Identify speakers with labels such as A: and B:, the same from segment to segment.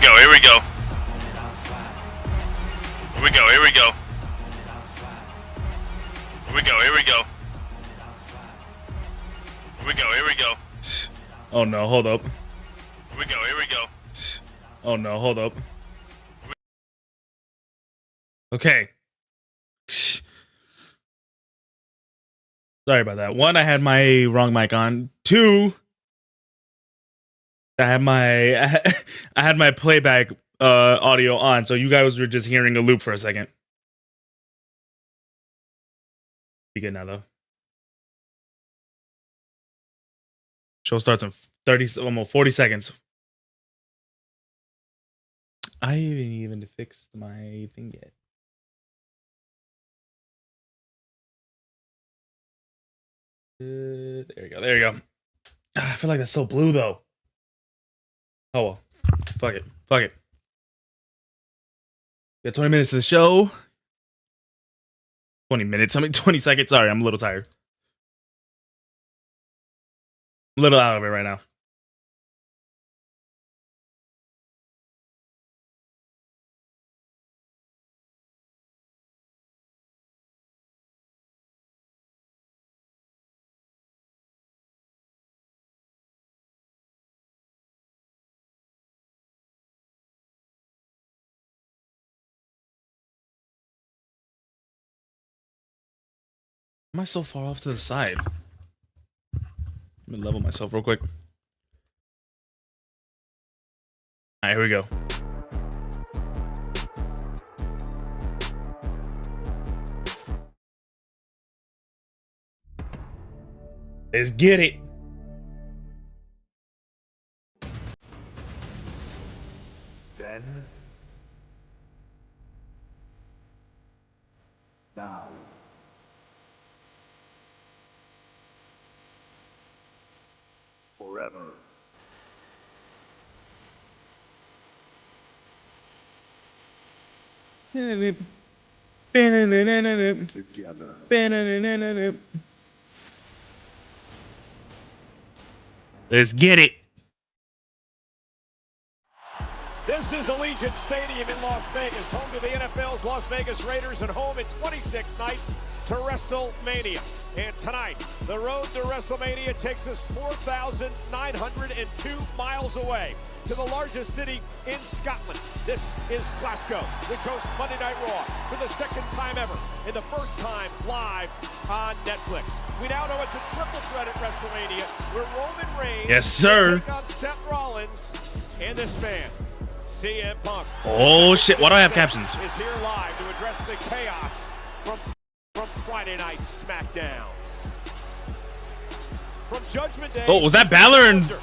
A: go, here we go. Here we go, here we go. Here we go, here we go. Here we go, here we go.
B: Oh no, hold up.
A: Here we go, here we go.
B: Oh no, hold up. Okay. Sorry about that. One, I had my wrong mic on. Two, I had my playback audio on, so you guys were just hearing a loop for a second. Be good now though. Show starts in 30, almost 40 seconds. I haven't even fixed my thing yet. There you go. There you go. I feel like that's so blue though. Oh well. Fuck it. Fuck it. Got 20 minutes to the show. 20 minutes. I mean 20 seconds. Sorry, I'm a little tired. A little out of it right now. Am I so far off to the side? Let me level myself real quick. All right, here we go. Let's get it.
C: Then, now, forever. Together.
B: Let's get it.
D: This is Allegiant Stadium in Las Vegas, home to the NFL's Las Vegas Raiders and home in 26 nights to WrestleMania. And tonight, the road to WrestleMania takes us 4,902 miles away to the largest city in Scotland. This is Glasgow, which hosts Monday Night Raw for the second time ever and the first time live on Netflix. We now know it's a triple threat at WrestleMania where Roman Reigns
B: Yes, sir.
D: will take on Seth Rollins and this man, CM Punk.
B: Oh shit! Why do I have captions?
D: Is here live to address the chaos from Friday Night SmackDown. From Judgment Day.
B: Oh, was that Balor and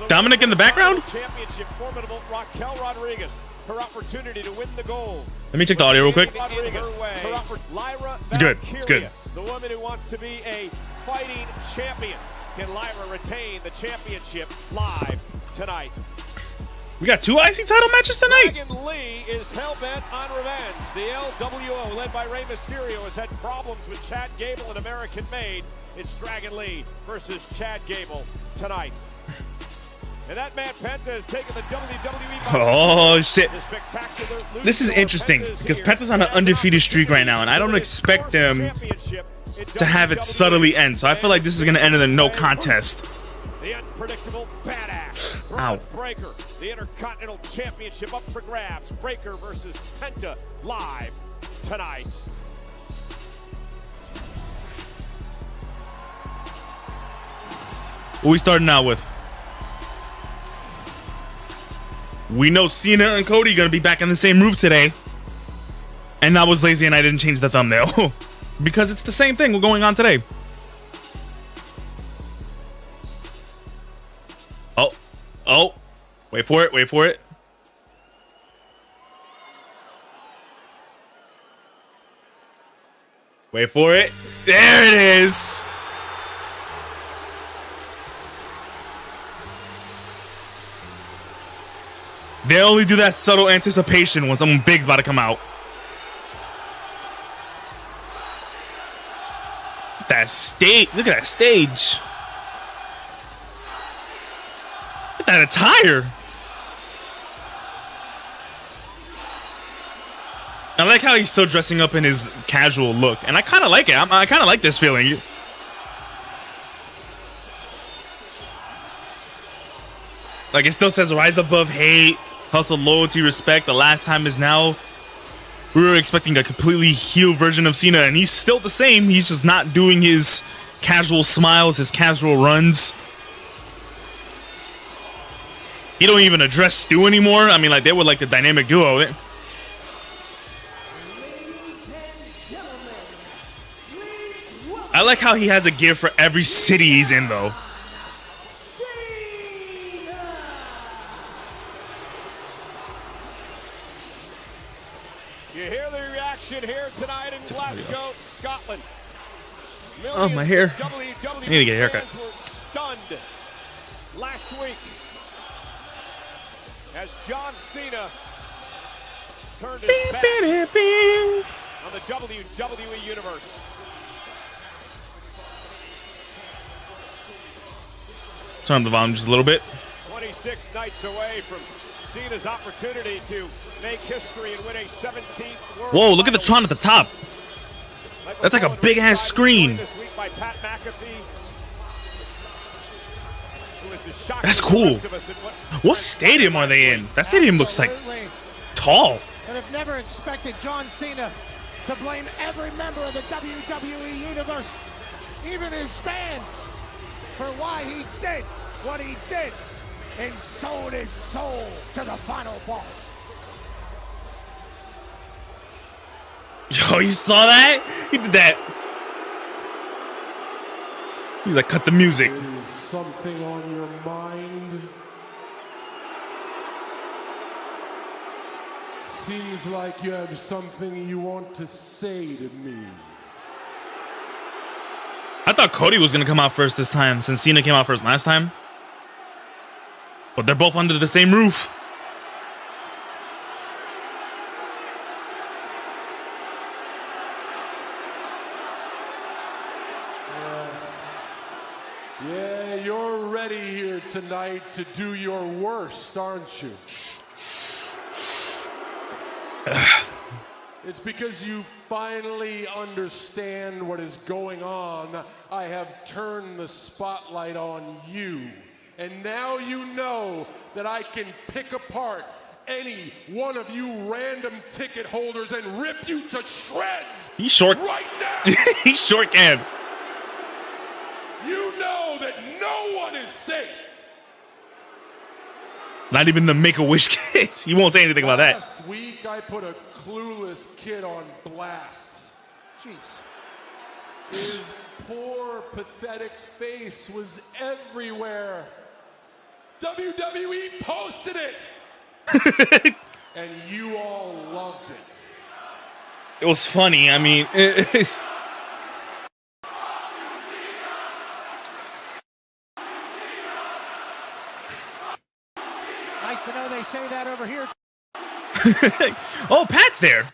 B: Dominic in the background?
D: Championship formidable Raquel Rodriguez. Her opportunity to win the gold.
B: Let me check the audio real quick.
D: It's
B: good. It's good.
D: The woman who wants to be a fighting champion. Can Lyra retain the championship live tonight?
B: We got 2 IC title matches tonight.
D: Dragon Lee is hell-bent on revenge. The LWO, led by Rey Mysterio, has had problems with Chad Gable and American Made. It's Dragon Lee versus Chad Gable tonight. And that man Penta has taken the WWE by
B: Oh shit!
D: the spectacular
B: This is
D: Luchador
B: interesting
D: Penta is
B: because
D: here.
B: Penta's on an undefeated streak right now, and I don't expect them to have it subtly end. So I feel like this is gonna end in a no contest.
D: The unpredictable badass.
B: Ow.
D: Breaker. The Intercontinental Championship up for grabs. Breaker versus Penta live tonight.
B: What we starting out with? We know Cena and Cody gonna be back in the same roof today. And I was lazy and I didn't change the thumbnail. Because it's the same thing going on today. Oh. Oh. Wait for it. Wait for it. Wait for it. There it is. They only do that subtle anticipation when someone big's about to come out. That stage. Look at that stage. Look at that attire. I like how he's still dressing up in his casual look, and I kind of like it. I kind of like this feeling. Like, it still says rise above hate, hustle, loyalty, respect. The last time is now. We were expecting a completely heel version of Cena, and he's still the same. He's just not doing his casual smiles, his casual runs. He don't even address Stu anymore. I mean, like, they were like the dynamic duo. I like how he has a gear for every city he's in, though.
D: You hear the reaction here tonight in Glasgow, Scotland.
B: Oh, my hair.
D: WWE
B: I need to get a haircut.
D: fans were stunned last week as John Cena turned his back on the WWE Universe.
B: Turn up the volume just a little bit.
D: 26 nights away from Cena's opportunity to make history and win a 17th World
B: Whoa, look at the
D: title.
B: Tron at the top. That's like a big ass screen.
D: This week by Pat McAfee, who is the shock
B: That's
D: of the
B: cool.
D: rest of us in
B: What stadium are they in? That stadium looks like
E: Absolutely.
B: tall.
E: But have never expected John Cena to blame every member of the WWE Universe, even his fans, for why he did what he did and sold his soul to the final boss.
B: Yo, you saw that? He did that. He's like, cut the music.
F: Is something on your mind? Seems like you have something you want to say to me.
B: I thought Cody was gonna come out first this time, since Cena came out first last time. But they're both under the same roof.
F: Yeah, you're ready here tonight to do your worst, aren't you? It's because you finally understand what is going on. I have turned the spotlight on you. And now you know that I can pick apart any one of you random ticket holders and rip you to shreds.
B: He's short.
F: Right now.
B: He's short can.
F: You know that no one is safe.
B: Not even the Make-A-Wish kids. He won't say anything about that.
F: Last week, I put a clueless kid on blast.
E: Jeez.
F: His poor, pathetic face was everywhere. WWE posted it. And you all loved it.
B: It was funny. I mean, it's...
E: Nice to know they say that over here.
B: Oh, Pat's there.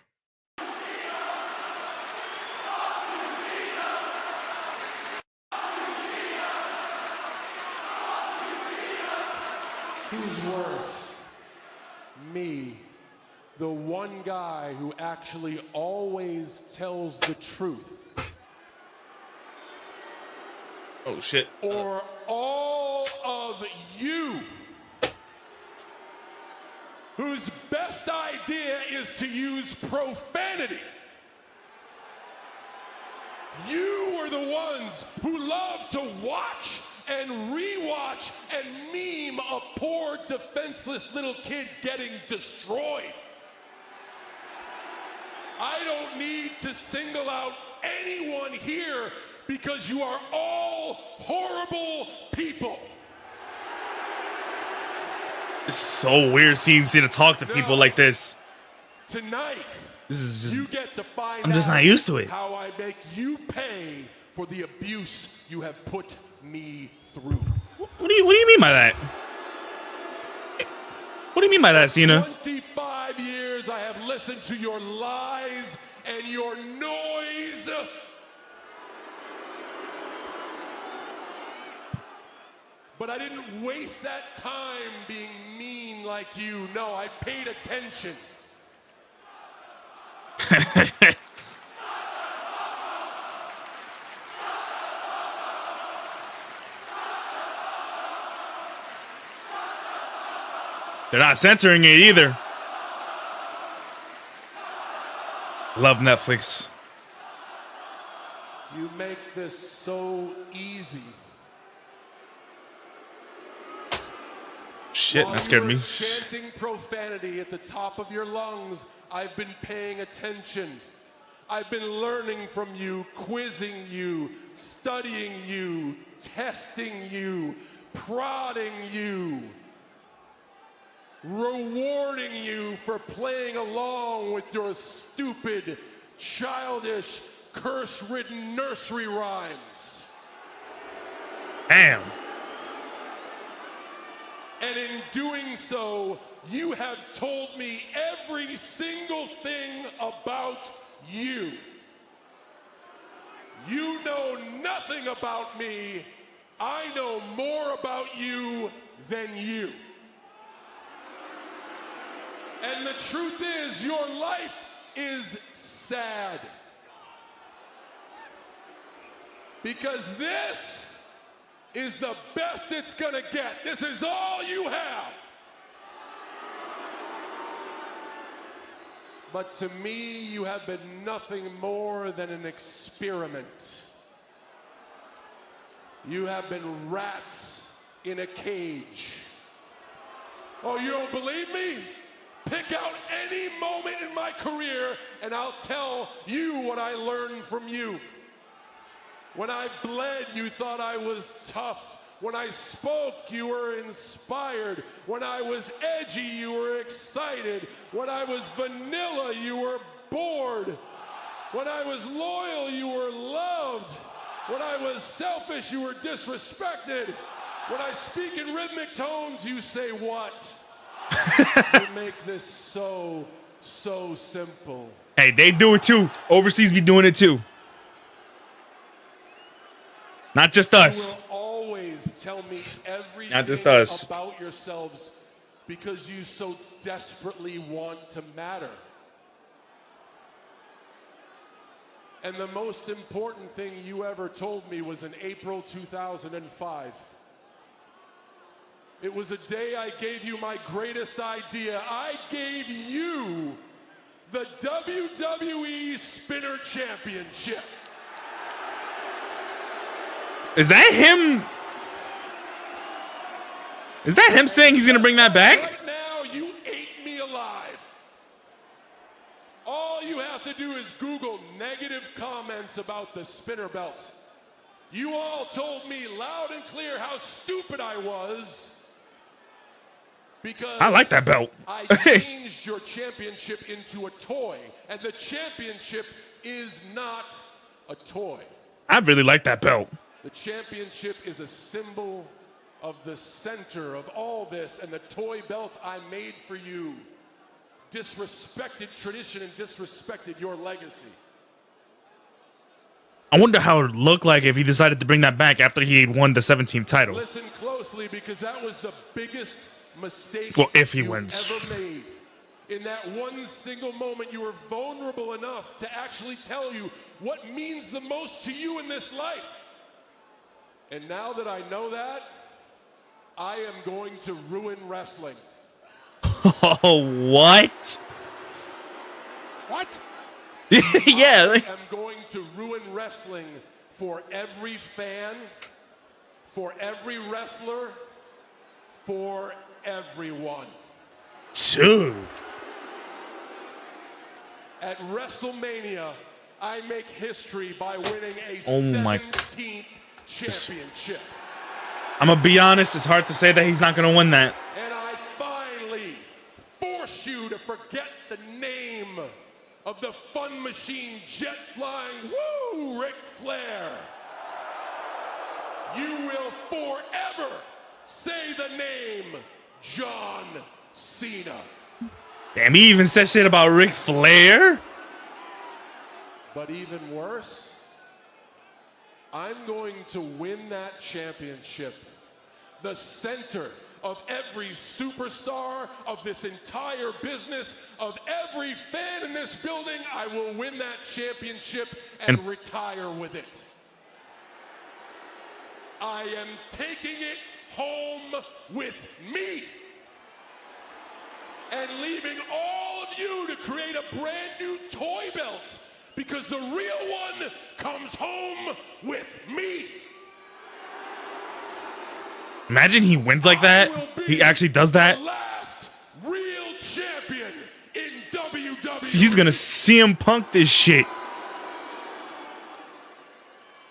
F: Who's worse? Me, the one guy who actually always tells the truth.
B: Oh, shit.
F: Or all of you, whose best idea is to use profanity. You were the ones who love to watch and rewatch and meme a poor defenseless little kid getting destroyed. I don't need to single out anyone here because you are all horrible people.
B: It's so weird seeing Cena talk to people like this.
F: Tonight,
B: This is just...
F: you get to find
B: I'm just
F: out
B: not used to it.
F: how I make you pay for the abuse you have put me through.
B: What do you mean by that? What do you mean by that, Cena?
F: 25 years I have listened to your lies and your noise. But I didn't waste that time being mean like you. No, I paid attention.
B: They're not censoring it either. Love Netflix.
F: You make this so easy.
B: Shit,
F: While
B: that scared
F: you were
B: me.
F: chanting profanity at the top of your lungs, I've been paying attention. I've been learning from you, quizzing you, studying you, testing you, prodding you, rewarding you for playing along with your stupid, childish, curse-ridden nursery rhymes.
B: Damn.
F: And in doing so, you have told me every single thing about you. You know nothing about me. I know more about you than you. And the truth is, your life is sad. Because this is the best it's gonna get. This is all you have. But to me, you have been nothing more than an experiment. You have been rats in a cage. Oh, you don't believe me? Pick out any moment in my career and I'll tell you what I learned from you. When I bled, you thought I was tough. When I spoke, you were inspired. When I was edgy, you were excited. When I was vanilla, you were bored. When I was loyal, you were loved. When I was selfish, you were disrespected. When I speak in rhythmic tones, you say what? You make this so simple.
B: Hey, they do it too. Overseas be doing it too. Not just us.
F: You will always tell me everything
B: Not just us.
F: about yourselves because you so desperately want to matter. And the most important thing you ever told me was in April 2005. It was a day I gave you my greatest idea. I gave you the WWE Spinner Championship.
B: Is that him? Is that him saying he's gonna bring that back?
F: Right now, you ate me alive. All you have to do is Google negative comments about the spinner belt. You all told me loud and clear how stupid I was because
B: I like that belt.
F: I changed your championship into a toy, and the championship is not a toy.
B: I really like that belt.
F: The championship is a symbol of the center of all this, and the toy belt I made for you disrespected tradition and disrespected your legacy.
B: I wonder how it would look like if he decided to bring that back after he had won the 17th title.
F: Listen closely, because that was the biggest mistake
B: Well, if he
F: you
B: wins.
F: ever made. In that one single moment, you were vulnerable enough to actually tell you what means the most to you in this life. And now that I know that, I am going to ruin wrestling.
B: Oh, what?
E: What?
B: Yeah. Like,
F: I am going to ruin wrestling for every fan, for every wrestler, for everyone.
B: dude.
F: At WrestleMania, I make history by winning a
B: Oh my-
F: 17th championship.
B: I'm gonna be honest. It's hard to say that he's not gonna win that.
F: And I finally force you to forget the name of the fun machine, jet flying, woo, Ric Flair. You will forever say the name John Cena.
B: Damn, he even said shit about Ric Flair.
F: But even worse, I'm going to win that championship. The center, of every superstar, of this entire business, of every fan in this building. I will win that championship and retire with it. I am taking it home with me and leaving all of you to create a brand new toy belt, because the real one comes home with me.
B: Imagine he wins like that. He actually does that.
F: The last real champion in WWE.
B: So he's gonna CM Punk this shit.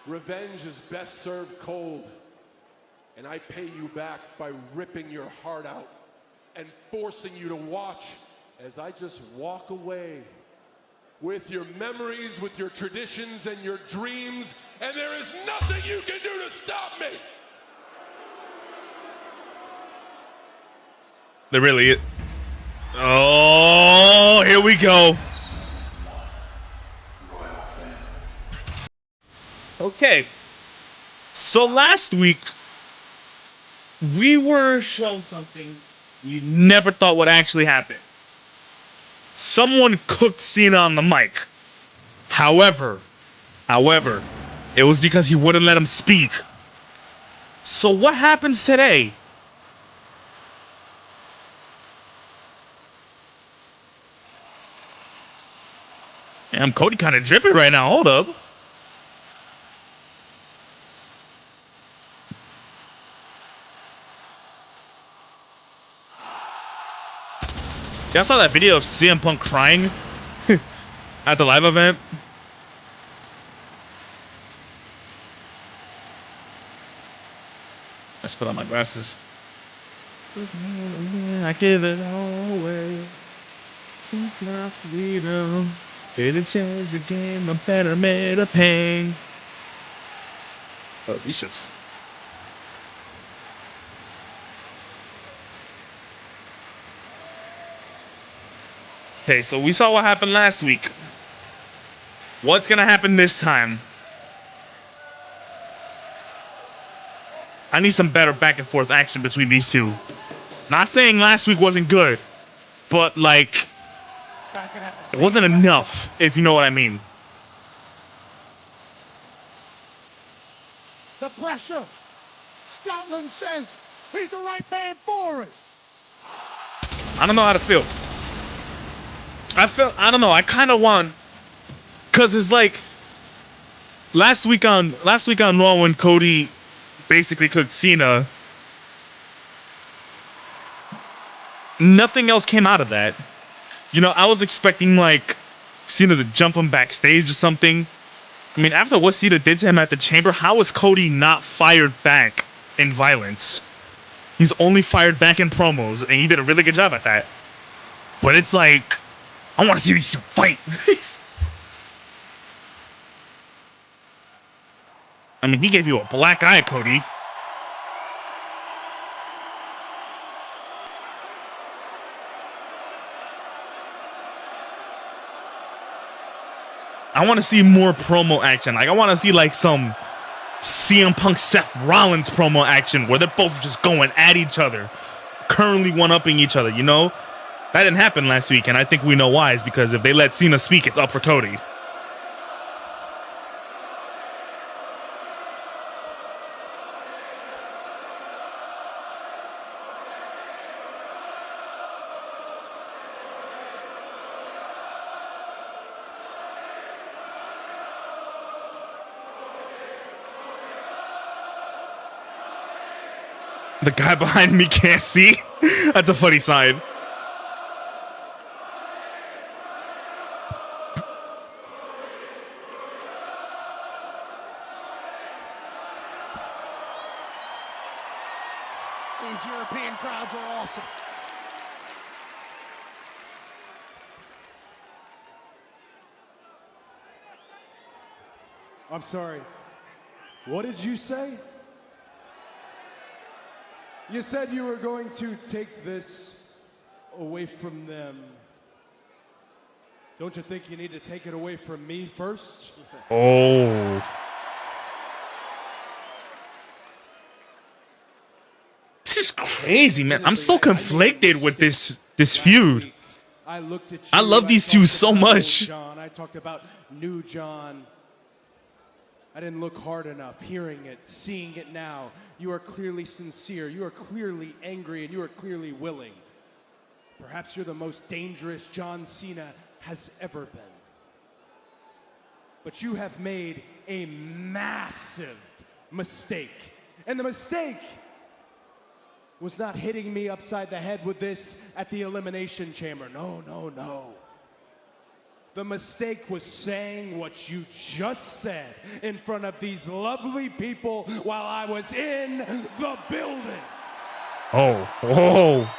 F: Revenge is best served cold, and I pay you back by ripping your heart out and forcing you to watch as I just walk away with your memories, with your traditions and your dreams, and there is nothing you can do to stop me.
B: There really is. Oh, here we go. Okay. So last week, we were shown something you never thought would actually happen. Someone cooked Cena on the mic. However, it was because he wouldn't let him speak. So what happens today? Damn, Cody kind of dripping right now. Hold up. Y'all saw that video of CM Punk crying at the live event? Let's put on my glasses. I give it all away. My freedom. It'll change the game. I'm better made of pain. Oh, these shits. Okay, so we saw what happened last week. What's gonna happen this time? I need some better back and forth action between these two. Not saying last week wasn't good, but like, it wasn't enough, if you know what I mean.
E: The pressure. Scotland says he's the right man for it.
B: I don't know how to feel. I don't know, I kind of want, cause it's like last week on Raw when Cody basically cooked Cena, nothing else came out of that. You know, I was expecting like Cena to jump him backstage or something. I mean, after what Cena did to him at the Chamber, how is Cody not fired back in violence? He's only fired back in promos, and he did a really good job at that. But it's like, I want to see these two fight. I mean, he gave you a black eye, Cody. I want to see more promo action. Like, I want to see like some CM Punk Seth Rollins promo action where they're both just going at each other, currently one-upping each other, you know? That didn't happen last week, and I think we know why. It's because if they let Cena speak, it's up for Cody. The guy behind me can't see. That's a funny side.
E: These European crowds are awesome.
G: I'm sorry. What did you say? You said you were going to take this away from them. Don't you think you need to take it away from me first?
B: Oh. This is crazy, man. I'm so conflicted with this feud.
G: I looked at you.
B: I love these two
G: talked
B: so
G: about
B: much.
G: old John. I talked about new John. I didn't look hard enough, hearing it, seeing it now. You are clearly sincere. You are clearly angry, and you are clearly willing. Perhaps you're the most dangerous John Cena has ever been. But you have made a massive mistake. And the mistake was not hitting me upside the head with this at the Elimination Chamber. No, no, no. The mistake was saying what you just said in front of these lovely people while I was in the building.
B: Oh.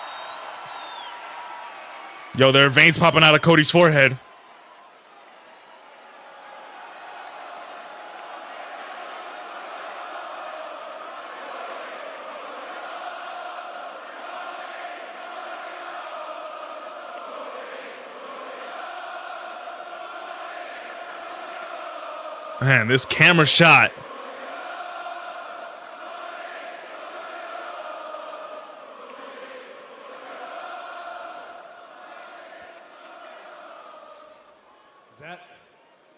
B: Yo, there are veins popping out of Cody's forehead. Man, this camera shot.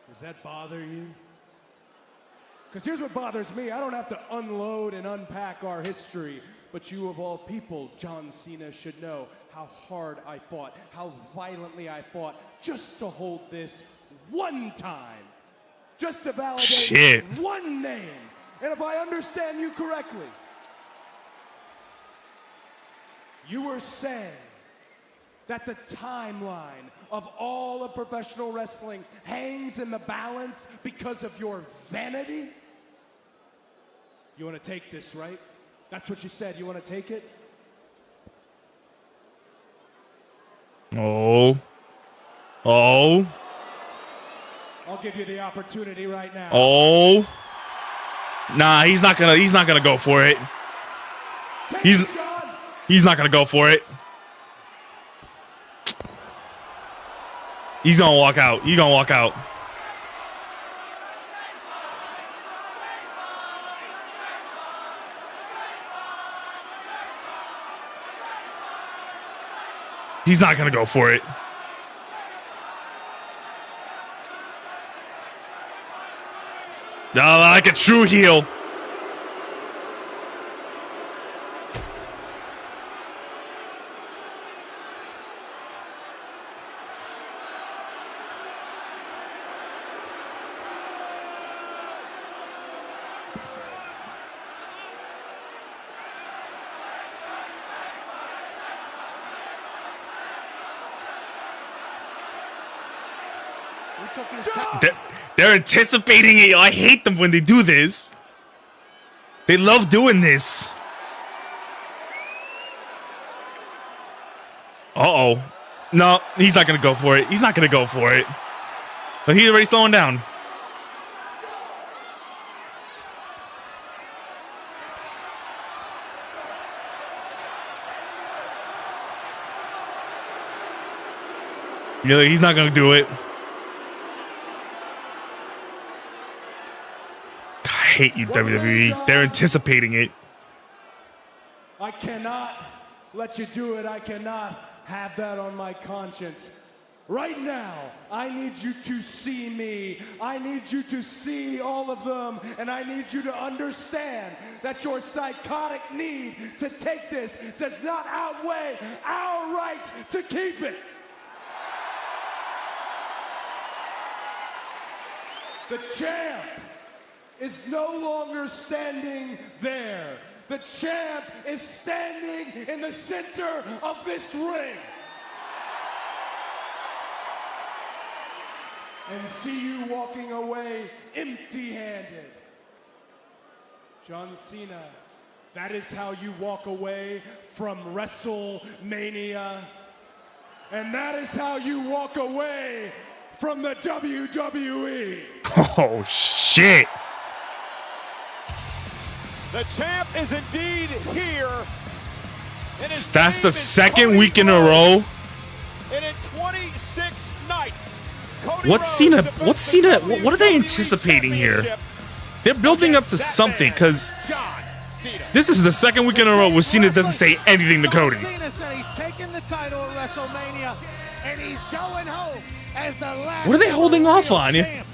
G: Does that bother you? Because here's what bothers me. I don't have to unload and unpack our history, but you of all people, John Cena, should know how hard I fought, how violently I fought just to hold this one time. Just to validate one name. And if I understand you correctly, you were saying that the timeline of all of professional wrestling hangs in the balance because of your vanity? You want to take this, right? That's what you said. You want to take it?
B: Oh.
G: I'll give you the opportunity right now.
B: Oh. Nah, he's not gonna go for it. He's not gonna go for it. He's gonna walk out. He's gonna walk out. He's not gonna go for it. Like a true heel. They're anticipating it. I hate them when they do this. They love doing this. Uh-oh. No, he's not going to go for it. He's not going to go for it. But he's already slowing down. Yeah, he's not going to do it. I hate you, WWE. They're anticipating it.
G: I cannot let you do it. I cannot have that on my conscience. Right now, I need you to see me. I need you to see all of them. And I need you to understand that your psychotic need to take this does not outweigh our right to keep it. The champ is no longer standing there. The champ is standing in the center of this ring. And see you walking away empty-handed. John Cena, that is how you walk away from WrestleMania. And that is how you walk away from the WWE.
B: Oh, shit.
D: The champ is indeed here. And his
B: That's
D: name
B: the
D: is
B: second
D: Cody
B: week in a
D: Rhodes.
B: row.
D: And in 26 nights, Cody
B: What's
D: Rhodes
B: Cena?
D: defends the
B: What are they
D: WWE
B: anticipating here?
D: Championship
B: They're building up to
D: against that
B: something
D: man,
B: because
D: John Cena.
B: This is the second week in a row where Cena doesn't say anything to Cody.
E: Cena said he's taking the title at WrestleMania, and he's going home as the last.
B: What are they holding off on?
E: champ.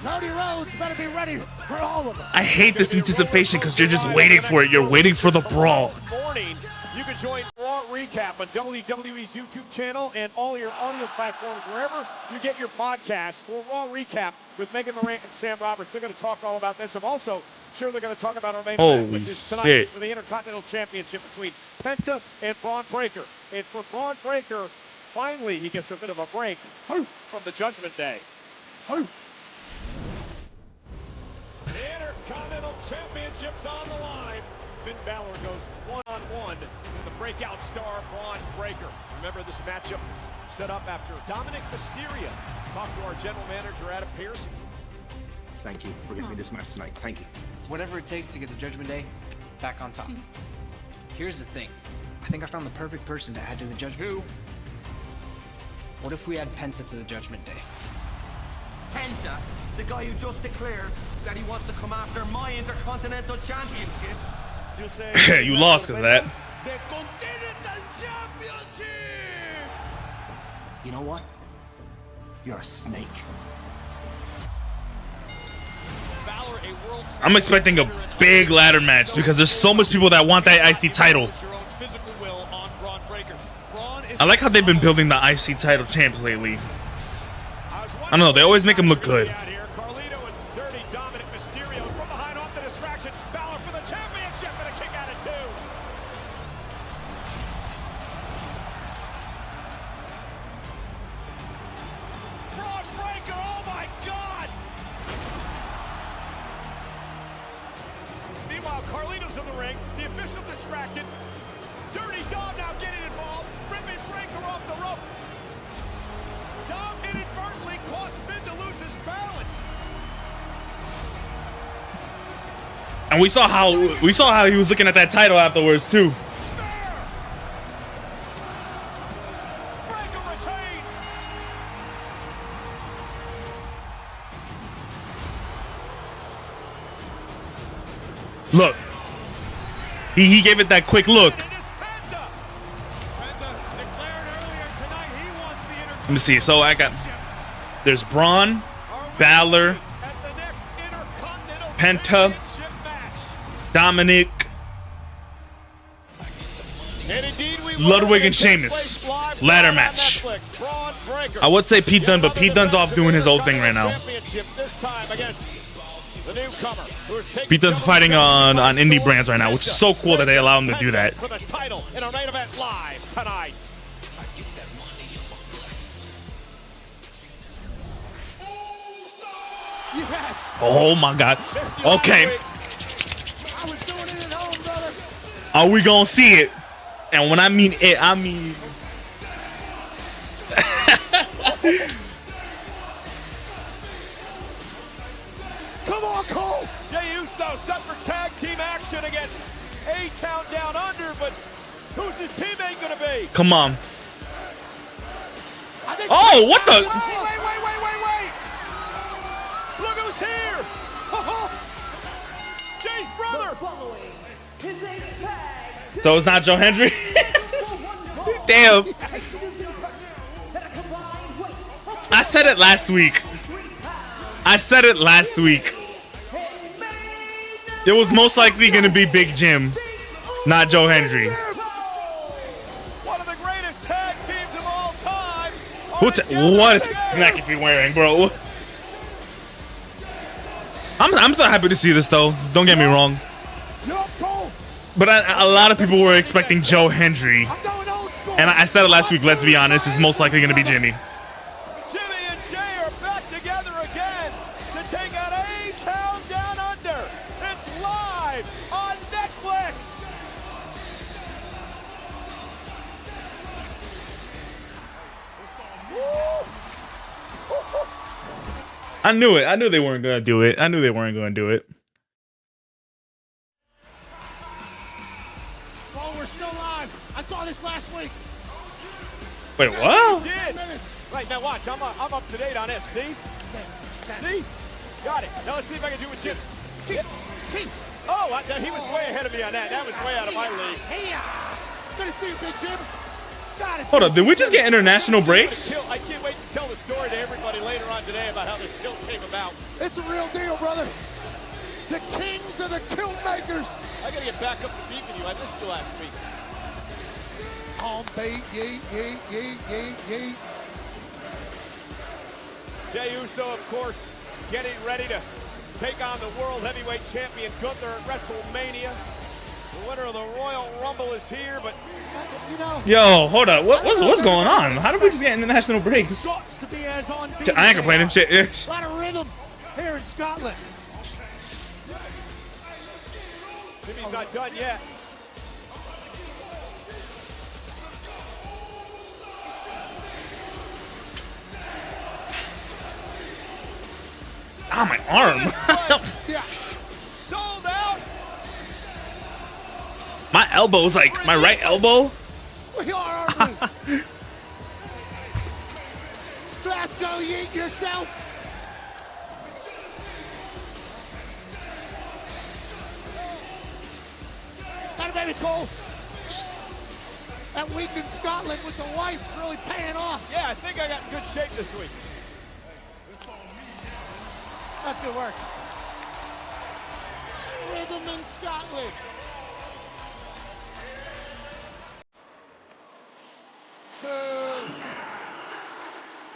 E: Cody Rhodes better be ready for all of them.
B: I hate this anticipation because you're just waiting for it. You're waiting for the brawl.
D: Morning, you can join Raw Recap on WWE's YouTube channel and all your audio platforms wherever you get your podcasts for Raw Recap with Megan Morant and Sam Roberts. They're going to talk all about this. I'm also sure they're going to talk about our main event, which is tonight for the Intercontinental Championship between Penta and Braun Breaker. And for Braun Breaker, finally he gets a bit of a break from the Judgment Day. The Intercontinental Championship's on the line. Finn Balor goes one-on-one with the breakout star Braun Breaker. Remember, this matchup was set up after Dominic Mysterio talked to our general manager Adam Pearce.
H: Thank you for giving me this match tonight. Thank you.
I: Whatever it takes to get the Judgment Day back on top. Here's the thing. I think I found the perfect person to add to the Judgment.
D: Who?
I: What if we add Penta to the Judgment Day?
H: Penta, the guy who just declared that he wants to come after my Intercontinental Championship. You say
B: You lost because of that.
H: the Continental Championship. You know what? You're a snake.
B: I'm expecting a big ladder match because there's so much people that want that IC title. I like how they've been building the IC title champs lately. I don't know, they always make him look good.
D: Carlito and dirty Dominic Mysterio from behind off the distraction. Balor for the championship and a kick out at 2. Braun Breaker, oh my God! Meanwhile, Carlito's in the ring. The official distracted. Dirty Dom now getting involved. Ripping Breaker off the rope. Dom inadvertently caused Finn to lose his balance.
B: And we saw how he was looking at that title afterwards too.
D: Spear. Breaker retains.
B: Look. He gave it that quick look.
D: It is Penta.
B: Let me see. So I got there's Braun, Balor,
D: At the next Intercontinental
B: Penta,
D: Championship match.
B: Dominic,
D: And indeed we
B: Ludwig
D: will.
B: and
D: It takes
B: Sheamus.
D: place live
B: Ladder
D: on
B: match.
D: Netflix. Braun Breaker.
B: I would say Pete Dunne, but Pete Dunne's off doing his old thing right now.
D: Championship this time against the newcomer who is taking
B: Pete Dunne's fighting on indie brands right now, which is so cool that they allow him to do that.
D: For the title in our main event live tonight.
E: Yes,
B: Oh my God. Okay,
E: I was doing it at home, brother.
B: are we gonna see it? And when I mean it, I mean.
D: Come on, Cole! Jey Uso set for tag team action against A-Town Down Under, but who's his teammate gonna be?
B: Come on.
E: I think
B: Oh, what the?
D: Wait! Look who's here! Jay's brother!
B: So it's not Joe Hendry? Damn. I said it last week. It was most likely going to be Big Jim, not Joe Hendry.
D: One of the greatest tag teams of all time!
B: What is McAfee wearing, bro? I'm so happy to see this, though. Don't get me wrong.
E: Yup, Cole.
B: But a lot of people were expecting Joe Hendry.
E: I'm going old school.
B: And I said it last week, let's be honest, it's most likely going to be Jimmy.
D: Jimmy and Jay are back together again to take out A-Town Down Under. It's live on Netflix.
B: I knew it. I knew they weren't going to do it.
E: Oh, we're still live. I saw this last week.
B: Wait, what?
D: Did.
E: 10 minutes.
D: Right, now watch. I'm up to date on this. See? See? Got it. Now let's see if I can do it with Jimmy.
E: See,
D: Oh, he was way ahead of me on that. That was way out of my league.
E: Hey, good to see you, Big Jim. God, it's
B: Hold
E: good
B: up,
E: to
B: did
E: see
B: we just
E: you.
B: get international breaks?
D: I can't wait to tell the story to everybody later on today about how this kill came about.
E: It's a real deal, brother. The kings of the kill makers.
D: I gotta get back up to beat with you. I missed you last week.
E: On beat, yeet, yeet, yeet, yeet, yeet.
D: Jey Uso, of course, getting ready to take on the World Heavyweight Champion Gunther at WrestleMania. The winner of the Royal Rumble is here, but
E: You know,
B: Yo, hold up. What's going on? How did we just get international breaks?
E: Scots to be as on beat
B: I ain't
E: as
B: complaining.
E: they are.
B: Shit.
E: A lot of rhythm here in Scotland.
D: Jimmy's not done yet.
B: Ah, my arm.
E: Yeah.
D: Sold out.
B: My elbow's like my right elbow.
E: We are, aren't we? Glasgow, yeet yourself. That baby Cole. That week in Scotland with the wife really paying off.
D: Yeah, I think I got in good shape this week.
E: That's good work. Rhythm in Scotland.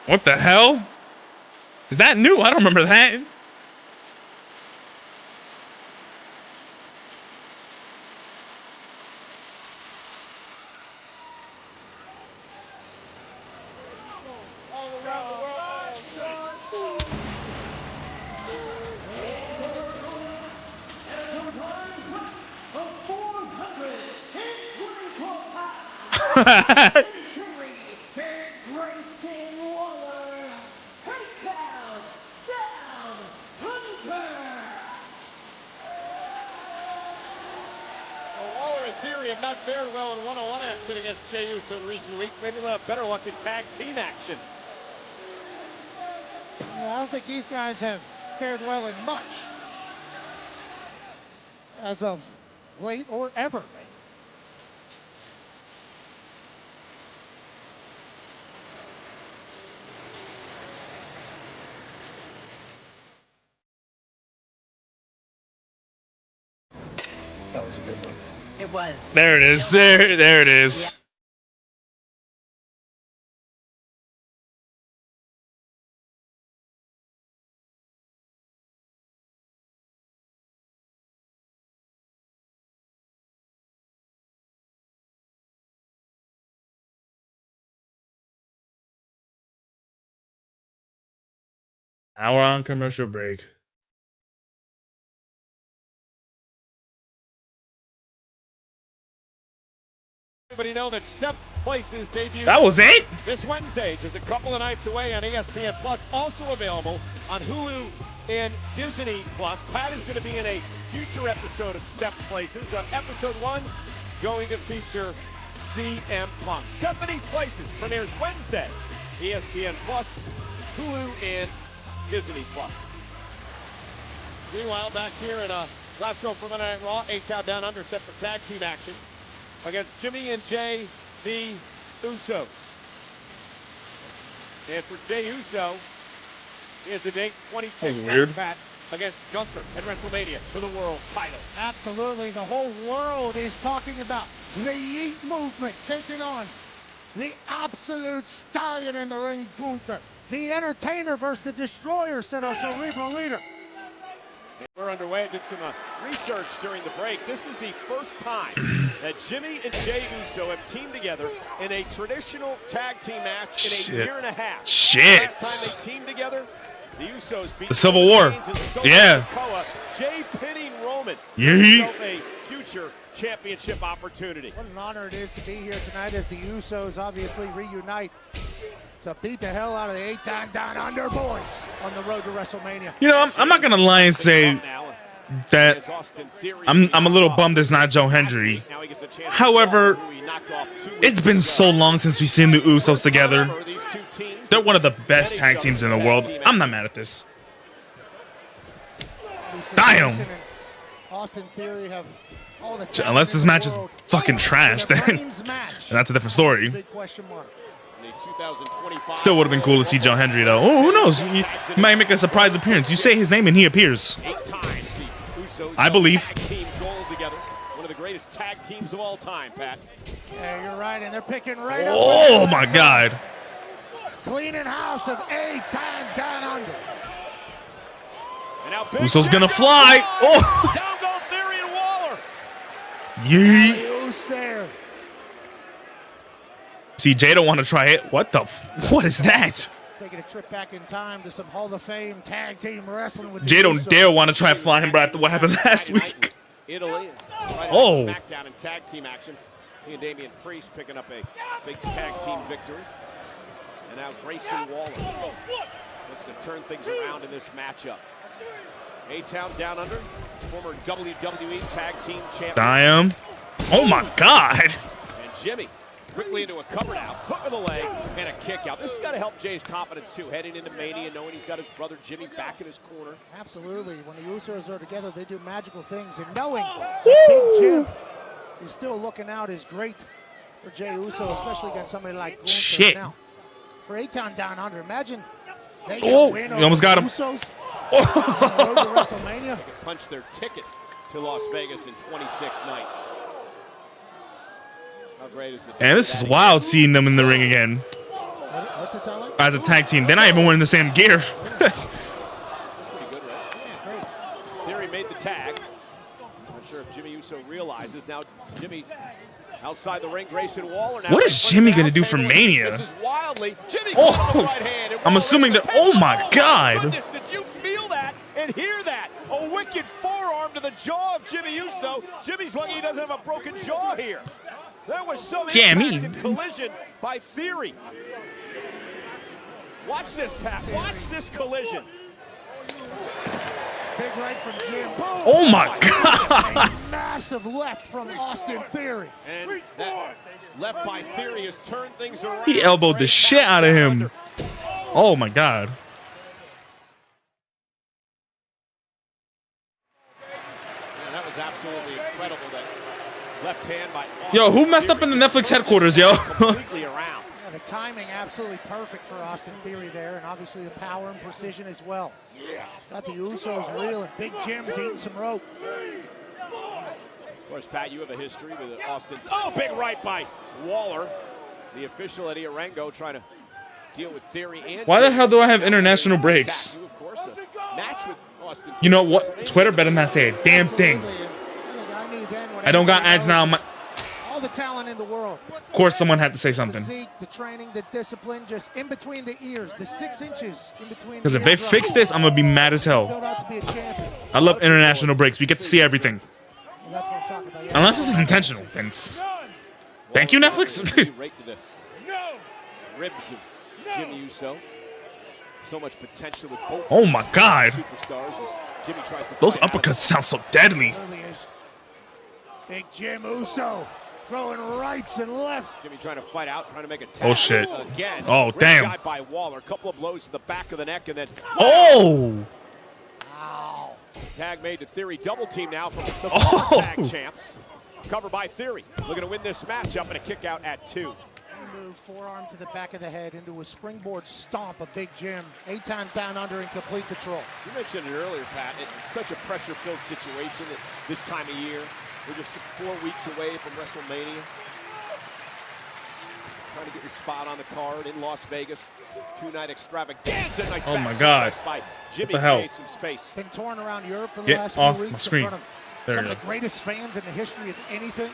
B: What the hell? Is that new? I don't remember that.
D: Waller, in theory, have not fared well in one-on-one action against Jey Uso in recent weeks. Maybe they'll have better luck in tag team action.
E: I don't think these guys have fared well in much as of late or ever. That was a good one.
J: It was.
B: There it is. There it is. Now we're on commercial break.
D: Everybody know that Step Places debut.
B: That was it?
D: This Wednesday, just a couple of nights away on ESPN Plus, also available on Hulu and Disney Plus. Pat is going to be in a future episode of Step Places. Episode 1 going to feature CM Punk. Stephanie's Places premieres Wednesday. ESPN Plus, Hulu, and Disney Plus. Meanwhile, back here in Glasgow for Monday Night Raw, 8 Count Down Under set for tag team action against Jimmy and Jey, the Usos. And for Jey Uso, here's the date, 26
B: weird.
D: Pat against Gunther at WrestleMania for the world title.
E: Absolutely. The whole world is talking about the Yeet movement taking on the absolute stallion in the ring, Gunther. The entertainer versus the destroyer, said our Cerebral leader.
D: We're underway. Did some research during the break. This is the first time that Jimmy and Jey Uso have teamed together in a traditional tag team match in a year and a half.
B: Shit.
D: Last time they teamed together, the Usos beat
B: The Civil War. Yeah.
D: Jey pinning Roman.
B: Yeet.
D: A future championship opportunity.
E: What an honor it is to be here tonight as the Usos obviously reunite to beat the hell out of the 8-time Down Under boys on the road to WrestleMania.
B: You know, I'm not gonna lie and say that I'm a little bummed it's not Joe Hendry. However, it's been so long since we've seen the Usos together. They're one of the best tag teams in the world. I'm not mad at this. Damn.
E: Austin Theory have all the
B: Unless this match is
E: world.
B: fucking trash,
E: The
B: then
E: Reigns match.
B: that's a different story.
E: Big question mark.
B: Still would have been cool to see John Henry though. Oh, who knows? He might make a surprise appearance. You say his name and he appears.
D: 8 times the Usos
B: I believe.
D: tag team gold together. One of the greatest tag teams of all time, Pat.
E: Yeah, you're right, and they're picking right up.
B: Oh my God.
E: Cleaning house of 8 times down under.
D: And now Big
B: Uso's
D: Jack
B: gonna
D: goes
B: fly.
D: down.
B: Oh.
D: Down go Theory and Waller.
B: Yeet.
E: Who's there?
B: See, Jay don't want to try it. What the? What is that?
E: Taking a trip back in time to some Hall of Fame tag team wrestling with the
B: Jay don't
E: Usos.
B: dare want to try flying right after what happened last week.
D: Italy. Right
B: Oh.
D: SmackDown in tag team action. He and Damian Priest picking up a big tag team victory. And now Grayson Waller looks to turn things around in this matchup. A-Town Down Under, former WWE Tag Team Champion.
B: Damn. Oh my God.
D: And Jimmy quickly into a cover now, hook of the leg, and a kick out. This has got to help Jay's confidence too, heading into Mania, knowing he's got his brother Jimmy back in his corner.
E: Absolutely. When the Usos are together, they do magical things. And knowing that Big Jim is still looking out is great for Jay Uso, especially against somebody like Gunther.
B: Shit.
E: Now, for A-Town Down Under, imagine they
B: Oh,
E: win
B: you almost got him.
E: Usos on the road to WrestleMania.
D: They could punch their ticket to Las Vegas in 26 nights. How great is it?
B: And this is wild seeing them in the ring again
E: What's it sound like?
B: as a tag team. They're not even wearing the same gear.
D: Pretty good, right?
E: Yeah, great.
D: Theory made the tag. Not sure if Jimmy Uso realizes. Now Jimmy outside the ring, Grayson Waller. Now
B: What is Jimmy gonna do for Mania?
D: This is wildly. Jimmy
B: Oh,
D: with the right hand. And
B: I'm
D: Waller
B: assuming
D: with
B: that-
D: the
B: oh
D: takedown.
B: my God.
D: Goodness, did you feel that and hear that? A wicked forearm to the jaw of Jimmy Uso. Jimmy's lucky he doesn't have a broken jaw here. There was some
B: Damn,
D: impact and collision by Theory. Watch this, Pat. Watch this collision.
E: Big right from Jim. Boom.
B: Oh my God.
E: A massive left from Austin Theory.
D: And that left by Theory has turned things around.
B: He elbowed the shit out of him. Oh my God.
D: Man, that was absolutely incredible. That left hand by Austin
B: Yo, who messed up
D: Theory
B: in the Netflix headquarters, yo?
D: completely around.
E: Yeah, the timing absolutely perfect for Austin Theory there, and obviously the power and precision as well. Got the Usos reeling. Big Jim's eating some rope.
D: Of course, Pat, you have a history with Austin. Oh, big right by Waller. The official Eddie Arango trying to deal with Theory and
B: Why the
D: James.
B: hell do I have international breaks?
D: You, of course, a match with Austin
B: You know
D: Theory.
B: what? Twitter better not say a damn thing.
E: Absolutely. And I think I knew then when
B: I don't got
E: everybody
B: ads now.
E: knows
B: My,
E: all the talent in the world.
B: of course, someone had to say something.
E: Physique, the training, the discipline, just in between the ears, the 6 inches in between.
B: Because
E: the
B: if they
E: eardrums.
B: fix this, I'm gonna be mad as hell.
E: Built out to be a champion.
B: I love international breaks. We get to see everything.
E: And that's what I'm talking about. Yeah.
B: Unless this is intentional. Then thank you, Netflix.
D: Right to the ribs of Jimmy Uso. So much potential with both
B: Oh my God.
D: superstars as Jimmy tries to
B: Those
D: fight out of
B: uppercuts sound so deadly.
E: Really is. Big Jim Uso throwing rights and lefts.
D: Jimmy trying to fight out, trying to make a tag.
B: Oh, shit.
D: Again.
B: Oh,
D: Rip
B: damn.
D: shot by Waller. A couple of blows to the back of the neck, and then
B: Oh.
E: Wow.
D: tag made to Theory. Double team now from the
B: Oh.
D: former tag champs. Covered by Theory. Looking to win this matchup and a kick out at 2.
E: Move forearm to the back of the head into a springboard stomp of Big Jim. 8 times down under in complete control.
D: You mentioned it earlier, Pat. It's such a pressure-filled situation at this time of year. We're just 4 weeks away from WrestleMania. Trying to get your spot on the card in Las Vegas. 2-night extravaganza. Nice
B: Oh my
D: back
B: God.
D: suplex by Jimmy.
B: the hell?
D: Made some space.
E: Been torn around Europe for the
B: Get
E: last
B: off
E: few
B: my
E: weeks
B: screen.
E: in front of
B: There
E: some
B: you
E: of
B: go.
E: the greatest fans in the history of anything.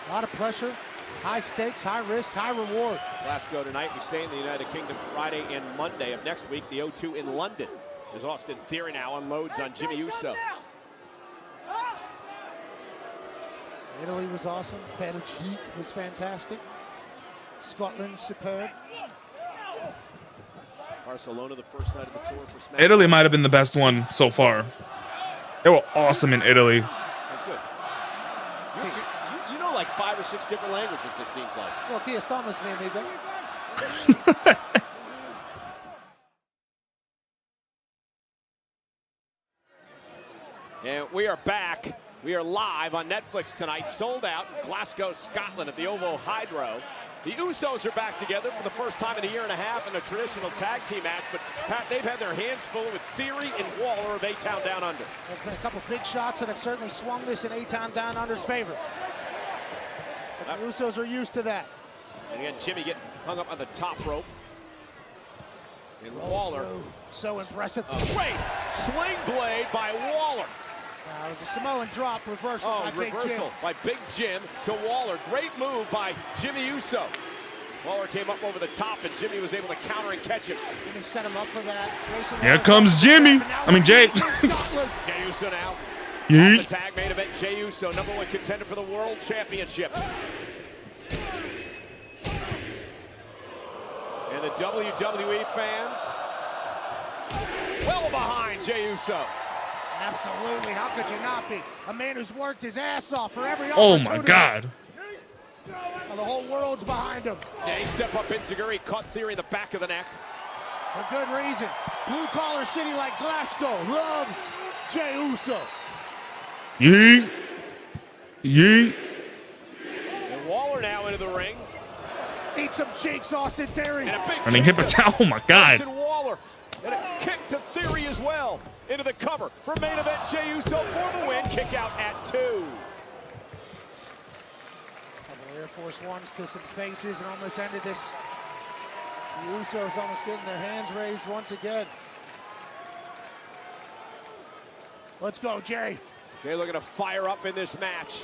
E: A lot of pressure, high stakes, high risk, high reward.
D: Glasgow tonight. We stay in the United Kingdom Friday and Monday of next week. The O2 in London. As Austin Theory now unloads on Jimmy Uso.
E: Italy was awesome. Belgique was fantastic. Scotland superb.
D: Barcelona, the first night of the tour for SmackDown.
B: Italy might have been the best one so far. They were awesome in Italy.
D: That's good. You know like 5 or 6 different languages, it seems like.
E: Well, aquí estamos, mi amigo.
D: And we are back. We are live on Netflix tonight, sold out in Glasgow, Scotland at the OVO Hydro. The Usos are back together for the first time in a year and a half in a traditional tag team match, but Pat, they've had their hands full with Theory and Waller of A-Town Down Under.
E: There's been a couple big shots that have certainly swung this in A-Town Down Under's favor. But the Usos are used to that.
D: And again, Jimmy getting hung up on the top rope. And Waller.
E: So impressive.
D: Great swing blade by Waller.
E: It was a Samoan drop reversal by Big Jim.
D: Reversal by Big Jim to Waller. Great move by Jimmy Uso. Waller came up over the top, and Jimmy was able to counter and catch him.
E: Jimmy set him up for that.
B: Here comes Jimmy. I mean, Jay.
D: Jey Uso now.
B: Yeet.
D: The tag main event, Jey Uso, #1 contender for the World Championship. And the WWE fans, well behind Jey Uso.
E: Absolutely, how could you not be? A man who's worked his ass off for every
B: Oh
E: opportunity.
B: my God.
E: Well, the whole world's behind him.
D: Jay step up Enziguri, caught Theory in the back of the neck.
E: For good reason. Blue collar city like Glasgow loves Jey Uso.
B: Yeet. Yeet.
D: And Waller now into the ring.
E: Eat some cheeks, Austin Theory.
D: And a big
B: Running hip attack. Oh my God.
D: Austin Waller. And a kick to Theory as well. Into the cover for main event, Jey Uso for the win. Kick out at 2.
E: Couple Air Force Ones to some faces and almost ended this. The Usos almost getting their hands raised once again. Let's go, Jay.
D: They're looking to fire up in this match.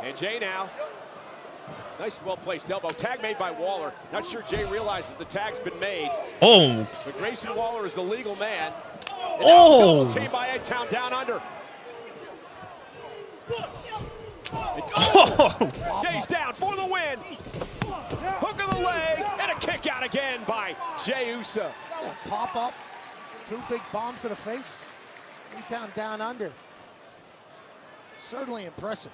D: And Jay now. Nice, well-placed elbow. Tag made by Waller. Not sure Jay realizes the tag's been made.
B: Oh.
D: But Grayson Waller is the legal man. And
B: Oh.
D: double team by A-Town Down Under.
B: Oh.
D: Jay's down for the win. Hook of the leg and a kick out again by Jey Uso.
E: Pop up. 2 big bombs to the face. A-Town Down Under. Certainly impressive.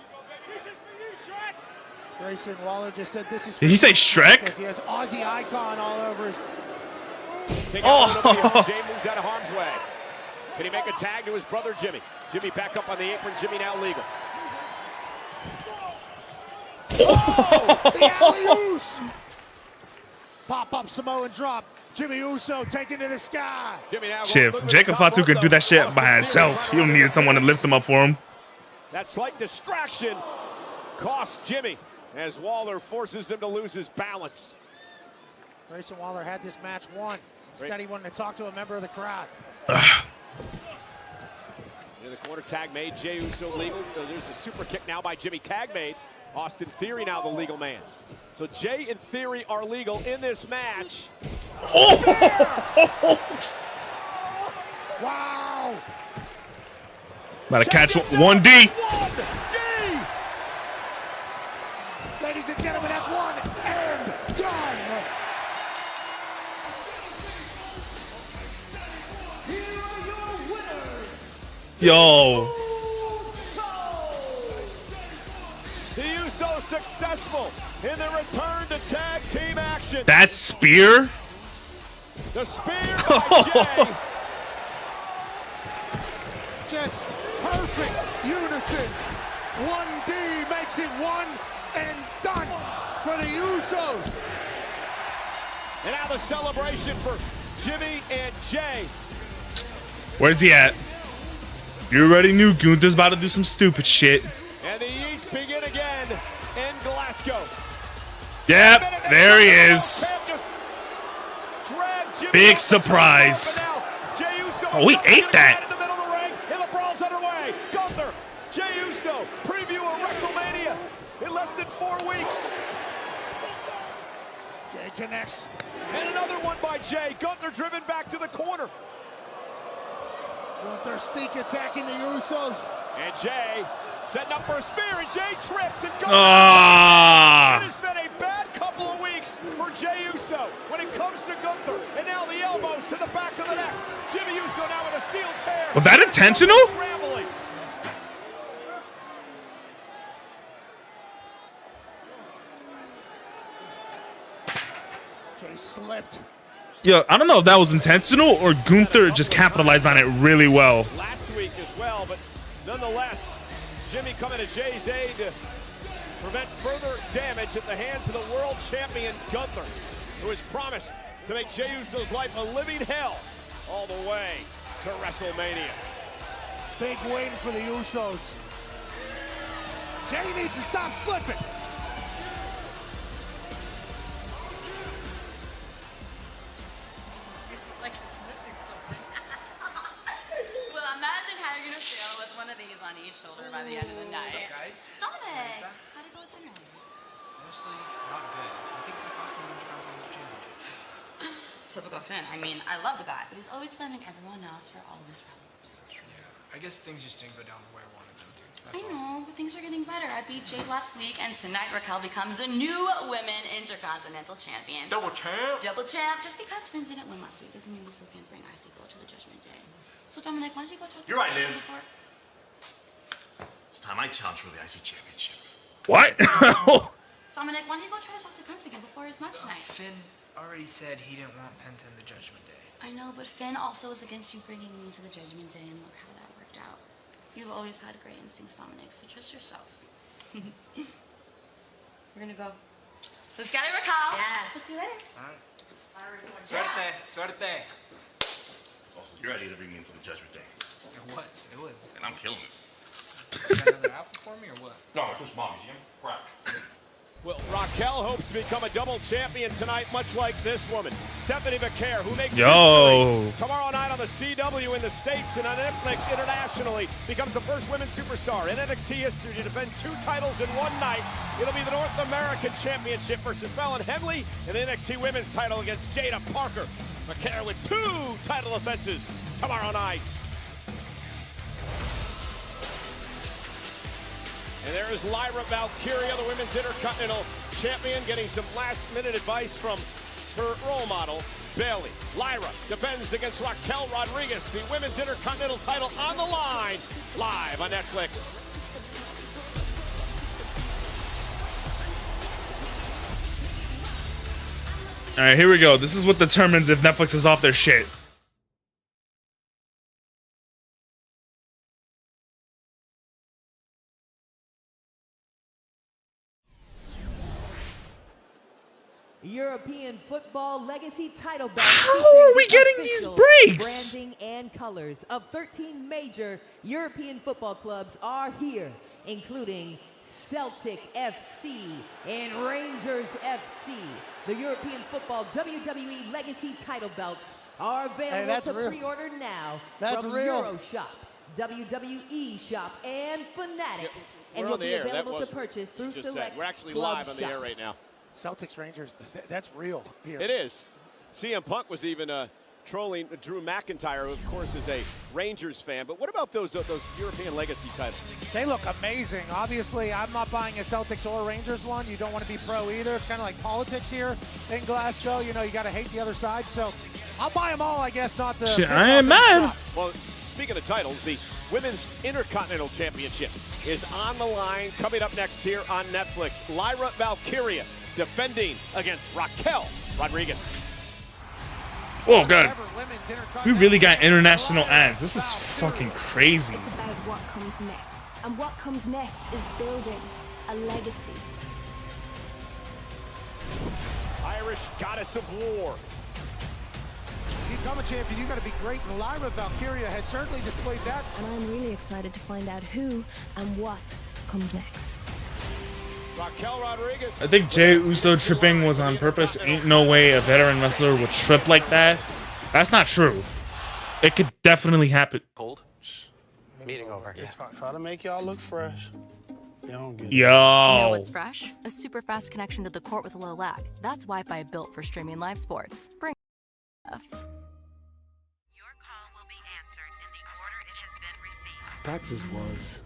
E: Grayson Waller just said this is.
B: Did he say Shrek?
E: Because he has Aussie icon all over his.
D: Oh! Jay moves out of harm's way. Can he make a tag to his brother Jimmy? Jimmy back up on the apron. Jimmy now legal.
E: Oh! The alley-oos! Pop-up Samoan drop. Jimmy Uso taken to the sky.
D: Jimmy now
B: Shit, if Jacob Fatu could do that shit by himself, he don't need someone to lift him up for him.
D: That slight distraction cost Jimmy as Waller forces him to lose his balance.
E: Grayson Waller had this match won. Instead, he wanted to talk to a member of the crowd.
D: In the corner, tag made. Jey Uso legal. There's a super kick now by Jimmy. Tag made. Austin Theory now the legal man. So Jay and Theory are legal in this match.
E: Wow!
B: About to catch 1D.
D: 1D!
E: Ladies and gentlemen, that's one and done. Here are your winners.
B: Yo.
D: The Usos successful in their return to tag team action.
B: That spear?
D: The spear by Jay.
E: Just perfect unison. 1D makes it one and done for the Usos.
D: And now the celebration for Jimmy and Jay.
B: Where's he at? You already knew Gunther's about to do some stupid shit.
D: And the Yeats begin again in Glasgow.
B: Yep, there he is. Big surprise. Oh, we ate that.
D: In the middle of the ring, and the brawl's underway. Gunther, Jey Uso, preview of WrestleMania in less than 4 weeks.
E: Jay connects.
D: And another one by Jay. Gunther driven back to the corner.
E: Gunther sneak attacking the Usos.
D: And Jay setting up for a spear, and Jay trips and goes.
B: Ah.
D: It has been a bad couple of weeks for Jey Uso when it comes to Gunther. And now the elbows to the back of the neck. Jimmy Uso now with a steel chair.
B: Was that intentional?
D: Scrambling.
E: Jay slipped.
B: Yo, I don't know if that was intentional or Gunther just capitalized on it really well.
D: Last week as well, but nonetheless, Jimmy coming to Jay's aid to prevent further damage at the hands of the world champion Gunther, who has promised to make Jey Uso's life a living hell all the way to WrestleMania.
E: Big win for the Usos. Jay needs to stop slipping.
J: It's like it's missing something. Well, imagine how you're gonna feel with one of these on each shoulder by the end of the night.
I: Guys,
J: Dominic, how'd it go with dinner?
I: honestly, not good. He thinks he's lost some Intercontinental Championship.
J: Typical Finn. I mean, I love the guy, but he's always blaming everyone else for all of his problems.
I: Yeah, I guess things just didn't go down the way I wanted them to.
J: I
I: That's all.
J: know, but things are getting better. I beat Jade last week, and tonight Raquel becomes the new Women Intercontinental Champion.
F: Double champ.
J: Double champ. Just because Finn didn't win last week doesn't mean we still can't bring Icy Gold to the Judgment Day. So Dominic, why don't you go talk to
H: You're right,
J: Penta
H: Liv.
J: before-
H: It's time I challenge for the IC Championship.
B: What?
J: Dominic, why don't you go try to talk to Penta again before his match tonight?
I: Finn already said he didn't want Penta in the Judgment Day.
J: I know, but Finn also is against you bringing me to the Judgment Day, and look how that worked out. You've always had great instincts, Dominic, so trust yourself. We're gonna go. Let's get it, Raquel. Yes. We'll see you later.
I: Suerte.
H: Also, you're ready to bring me into the Judgment Day.
I: It was.
H: And I'm killing it.
I: You got another out for me or what?
H: No, push mommy, see him? Right.
D: Well, Raquel hopes to become a double champion tonight, much like this woman, Stephanie McCare, who makes
B: Yo.
D: history tomorrow night on the CW in the States and on Netflix internationally, becomes the first women's superstar in NXT history to defend 2 titles in one night. It'll be the North American Championship versus Fallon Henley and the NXT Women's title against Jada Parker. McCare with 2 title defenses tomorrow night. And there is Lyra Valkyria, the Women's Intercontinental Champion, getting some last-minute advice from her role model, Bayley. Lyra defends against Raquel Rodriguez, the Women's Intercontinental title on the line, live on Netflix.
B: All right, here we go. This is what determines if Netflix is off their shit.
K: European Football Legacy title belt.
B: How are we getting these breaks?
K: Branding and colors of 13 major European football clubs are here, including Celtic FC and Rangers FC. The European Football WWE Legacy title belts are available to pre-order now from Euroshop, WWE Shop, and Fanatics, and will be available to purchase through select
D: We're actually
K: club
D: live on the air
K: shops.
D: right now.
E: Celtics Rangers, that's real here.
D: It is. CM Punk was even trolling Drew McIntyre, who of course is a Rangers fan. But what about those European Legacy titles?
E: They look amazing. Obviously, I'm not buying a Celtics or Rangers one. You don't want to be pro either. It's kind of like politics here in Glasgow. You know, you got to hate the other side. So I'll buy them all, I guess, not the...
B: Shit, I ain't mad.
D: Well, speaking of titles, the Women's Intercontinental Championship is on the line, coming up next here on Netflix. Lyra Valkyria defending against Raquel Rodriguez.
B: Oh, God. We really got international ads. This is fucking crazy.
L: It's about what comes next. And what comes next is building a legacy.
D: Irish goddess of war.
E: If you become a champion, you got to be great. And Lyra Valkyria has certainly displayed that.
L: And I'm really excited to find out who and what comes next.
D: Raquel Rodriguez.
B: I think Jey Uso tripping was on purpose. Ain't no way a veteran wrestler would trip like that. That's not true. It could definitely happen.
M: Cold. Meeting over. It's fine. Try to make y'all look fresh. You don't get it.
B: Yo.
N: You know what's fresh? A super fast connection to the court with a low lag. That's Wi-Fi built for streaming live sports. Bring stuff.
O: Your call will be answered in the order it has been received.
P: Praxis was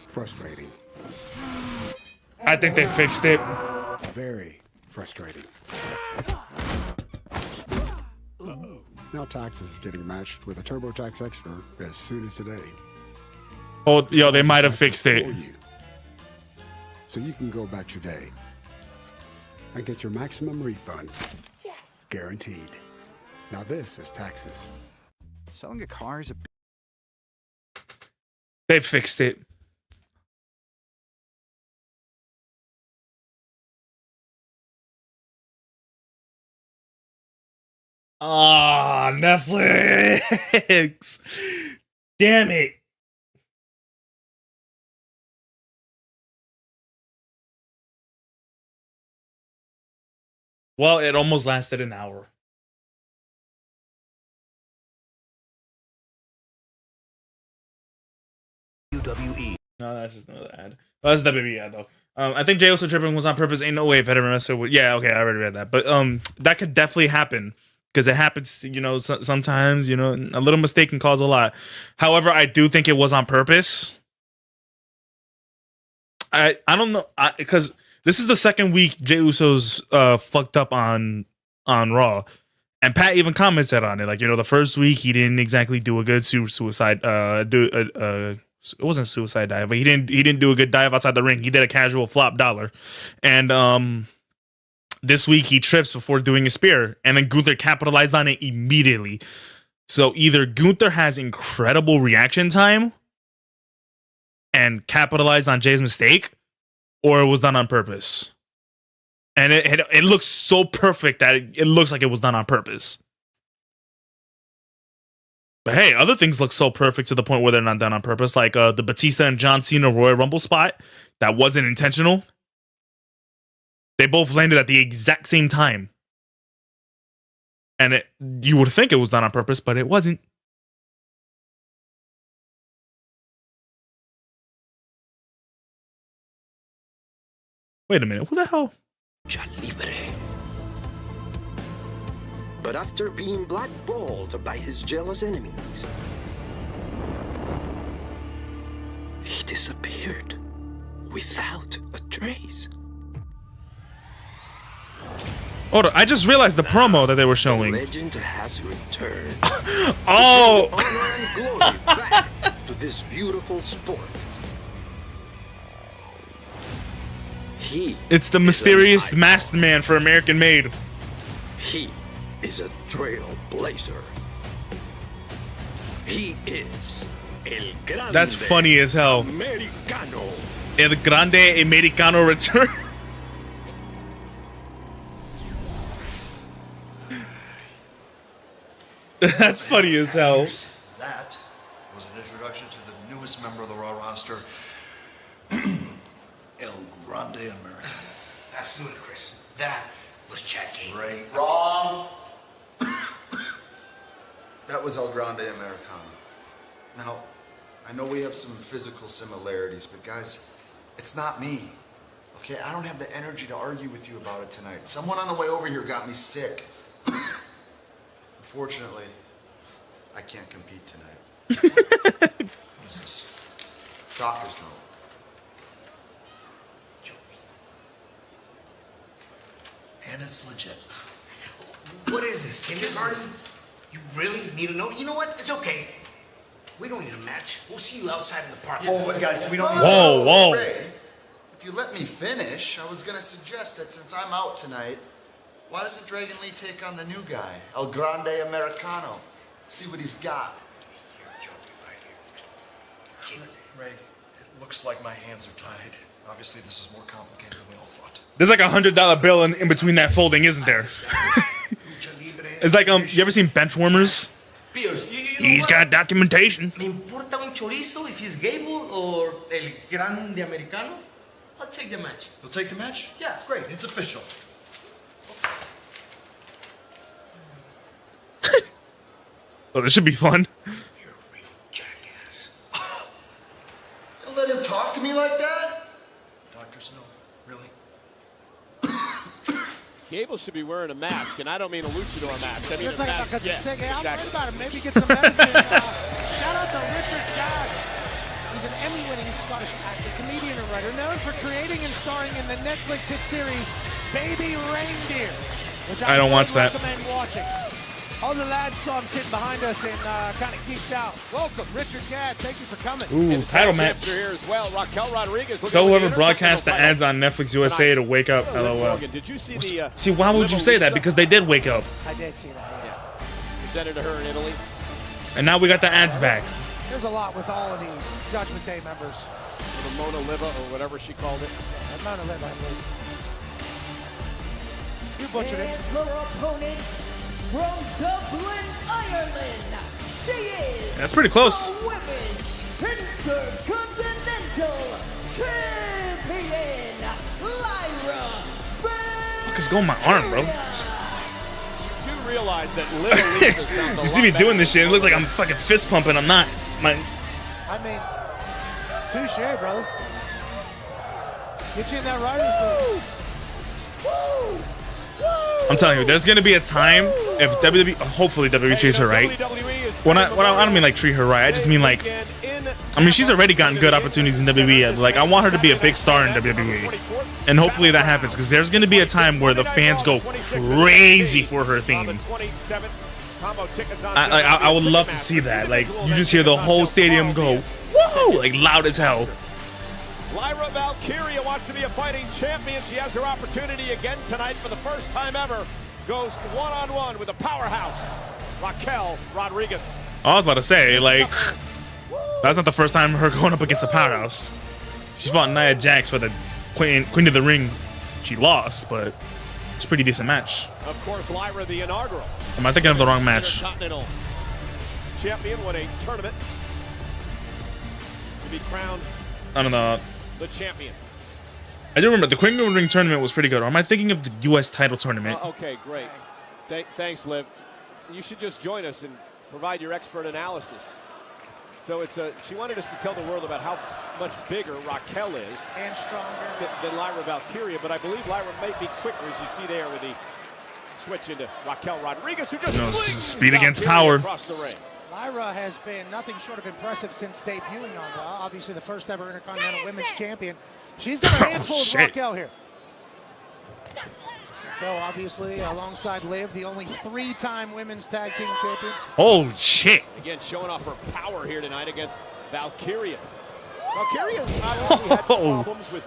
P: frustrating.
B: I think they fixed it.
P: Very frustrating. Now Taxis is getting matched with a TurboTax expert as soon as today.
B: Oh, yo, they might have fixed it.
P: So you can go back today and get your maximum refund. Yes. Guaranteed. Now this is taxes.
Q: Selling a car is a...
B: They fixed it. Ah, Netflix. Damn it. Well, it almost lasted an hour.
R: WWE.
B: No, that's just another ad. Oh, that's WWE ad though. I think Jey Uso tripping was on purpose. Ain't no way veteran wrestler would. Yeah, okay, I already read that. But that could definitely happen because it happens. You know, sometimes a little mistake can cause a lot. However, I do think it was on purpose. I don't know because this is the second week Jey Uso's fucked up on Raw, and Pat even commented on it. Like, the first week he didn't exactly do a good suicide it wasn't suicide dive, but he didn't do a good dive outside the ring. He did a casual flop dollar, and this week he trips before doing a spear, and then Gunther capitalized on it immediately. So either Gunther has incredible reaction time and capitalized on Jay's mistake, or it was done on purpose. And it looks so perfect that it looks like it was done on purpose. But hey, other things look so perfect to the point where they're not done on purpose, like the Batista and John Cena Royal Rumble spot that wasn't intentional. They both landed at the exact same time. And you would think it was done on purpose, but it wasn't. Wait a minute, who the hell?
R: But after being blackballed by his jealous enemies, he disappeared without a trace.
B: Hold on, I just realized the promo that they were showing.
R: The legend has returned.
B: Oh!
R: Honor and glory back to this beautiful sport.
B: It's the mysterious masked man for American Made.
R: He is a trailblazer. He is El Grande.
B: That's funny as hell.
R: Americano.
B: El Grande Americano return. That's funny as hell.
S: That was an introduction to the newest member of the Raw roster, El Grande Americano.
H: That's ludicrous. That was Chad Gable.
S: Ray.
T: Wrong. That was El Grande Americano. Now, I know we have some physical similarities, but guys, it's not me. Okay, I don't have the energy to argue with you about it tonight. Someone on the way over here got me sick. Unfortunately, I can't compete tonight. What is this? Doctor's note.
S: And it's legit.
H: What is this, kindergarten? You really need to know? You know what? It's okay. We don't need a match. We'll see you outside in the park.
S: Oh, but guys, we don't need
B: Whoa.
T: Ray, if you let me finish, I was going to suggest that since I'm out tonight, why doesn't Dragon Lee take on the new guy, El Grande Americano? See what he's got.
S: Ray, it looks like my hands are tied. Obviously, this is more complicated than we all thought.
B: There's like $100 bill in between that folding, isn't there? It's like you ever seen Benchwarmers?
H: Pierce,
B: He's got documentation.
H: Me importa un chorizo if he's Gable or El Grande Americano. I'll take the match.
S: You'll take the match?
H: Yeah.
S: Great, it's official.
B: Oh, this should be fun.
T: Don't let him talk to me like that.
S: Doctor's note, really?
D: Gable should be wearing a mask, and I don't mean a luchador mask. I mean
E: You're
D: a
E: talking
D: mask.
E: about
D: Yeah,
E: I'm worried
D: exactly.
E: about him. Maybe get some medicine. Shout out to Richard Gass. He's an Emmy-winning Scottish actor, comedian, and writer, known for creating and starring in the Netflix hit series Baby Reindeer, which
B: I don't watch that.
E: recommend watching. All the lads saw him sitting behind us and kind of geeked out. Welcome, Richard Gadd. Thank you for coming.
B: Ooh, title match.
D: Here as well. Raquel Rodriguez.
B: Tell whoever broadcast the ads on Netflix USA to wake up. LOL.
D: Did you see the?
B: See, why would you say that? Because they did wake up.
E: I did see that. Yeah.
D: presented to her in Italy.
B: And now we got the ads back.
E: There's a lot with all of these Judgment Day members.
D: The Mona Liva, or whatever she called it.
E: Mona Liva, I believe. You butchered it.
K: And her opponent from Dublin, Ireland, she is
B: That's pretty close.
K: the Women's Intercontinental Champion, Lyra
B: Fuck is going on my arm, bro?
D: You do realize that Liva Lisa sounds a
B: You see
D: lot
B: me
D: better
B: doing this shit. It looks like I'm fucking fist pumping. I'm not.
E: I mean, touche, brother. Get you in that rider's booth.
B: I'm telling you, there's gonna be a time if WWE, hopefully WWE treats her right. When I don't mean like treat her right. I just mean like, I mean she's already gotten good opportunities in WWE. Like I want her to be a big star in WWE, and hopefully that happens because there's gonna be a time where the fans go crazy for her theme. I would love to see that. Like you just hear the whole stadium go whoa, like loud as hell.
D: Lyra Valkyria wants to be a fighting champion. She has her opportunity again tonight for the first time ever. Goes one-on-one with a powerhouse, Raquel Rodriguez.
B: I was about to say, like, that's not the first time her going up against a powerhouse. She fought Nia Jax for the Queen of the Ring. She lost, but it's a pretty decent match.
D: Of course, Lyra, the inaugural.
B: Am I thinking of the wrong match?
D: Intercontinental champion won a tournament to be crowned
B: I don't know.
D: the champion.
B: I do remember the Queen of the Ring tournament was pretty good. Or am I thinking of the U.S. title tournament?
D: Okay, great. Thanks, Liv. You should just join us and provide your expert analysis. So she wanted us to tell the world about how much bigger Raquel is
E: and stronger
D: than Lyra Valkyria, but I believe Lyra might be quicker, as you see there with the switch into Raquel Rodriguez, who just
B: speed against power.
D: Across the ring.
E: Lyra has been nothing short of impressive since debuting on Raw. Obviously, the first ever Intercontinental Women's Champion. She's got her hands full with Raquel here. So, obviously, alongside Liv, the only 3-time Women's Tag Team Champions.
B: Holy shit.
D: Again, showing off her power here tonight against Valkyria. Valkyria obviously had problems with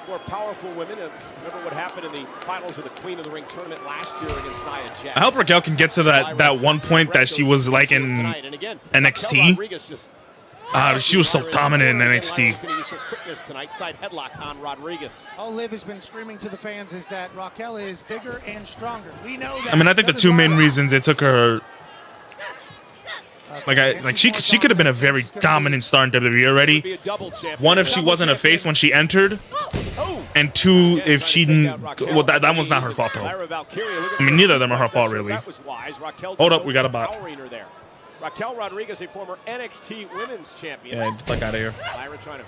D: more powerful women. Remember what happened in the finals of the Queen of the Ring tournament last year against Nia Jax.
B: I hope Raquel can get to that one point that she was like in NXT. She was so dominant in NXT.
E: All Liv has been screaming to the fans is that Raquel is bigger and stronger. We know that.
B: I mean, I think the two main reasons it took her, she could have been a very dominant star in WWE already. One, if she wasn't a face when she entered, and two, if she didn't. Well, that one's not her fault though. I mean, neither of them are her fault really. Hold up, we got a bot.
D: Raquel Rodriguez, a former NXT Women's Champion.
B: Yeah, get the fuck out of here.
D: Lyra trying to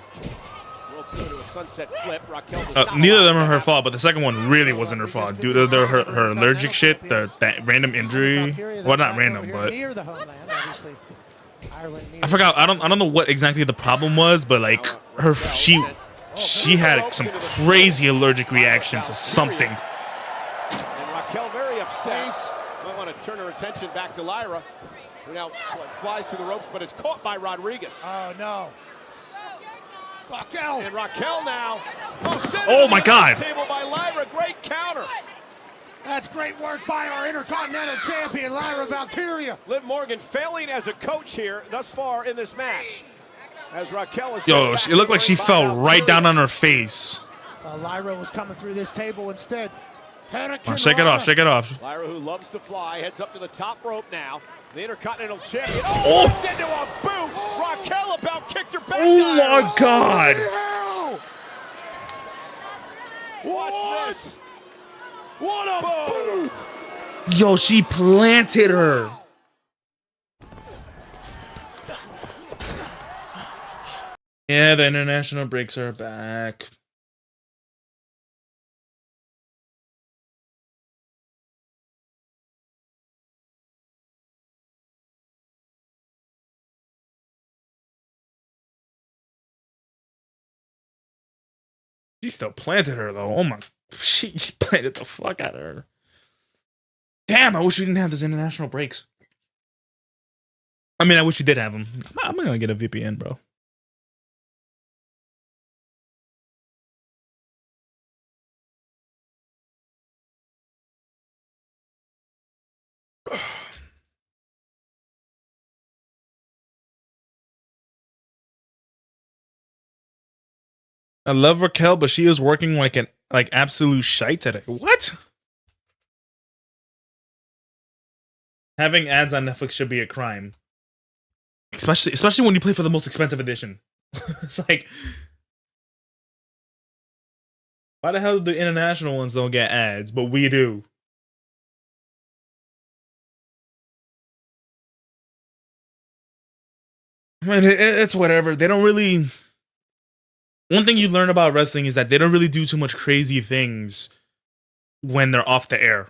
D: roll through into a sunset flip. Raquel
B: neither of them are her fault, but the second one really wasn't her fault. Due to her allergic shit, that random injury. Well, not random, but I forgot. I don't know what exactly the problem was, but like she had some crazy allergic reaction to something.
D: And Raquel very upset. Might want to turn her attention back to Lyra, who now flies through the ropes, but is caught by Rodriguez.
E: Oh, no. Raquel.
D: And Raquel now.
B: Oh, my God.
D: Table by Lyra. Great counter.
E: That's great work by our Intercontinental Champion, Lyra Valkyria.
D: Liv Morgan failing as a coach here thus far in this match. As Raquel is
B: it looked like she fell right down on her face.
E: Lyra was coming through this table instead.
B: Shake it off, shake it off.
D: Lyra, who loves to fly, heads up to the top rope now. The Intercontinental Champion. Oh! Into a boot. Raquel about kicked her back.
B: Oh my God!
D: Watch this. What a boot!
B: Yo, she planted her. Yeah, the international breaks are back. She still planted her though. Oh my, she planted the fuck out of her. Damn, I wish we didn't have those international breaks. I mean, I wish we did have them. I'm gonna get a VPN, bro. I love Raquel, but she is working like absolute shite today. What? Having ads on Netflix should be a crime. Especially when you play for the most expensive edition. It's like, why the hell do the international ones don't get ads, but we do? I mean, it's whatever. They don't really... One thing you learn about wrestling is that they don't really do too much crazy things when they're off the air.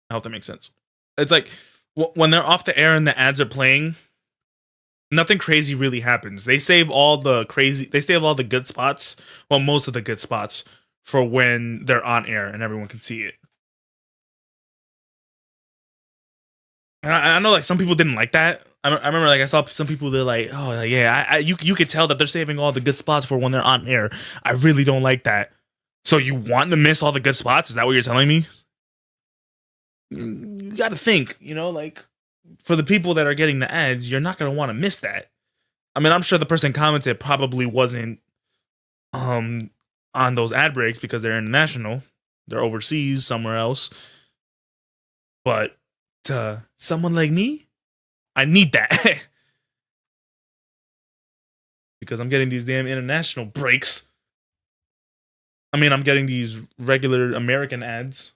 B: I hope that makes sense. It's like, when they're off the air and the ads are playing, nothing crazy really happens. They save all the good spots, well, most of the good spots, for when they're on air and everyone can see it. And I know, like, some people didn't like that. I remember, like, I saw some people, they're like, oh, yeah, you could tell that they're saving all the good spots for when they're on air. I really don't like that. So you want to miss all the good spots? Is that what you're telling me? You got to think, you know, like, for the people that are getting the ads, you're not going to want to miss that. I mean, I'm sure the person commented probably wasn't on those ad breaks because they're international. They're overseas, somewhere else. But to someone like me, I need that. Because I'm getting these damn international breaks. I mean, I'm getting these regular American ads.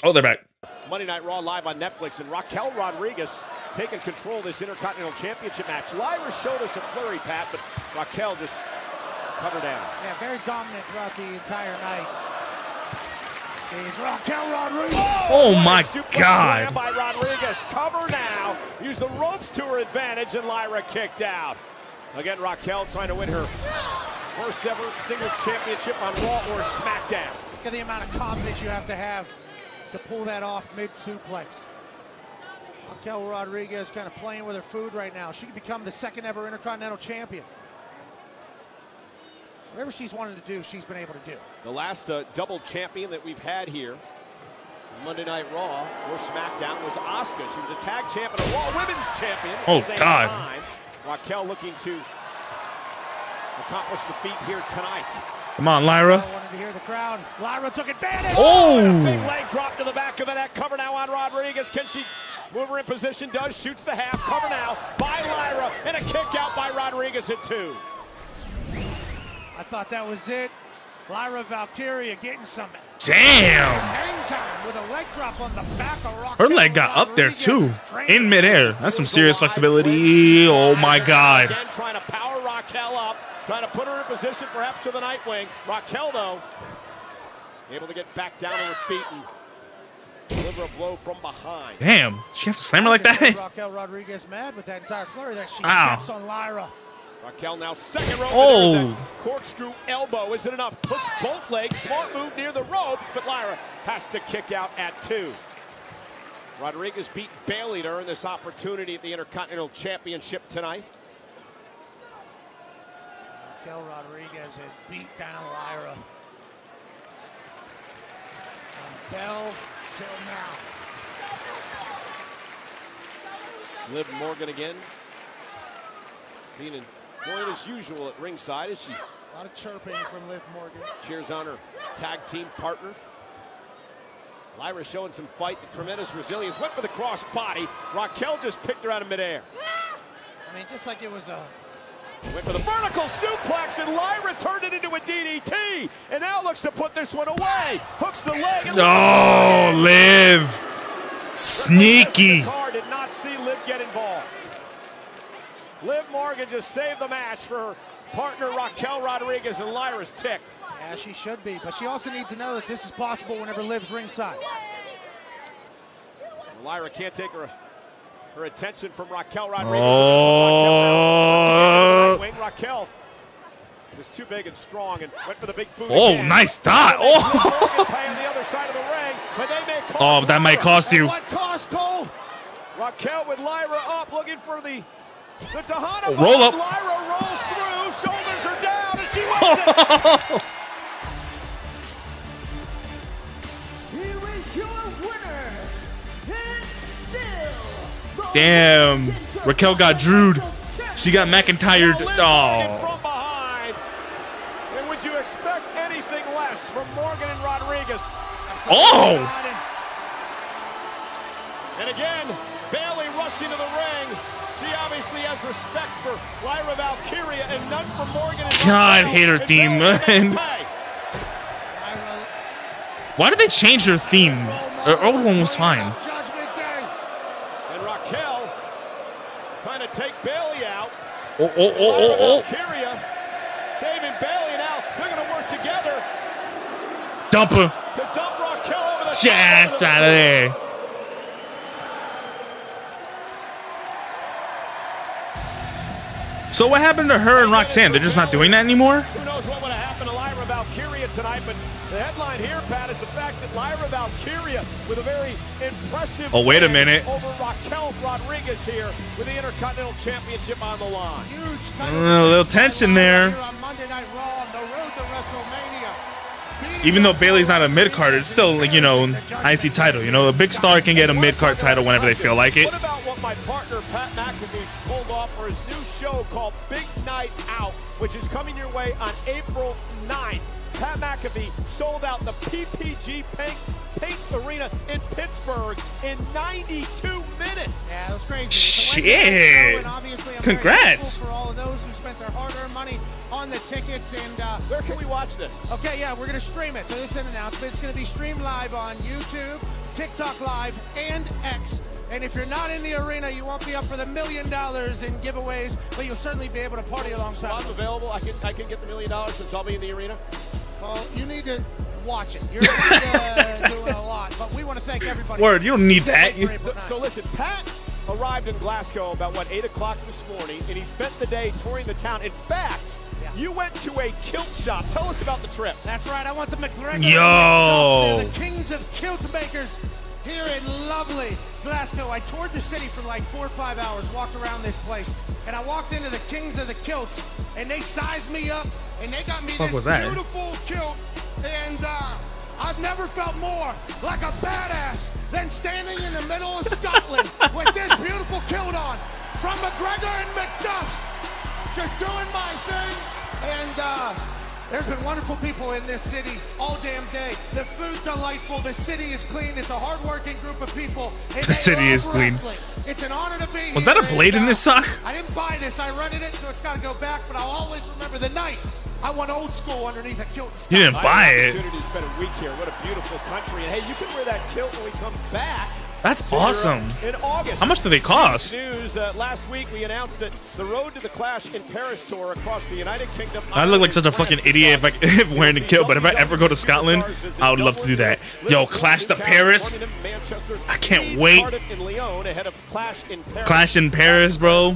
B: Oh, they're back.
D: Monday Night Raw live on Netflix, and Raquel Rodriguez taking control of this Intercontinental Championship match. Lyra showed us a flurry, Pat, but Raquel just cut her down.
E: Yeah, very dominant throughout the entire night. Is Raquel Rodriguez.
B: Oh my God.
D: Slam by Rodriguez. Cover now. Use the ropes to her advantage, and Lyra kicked out. Again, Raquel trying to win her first ever singles championship on Raw or SmackDown.
E: Look at the amount of confidence you have to pull that off mid-suplex. Raquel Rodriguez kind of playing with her food right now. She could become the second ever Intercontinental Champion. Whatever she's wanted to do, she's been able to do.
D: The last double champion that we've had here, Monday Night Raw or SmackDown, was Asuka. She was a tag champ and a Raw Women's Champion at the same time. Raquel looking to accomplish the feat here tonight.
B: Come on, Lyra.
E: I wanted to hear the crowd. Lyra took advantage.
B: Oh!
D: Big leg drop to the back of the neck. Cover now on Rodriguez. Can she move her in position? Does. Shoots the half. Cover now by Lyra. And a kick out by Rodriguez at 2.
E: I thought that was it. Lyra Valkyria getting some.
B: Damn.
E: Hang time with a leg drop on the back of Raquel.
B: Her leg got up there too, in midair. That's some serious flexibility. Oh my God.
D: Again, trying to power Raquel up. Trying to put her in position, perhaps to the Nightwing. Raquel, though, able to get back down on her feet and deliver a blow from behind.
B: Damn, she have to slam her like that?
E: Raquel Rodriguez mad with that entire flurry there. She steps on Lyra.
D: Raquel now second rope.
B: Oh!
D: Corkscrew elbow isn't enough. Puts both legs. Smart move near the ropes, but Lyra has to kick out at 2. Rodriguez beat Bayley to earn this opportunity at the Intercontinental Championship tonight.
E: Raquel Rodriguez has beat down Lyra. From bell till now.
D: Liv Morgan again. Being in point as usual at ringside as she.
E: A lot of chirping from Liv Morgan.
D: Cheers on her tag team partner. Lyra showing some fight, the tremendous resilience. Went for the cross body. Raquel just picked her out of midair.
E: I mean, just like it was a.
D: Went for the vertical suplex, and Lyra turned it into a DDT, and now looks to put this one away. Hooks the leg.
B: Oh, Liv. Sneaky.
D: Did not see Liv get involved. Liv Morgan just saved the match for her partner Raquel Rodriguez, and Lyra's ticked.
E: Yeah, she should be, but she also needs to know that this is possible whenever Liv's ringside.
D: Lyra can't take her attention from Raquel Rodriguez.
B: Oh.
D: Raquel was too big and strong and went for the big boot.
B: Oh,
D: again.
B: nice dot. Oh.
D: On the other side of the ring, but they may cost
B: Oh, that might cost you.
E: What cost, Cole?
D: Raquel with Lyra up, looking for the Tejana.
B: Roll up.
D: Lyra rolls through, shoulders are down, and she wins it.
B: Damn. Raquel got drewed. She got McIntyred. Oh.
D: From behind. And would you expect anything less from Morgan and Rodriguez?
B: Oh.
D: And again, Bayley rushing to the ring. She obviously has respect for Lyra Valkyria and none for Morgan. And
B: God, I hate her theme, man. Why did they change her theme? Her old one was fine.
D: And Raquel trying to take Bayley out.
B: Oh.
D: Valkyria saving Bayley now. They're going to work together.
B: Dump her.
D: To dump Raquel over the
B: Yes, out of there. So what happened to her and Roxanne? They're just not doing that anymore?
D: Who knows what would have happened to Lyra Valkyria tonight, but the headline here, Pat, is the fact that Lyra Valkyria with a very impressive
B: Oh, wait a
D: win
B: minute.
D: over Raquel Rodriguez here with the Intercontinental Championship on the line.
B: A little tension there. Even though Bayley's not a mid-card, it's still, like, you know, IC title. You know, a big star can get a mid-card title whenever they feel like it.
D: What about what my partner Pat McAfee pulled off for his new show called Big Night Out, which is coming your way on April 9th. Pat McAfee sold out the PPG Paint Arena in Pittsburgh in 92 minutes.
E: Yeah, that was crazy.
B: Shit. Congrats.
E: For all of those who spent their hard-earned money on the tickets. And
D: where can we watch this?
E: Okay, yeah, we're going to stream it. So this is an announcement. It's going to be streamed live on YouTube, TikTok Live, and X. And if you're not in the arena, you won't be up for the $1 million in giveaways, but you'll certainly be able to party alongside.
D: If I'm available, I can get the $1 million since I'll be in the arena.
E: Well, you need to watch it. You're doing a lot, but we want to thank everybody.
B: Word, you don't need that.
D: So listen, Pat arrived in Glasgow about, 8 o'clock this morning, and he spent the day touring the town. In fact, you went to a kilt shop. Tell us about the trip.
E: That's right. I want the McGregor.
B: Yo.
E: They're the kings of kilt makers here in lovely Glasgow. I toured the city for like 4 or 5 hours, walked around this place, and I walked into the kings of the kilts, and they sized me up, and they got me this beautiful kilt, and I've never felt more like a badass than standing in the middle of Scotland with this beautiful kilt on from McGregor and McDuff's, just doing my thing. And there's been wonderful people in this city all damn day. The food's delightful. The city is clean. It's a hardworking group of people.
B: The city is clean.
E: It's an honor to be here.
B: Was that a blade in this sock?
E: I didn't buy this. I rented it, so it's got to go back. But I'll always remember the night I went old school underneath a kilt.
B: You didn't buy it.
D: Opportunity to spend a week here. What a beautiful country. And hey, you can wear that kilt when we come back.
B: That's awesome.
D: In August.
B: How much do they cost?
D: News, last week we announced that the Road to the Clash in Paris tour across the United Kingdom.
B: I look like such a fucking idiot if wearing a kilt, but if I ever go to Scotland, I would love to do that. Yo, Clash to Paris. I can't wait. Clash in Paris, bro.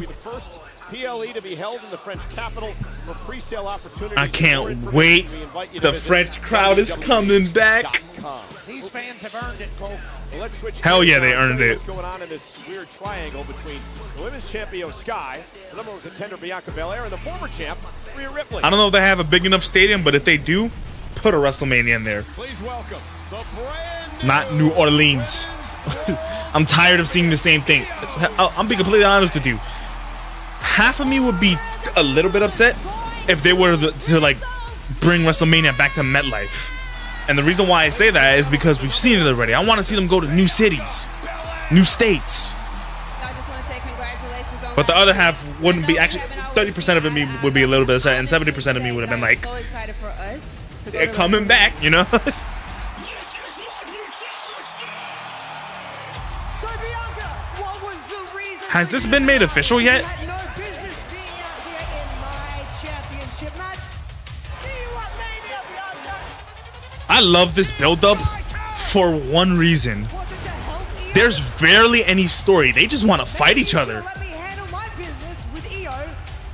D: PLE to be held in the French capital for pre-sale opportunities.
B: I can't wait. The French crowd is coming back.
E: These fans have earned it, Cole.
D: Well, let's switch.
B: Hell yeah, they earned it.
D: What's going on in this weird triangle between the women's champion Sky, the number one contender Bianca Belair, and the former champ Rhea Ripley?
B: I don't know if they have a big enough stadium, but if they do, put a WrestleMania in there.
D: Please welcome the brand
B: Not New Orleans. I'm tired of seeing the same thing. I'll be completely honest with you. Half of me would be a little bit upset if they were to like bring WrestleMania back to MetLife. And the reason why I say that is because we've seen it already. I want to see them go to new cities, new states.
U: I just want to say congratulations on
B: But the other half wouldn't be, actually 30% of me would be a little bit upset, and 70% of me would have been like,
U: so excited for us to go
B: they're
U: to
B: coming back, you know?
E: So Bianca, what was the reason?
B: Has this been made official yet?
E: You had no business being out here in my championship match. Do you want Mania, Bianca?
B: I love this build-up for one reason. There's barely any story. They just want to fight each other.
E: Let me handle my business with Io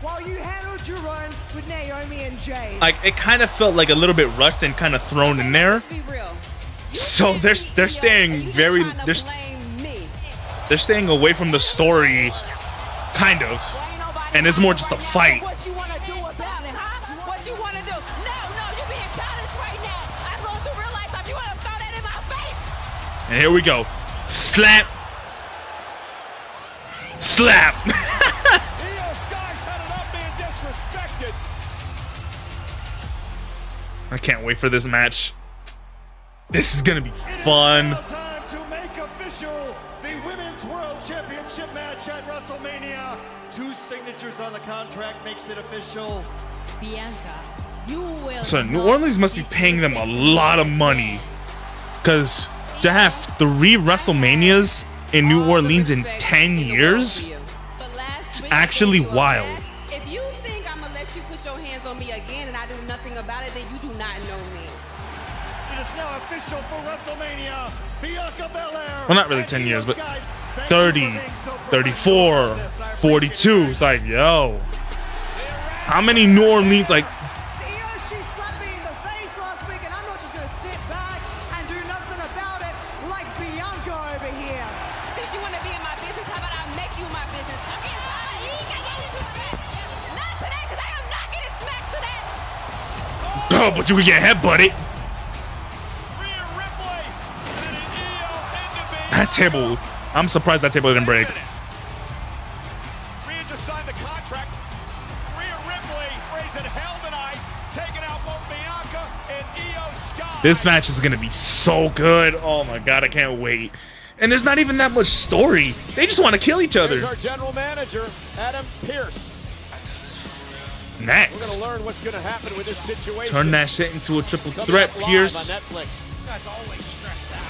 E: while you handled your own with Naomi and Jade.
B: Like, it kind of felt like a little bit rushed and kind of thrown in there. So they're staying very they're staying away from the story, kind of, and it's more just a fight.
U: what you want to do about it, huh? What you want to do? No, you're being childish right now. I'm going through real life stuff. You want to throw that in my face?
B: And here we go. Slap. Slap.
D: Io Sky's headed up being disrespected.
B: I can't wait for this match. This is gonna be fun.
E: Time to make official the Women's World Championship match at WrestleMania. 2 signatures on the contract makes it official.
U: Bianca, you will.
B: So New Orleans must be paying them a lot of money, because to have 3 WrestleManias in New Orleans in 10 years is actually wild.
U: If you think I'm gonna let you put your hands on me again and I do nothing about it, then you do not know me.
E: It is now official for WrestleMania. Bianca Belair.
B: Well, not really 10 years, but 30, 34, 42. It's like, yo, how many New Orleans, like,
E: She slapped me in the face last week, and I'm not just gonna sit back and do nothing about it like Bianca over here.
U: Since you want to be in my business, how about I make you my business? Not today, because I am not getting smacked today.
B: oh, but you can get headbutted. That table, I'm surprised that table didn't break.
D: Rhea just signed the contract. Rhea Ripley raising hell tonight, taking out both Bianca and Io Sky.
B: This match is gonna be so good. Oh my god, I can't wait. And there's not even that much story. They just want to kill each other.
D: Here's our general manager, Adam Pearce.
B: Next,
D: We're gonna learn what's gonna happen with this situation.
B: turn that shit into a triple
D: Coming
B: threat,
D: up live
B: Pierce.
D: on Netflix. That's always stressed out.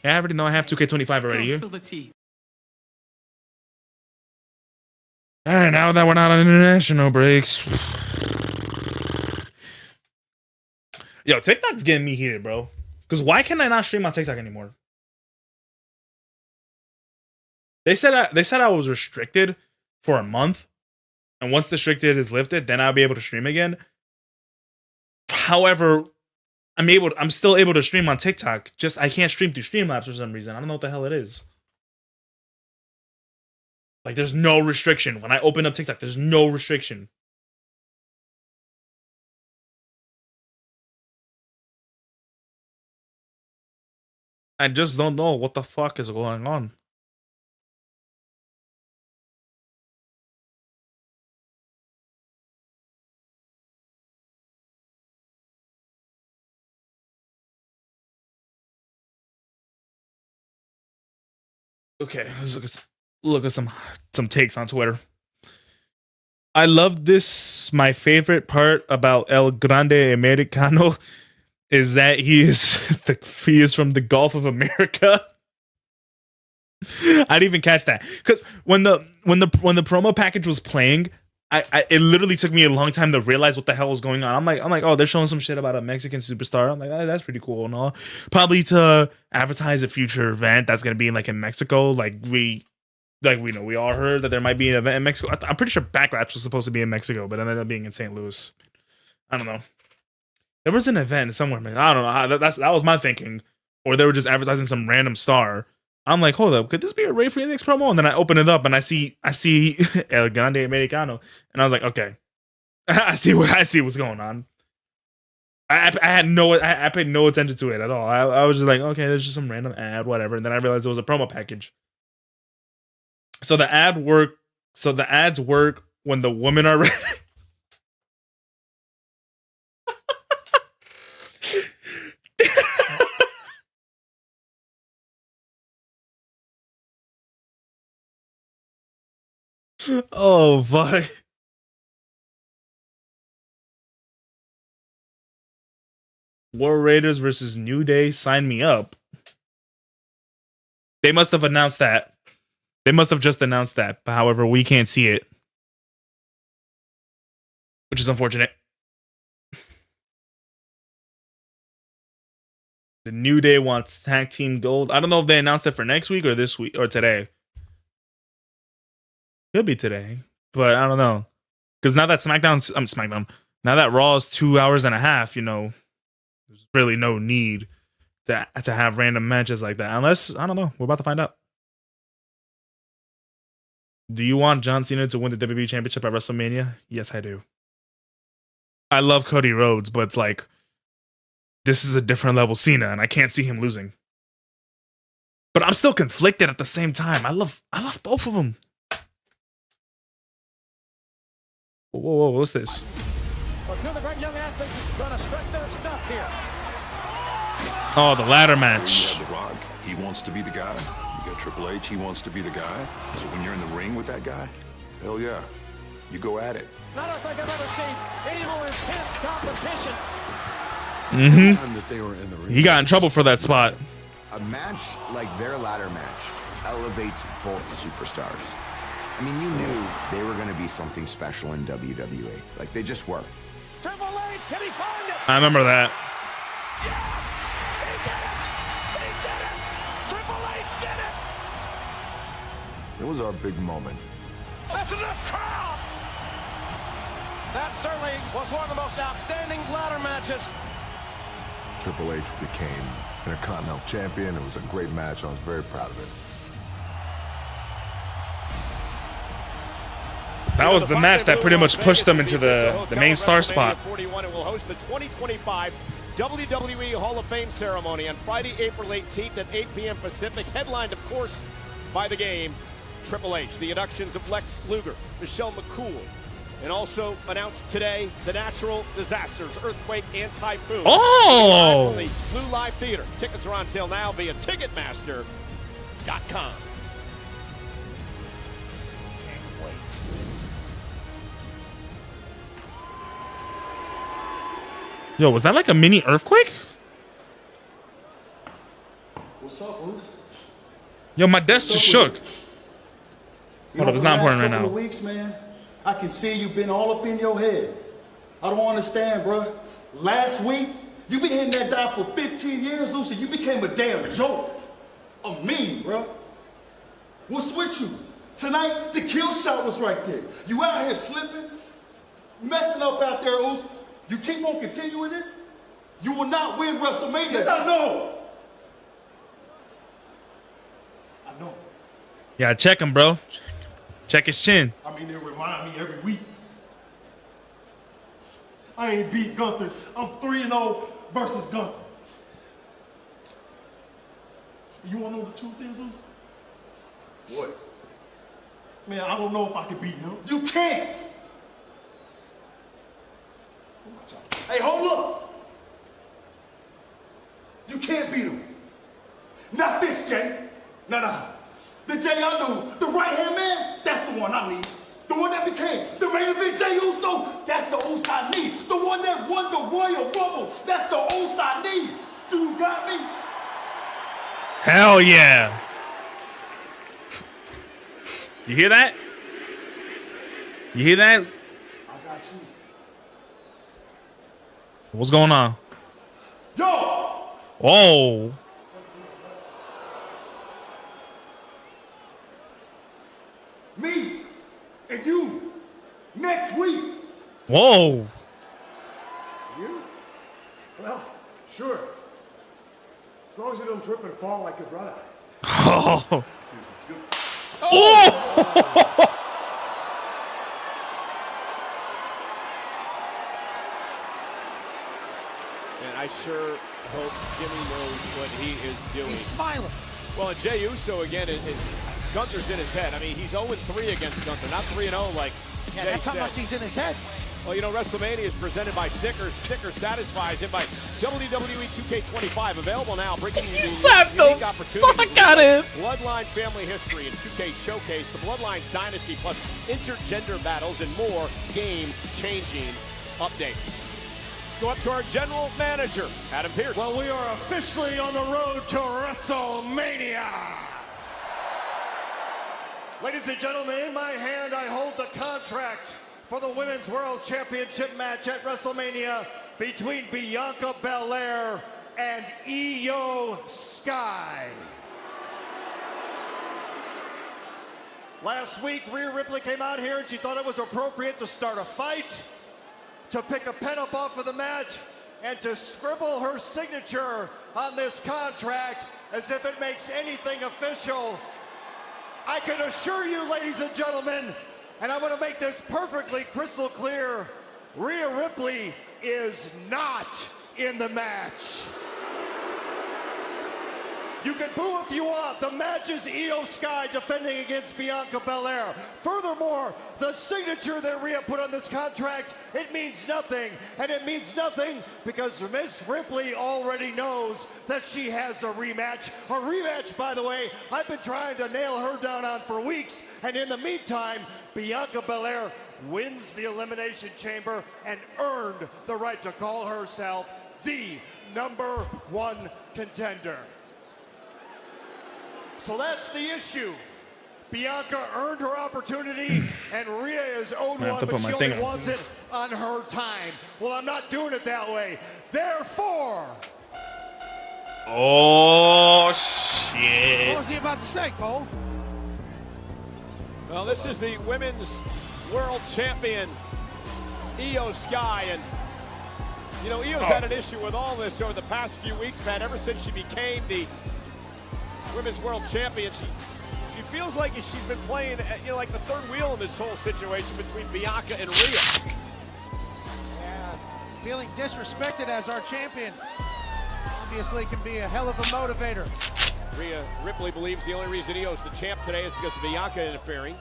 B: Yeah, I already know I have 2K25 already here. Alright, now that we're not on international breaks. Yo, TikTok's getting me heated, bro. Because why can I not stream on TikTok anymore? They said I was restricted for a month. And once the restricted is lifted, then I'll be able to stream again. However, I'm still able to stream on TikTok. Just I can't stream through Streamlabs for some reason. I don't know what the hell it is. Like, there's no restriction. When I open up TikTok, there's no restriction. I just don't know what the fuck is going on. Okay, let's look at some takes on Twitter. I love this. My favorite part about El Grande Americano is that he is from the Gulf of America. I didn't even catch that because when the promo package was playing, it literally took me a long time to realize what the hell was going on. I'm like, oh, they're showing some shit about a Mexican superstar. I'm like, oh, that's pretty cool and all. Probably to advertise a future event that's gonna be in Mexico. We all heard that there might be an event in Mexico. I'm pretty sure Backlash was supposed to be in Mexico, but it ended up being in St. Louis. I don't know. There was an event somewhere. I don't know. That was my thinking, or they were just advertising some random star. I'm like, hold up, could this be a Rey Fenix promo? And then I open it up and I see El Grande Americano, and I was like, okay, I see what's going on. I paid no attention to it at all. I was just like, okay, there's just some random ad, whatever. And then I realized it was a promo package. So the ads work when the women are ready. Oh fuck. War Raiders versus New Day, sign me up. They must have announced that. They must have just announced that. But however, we can't see it, which is unfortunate. The New Day wants tag team gold. I don't know if they announced it for next week or this week or today. Could be today, but I don't know. Because now that SmackDown. Now that Raw is 2 hours and a half, there's really no need to have random matches like that. Unless, I don't know. We're about to find out. Do you want John Cena to win the WWE Championship at WrestleMania? Yes, I do. I love Cody Rhodes, but it's like, this is a different level Cena, and I can't see him losing. But I'm still conflicted at the same time. I love both of them. Whoa, what's this?
D: Well, two of the great young athletes are going to stretch their stuff here.
B: Oh, the ladder match.
A: You have The Rock. He wants to be the guy. You got Triple H. He wants to be the guy. So when you're in the ring with that guy, hell yeah, you go at it.
D: I don't think I've ever seen any more intense competition.
B: He got in trouble for that spot.
V: A match like their ladder match elevates both superstars. I mean, you knew they were going to be something special in WWE. Like, they just were.
D: Triple H, can he find it?
B: I remember that.
D: Yes! He did it! He did it! Triple H did it!
A: It was our big moment.
D: That's enough crowd! That certainly was one of the most outstanding ladder matches.
A: Triple H became an Intercontinental Champion. It was a great match. I was very proud of it.
B: That was the match that pretty much pushed them into the main star spot.
D: 41 and will host the 2025 WWE Hall of Fame ceremony on Friday, April 18th at 8 p.m. Pacific. Headlined, of course, by the Game, Triple H. The inductions of Lex Luger, Michelle McCool, and also announced today the natural disasters, earthquake and typhoon.
B: Oh!
D: From the Blue Live Theater. Tickets are on sale now via Ticketmaster.com.
B: Yo, was that like a mini earthquake?
C: What's up, Bruce?
B: Yo, my desk just shook. Hold up, it's not important right now.
C: Weeks, man, I can see you've been all up in your head. I don't understand, bro. Last week, you been hitting that dive for 15 years, Uso. You became a damn joke. A meme, bro. What's with you? Tonight, the kill shot was right there. You out here slipping, messing up out there, Uso. You keep on continuing this, you will not win WrestleMania. I know.
B: Yeah, check him, bro. Check his chin.
C: I mean, they remind me every week. I ain't beat Gunther. I'm 3-0 versus Gunther. You wanna know the truth is, Zeus? What? Man, I don't know if I can beat him. You can't! Hey, hold up! You can't beat him. Not this Jay. Nah. The Jay I knew, the right-hand man, that's the one I need. The one that became the main event Jay Uso, that's the Uso I need. The one that won the Royal Rumble, that's the Uso I need. Do you got me?
B: Hell yeah. You hear that? You hear that?
C: I got you.
B: What's going on?
C: Yo!
B: Whoa.
C: Me and you next week.
B: Whoa.
C: You? Well, sure. As long as you don't trip and fall like your brother.
B: Oh.
C: Oh!
D: And I sure hope Jimmy knows what he is doing.
E: He's smiling.
D: Well, and Jey Uso, again, Gunther's in his head. I mean, he's 0-3 against Gunther, not 3-0 like
E: Yeah,
D: Jay
E: that's
D: said.
E: how much he's in his head.
D: Well, you know, WrestleMania is presented by Snickers. Snickers satisfies him by WWE 2K25. Available now, bringing you the unique opportunity.
B: Fuck out of him.
D: Bloodline family history and 2K Showcase, the Bloodlines Dynasty, plus intergender battles and more game-changing updates. Go up to our general manager, Adam Pearce.
E: Well, we are officially on the road to WrestleMania. Ladies and gentlemen, in my hand I hold the contract for the Women's World Championship match at WrestleMania between Bianca Belair and Io Sky. Last week, Rhea Ripley came out here and she thought it was appropriate to start a fight, to pick a pen up off of the match, and to scribble her signature on this contract as if it makes anything official. I can assure you, ladies and gentlemen, and I want to make this perfectly crystal clear, Rhea Ripley is not
D: in the match. You can boo if you want. The match is Io Sky defending against Bianca Belair. Furthermore, the signature that Rhea put on this contract, it means nothing. And it means nothing because Miss Ripley already knows that she has a rematch. A rematch, by the way, I've been trying to nail her down on for weeks. And in the meantime, Bianca Belair wins the Elimination Chamber and earned the right to call herself the #1 contender. So that's the issue. Bianca earned her opportunity, and Rhea is owed one, but she only wants it on her time. Well, I'm not doing it that way. Therefore...
B: Oh, shit.
E: What was he about to say, Cole?
D: Well, this is the Women's World Champion, Io Sky, and you know, Io's had an issue with all this over the past few weeks, Pat, ever since she became the Women's World Champion. She feels like she's been playing, you know, like the third wheel in this whole situation between Bianca and Rhea.
E: Yeah, feeling disrespected as our champion obviously can be a hell of a motivator.
D: Rhea Ripley believes the only reason Io's the champ today is because of Bianca interfering.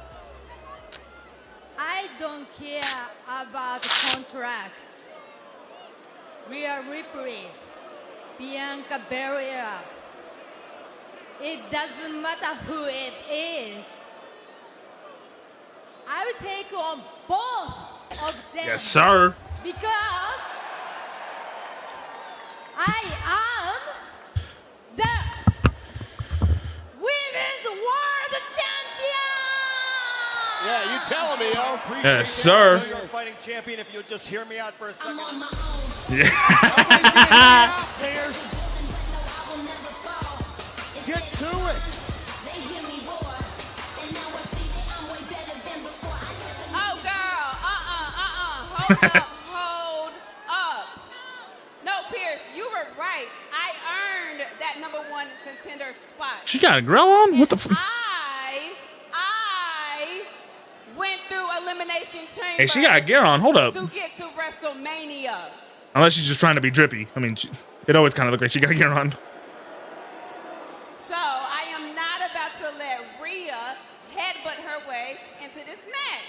U: I don't care about the contract. Rhea Ripley, Bianca Belair. It doesn't matter who it is. I will take on both of them.
B: Yes, sir.
U: Because I am the Women's World Champion!
D: Yeah, you tell me, Io.
B: Yes, sir.
D: You're a fighting champion if you'll just hear me out for a second.
U: I'm on my own.
B: Yeah.
E: Get to it.
U: Oh, girl. Hold up. Hold up. No, Pierce, you were right. I earned that #1 contender spot.
B: She got a grill on? What the f?
U: I went through Elimination Chamber.
B: Hey, she got gear on. Hold up.
U: To get to WrestleMania.
B: Unless she's just trying to be drippy. I mean, it always kind of looked like she got gear on.
U: So I am not about to let Rhea headbutt her way into this match.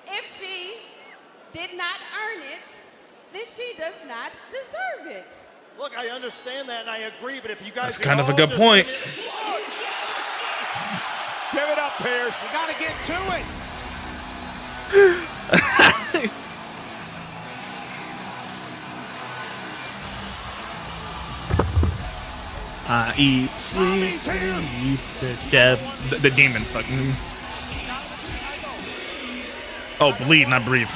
U: If she did not earn it, then she does not deserve it.
D: Look, I understand that and I agree, but if you guys...
B: That's kind of a good point.
D: Give it up, Pierce.
E: You gotta get to it.
B: I eat, sleep, yeah, the demon fucking. Oh, bleed, not breathe.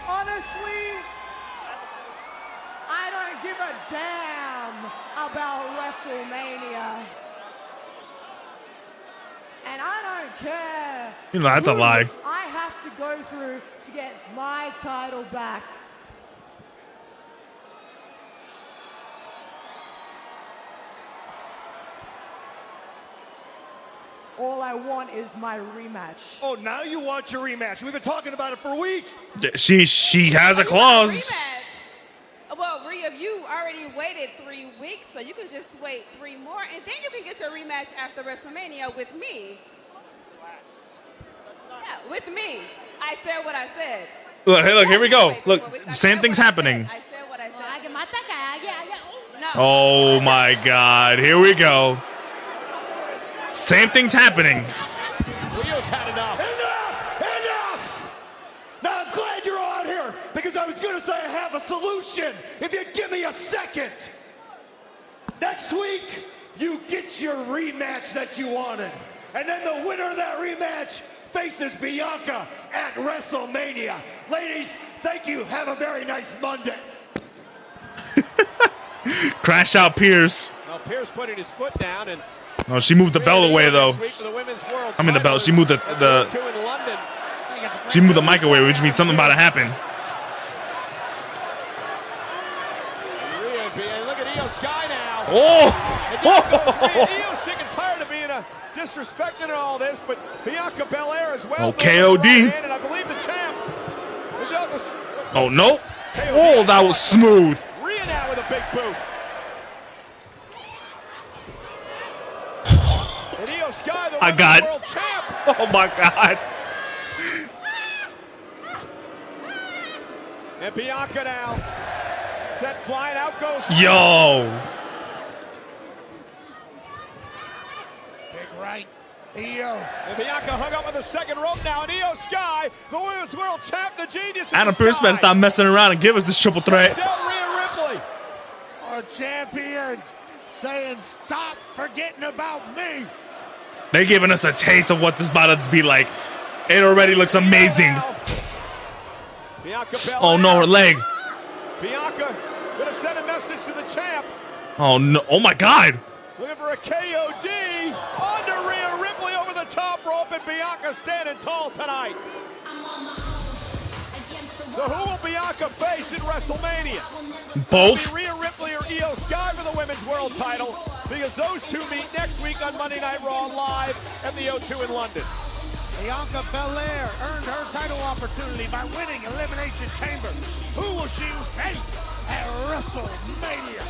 K: Honestly, I don't give a damn about WrestleMania. And I don't care.
B: You know, that's a lie.
K: I have to go through to get my title back. All I want is my rematch.
D: Oh, now you want your rematch. We've been talking about it for weeks.
B: She has a clause.
U: Well, Rhea, you already waited 3 weeks, so you can just wait 3 more, and then you can get your rematch after WrestleMania with me. Yeah, with me. I said what I said.
B: Look, hey, look, here we go. Look, same thing's happening.
U: I said what I said. No.
B: Oh my God, here we go. Same thing's happening.
D: Rhea's had enough. Enough! Now I'm glad you're on here because I was going to say I have a solution if you'd give me a second. Next week, you get your rematch that you wanted. And then the winner of that rematch faces Bianca at WrestleMania. Ladies, thank you. Have a very nice Monday.
B: Crash out Pierce.
D: Now Pierce putting his foot down and
B: No, she moved the belt away though. I mean the belt. She moved the she moved the mic away, which means something about to happen.
D: Look at Io Sky now.
B: Oh!
D: Io's sick and tired of being a of disrespecting all this, but Bianca Belair as well.
B: Oh, KOD.
D: And I believe the champ.
B: Oh, nope. Oh, that was smooth.
D: Rhea now with a big boot. And Io Sky, the world champ.
B: Oh, my God.
D: And Bianca now. Set flying out goes.
B: Yo.
E: Big right. Io.
D: And Bianca hung up on the second rope now. And Io Sky, the women's world champ, the genius.
B: Adam Pearce better stop messing around and give us this triple threat.
D: Rhea Ripley.
E: Our champion saying, stop forgetting about me.
B: They giving us a taste of what this about to be like. It already looks amazing. Oh no, her leg.
D: Bianca gonna send a message to the champ.
B: Oh no, oh my God.
D: Looking for a KOD. Under Rhea Ripley over the top rope, and Bianca standing tall tonight. So who will Bianca face in WrestleMania?
B: Both.
D: Will it be Rhea Ripley or Io Sky for the women's world title, because those two meet next week on Monday Night Raw live at the O2 in London.
E: Bianca Belair earned her title opportunity by winning Elimination Chamber. Who will she face at WrestleMania?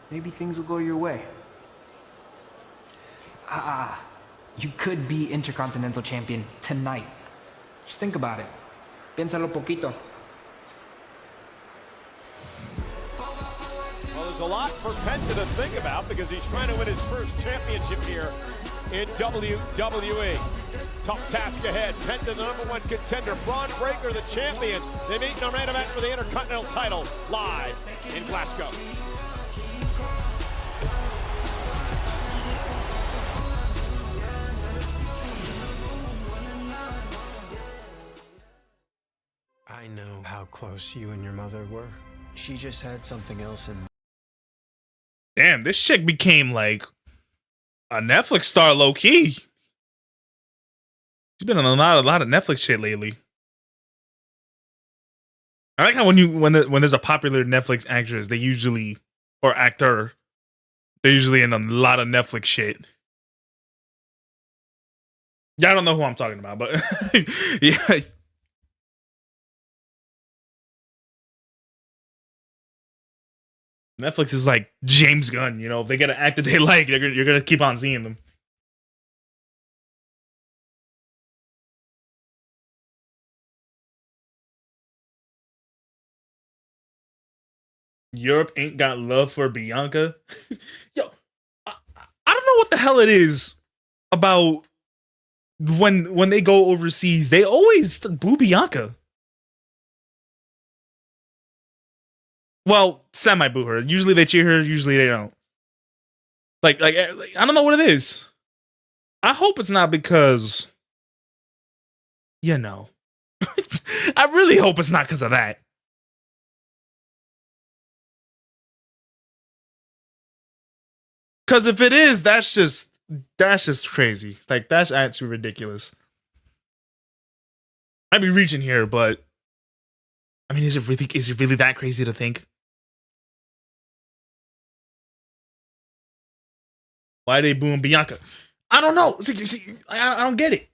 I: Maybe things will go your way. You could be Intercontinental Champion tonight. Just think about it. Piénsalo poquito.
D: Well, there's a lot for Penta to think about because he's trying to win his first championship here in WWE. Tough task ahead. Penta, the #1 contender. Braun Breaker, the champion. They meet in a main event for the Intercontinental title live in Glasgow.
F: I know how close you and your mother were. She just had something else in mind.
B: Damn, this chick became like a Netflix star low key. She's been on a lot of Netflix shit lately. I like how when there's a popular Netflix actress, they usually or actor, they're usually in a lot of Netflix shit. Yeah, I don't know who I'm talking about, but yeah. Netflix is like James Gunn, you know. If they get an actor they like, you're gonna keep on seeing them. Europe ain't got love for Bianca. Yo, I don't know what the hell it is about when they go overseas. They always boo Bianca. Well, semi-boo her. Usually they cheer her, usually they don't. Like I don't know what it is. I hope it's not because, you know. I really hope it's not because of that. Because if it is, that's just crazy. Like, that's actually ridiculous. I'd be reaching here, but I mean, is it really that crazy to think? Why are they booing Bianca? I don't know. See, I don't get it.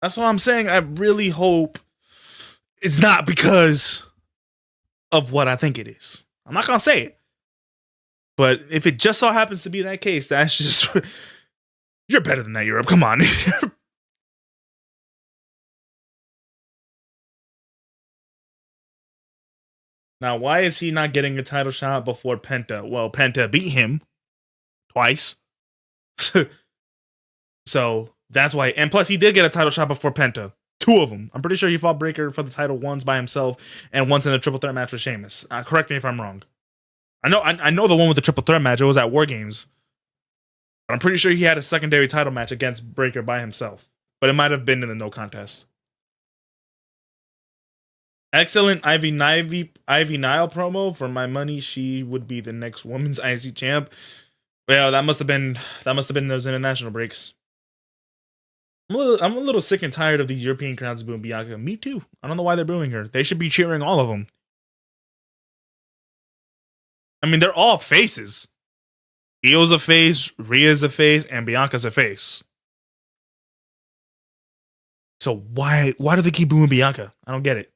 B: That's what I'm saying. I really hope it's not because of what I think it is. I'm not gonna say it. But if it just so happens to be that case, that's just... You're better than that, Europe. Come on. Now, why is he not getting a title shot before Penta? Well, Penta beat him twice. So, that's why. And plus, he did get a title shot before Penta. 2 of them. I'm pretty sure he fought Breaker for the title once by himself and once in a triple threat match with Sheamus. Correct me if I'm wrong. I know the one with the triple threat match. It was at War Games. But I'm pretty sure he had a secondary title match against Breaker by himself. But it might have been in the no contest. Excellent Ivy Nile promo. For my money, she would be the next women's IC champ. Well, that must have been those international breaks. I'm a little sick and tired of these European crowds booing Bianca. Me too. I don't know why they're booing her. They should be cheering all of them. I mean, they're all faces. Io's a face, Rhea's a face, and Bianca's a face. So why do they keep booing Bianca? I don't get it.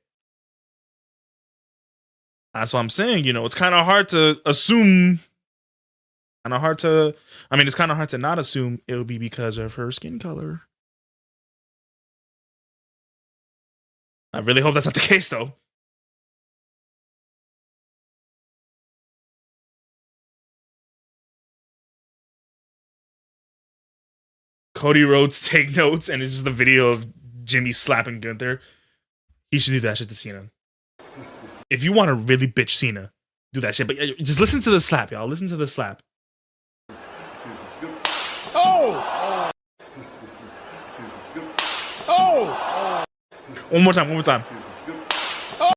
B: That's what I'm saying. You know, it's kind of hard to assume. It's kind of hard to not assume it'll be because of her skin color. I really hope that's not the case, though. Cody Rhodes take notes, and it's just the video of Jimmy slapping Gunther. He should do that shit to Cena. If you want to really bitch Cena, do that shit. But just listen to the slap, y'all. Listen to the slap.
E: Oh! Oh!
B: One more time. Oh.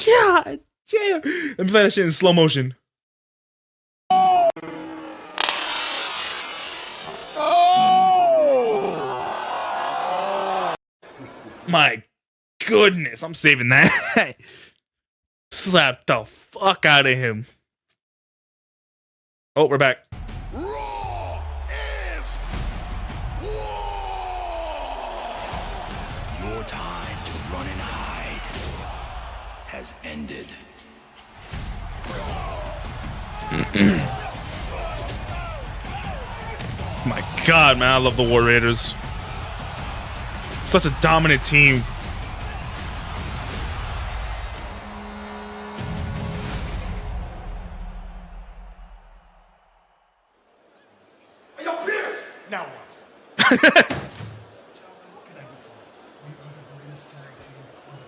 B: God damn. Let me play that shit in slow motion.
E: Oh!
B: My goodness, I'm saving that. Slap the fuck out of him. Oh, we're back.
E: Raw is
G: Your time to run and hide has ended.
B: My God, man, I love the War Raiders. Such a dominant team.
S: Hey, yo, Pierce! Now what?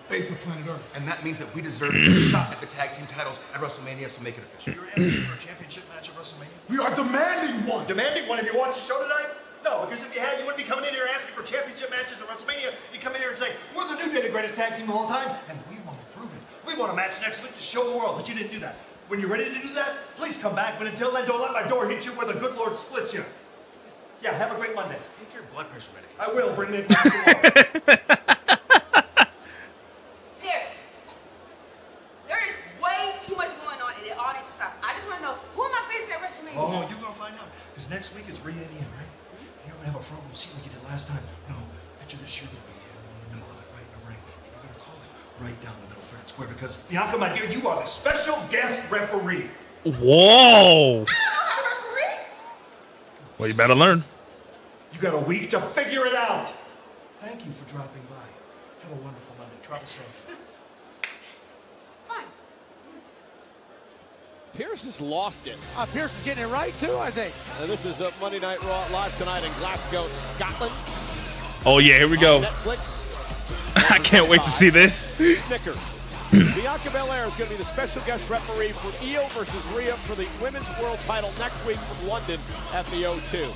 J: Face of planet Earth.
S: And that means that we deserve a shot at the tag team titles at WrestleMania, so make it official. You're asking for a championship match at WrestleMania?
J: We are demanding one.
S: Demanding one? Have you watched the show tonight? No, because if you had, you wouldn't be coming in here asking for championship matches at WrestleMania. You'd come in here and say, we're the new day, the greatest tag team of all time, and we want to prove it. We want a match next week to show the world, but you didn't do that. When you're ready to do that, please come back, but until then, don't let my door hit you where the good Lord splits you. Yeah, have a great Monday. Take your blood pressure medication. I will. Bring me a glass of water.
U: Pierce, there is way too much going on, and it all needs to stop. I just want to know, who am I facing at WrestleMania?
S: Oh, you're going to find out, because next week is Rhea and Ian, right? You're going to have a front row seat like you did last time. No, picture this, you're going to be in the middle of it, right in the ring, and you're going to call it right down the middle fair and square, because, Bianca, my dear, you are the special guest referee.
B: Whoa.
U: I don't know how to referee.
B: Well, you better learn.
S: You got a week to figure it out. Thank you for dropping by. Have a wonderful Monday. Travel safe.
U: Fine.
D: Pierce has lost it.
E: Pierce is getting it right, too, I think.
D: This is Monday Night Raw live tonight in Glasgow, Scotland.
B: Oh, yeah, here we go.
D: Netflix.
B: I can't wait to see this.
D: Snickers. Bianca Belair is going to be the special guest referee for Io versus Rhea for the Women's World title next week from London at the O2.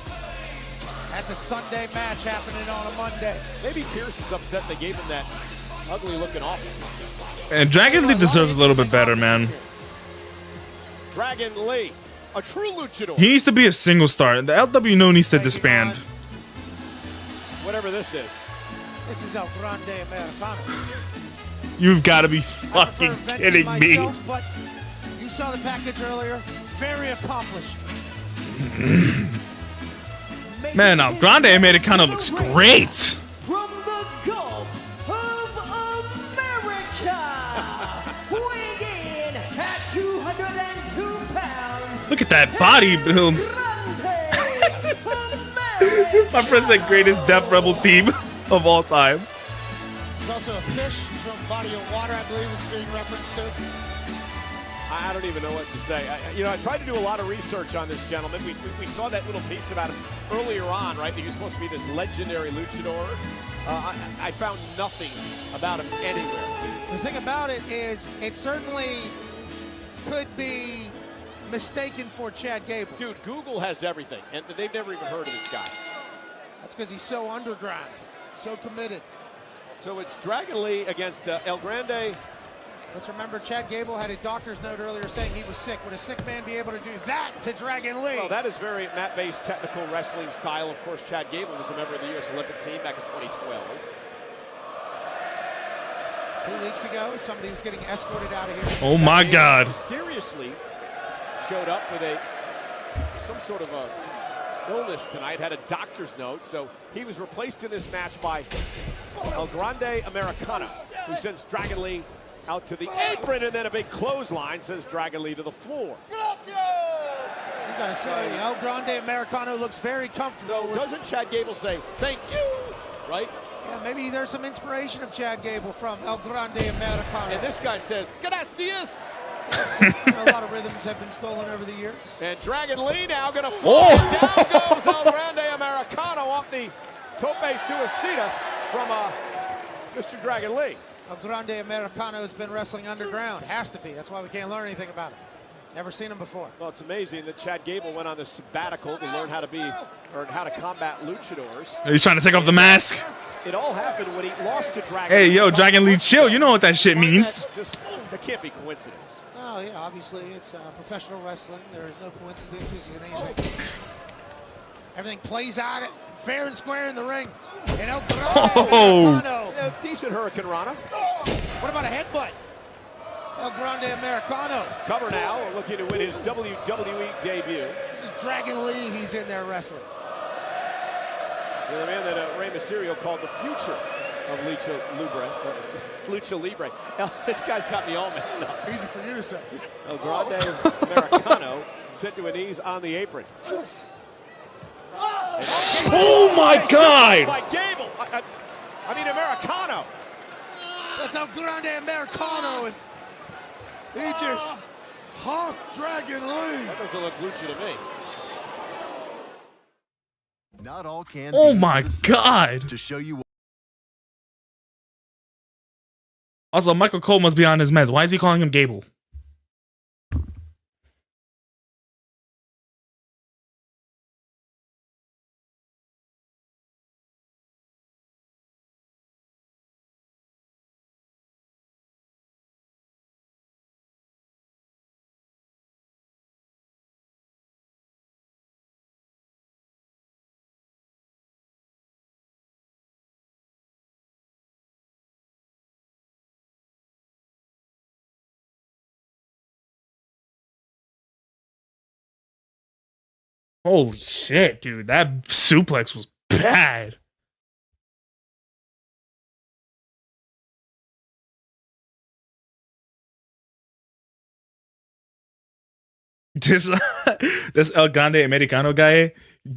E: That's a Sunday match happening on a Monday.
D: Maybe Pierce is upset they gave him that ugly-looking office.
B: And Dragon Lee deserves a little bit better, man.
D: Dragon Lee, a true luchador.
B: He needs to be a single star. The LWNO needs to disband.
D: Whatever this is.
E: This is El Grande Americano.
B: You've got to be fucking kidding me.
E: But you saw the package earlier. Very accomplished.
B: Man, now Grande Americano looks great.
K: From the Gulf of America, weighing in at 202 pounds.
B: Look at that body build. My friend said greatest Death Rebel theme of all time.
E: There's also a fish from Body of Water, I believe, is being referenced to.
D: I don't even know what to say. I tried to do a lot of research on this gentleman. We saw that little piece about him earlier on, right? He was supposed to be this legendary luchador. I found nothing about him anywhere.
E: The thing about it is, it certainly could be mistaken for Chad Gable.
D: Dude, Google has everything, and they've never even heard of this guy.
E: That's because he's so underground, so committed.
D: So it's Dragon Lee against El Grande
E: Let's remember Chad Gable had a doctor's note earlier saying he was sick. Would a sick man be able to do that to Dragon Lee?
D: Well, that is very mat-based technical wrestling style. Of course, Chad Gable was a member of the U.S. Olympic team back in 2012.
E: 2 weeks ago, somebody was getting escorted out of here.
B: Oh my God.
D: Mysteriously showed up with some sort of a illness tonight, had a doctor's note, so he was replaced in this match by El Grande Americano, who sends Dragon Lee out to the apron, and then a big clothesline sends Dragon Lee to the floor.
E: You gotta say, El Grande Americano looks very comfortable.
D: So doesn't Chad Gable say, thank you, right?
E: Yeah, maybe there's some inspiration of Chad Gable from El Grande Americano.
D: And this guy says, gracias.
E: A lot of rhythms have been stolen over the years.
D: And Dragon Lee now gonna fall. Down goes El Grande Americano off the tope suicida from Mr. Dragon Lee.
E: El Grande Americano has been wrestling underground. Has to be. That's why we can't learn anything about him. Never seen him before.
D: Well, it's amazing that Chad Gable went on this sabbatical to learn how to combat luchadors.
B: He's trying to take off the mask.
D: It all happened when he lost to Dragon
B: Hey,
D: Lee.
B: yo, Dragon Lee, chill. You know what that shit means.
D: That can't be coincidence.
E: Oh, yeah, obviously it's professional wrestling. There is no coincidences in anything. Everything plays out fair and square in the ring. And El Grande Americano.
D: Yeah, decent Hurricane Rana.
E: What about a headbutt? El Grande Americano.
D: Cover now, looking to win his WWE debut.
E: This is Dragon Lee. He's in there wrestling.
D: The man that Rey Mysterio called the future of Lucha Libre. Now, this guy's got me all messed up.
E: Easy for you to say.
D: El Grande Americano sent to a knees on the apron.
B: Oh my God!
D: By Gable. I mean Americano.
E: That's El Grande Americano, and he just honked Dragon Lee.
D: That doesn't look lucha to me.
L: Not all can.
B: Oh my God!
L: To show you.
B: Also, Michael Cole must be on his meds. Why is he calling him Gable? Holy shit, dude. That suplex was bad. This El Grande Americano guy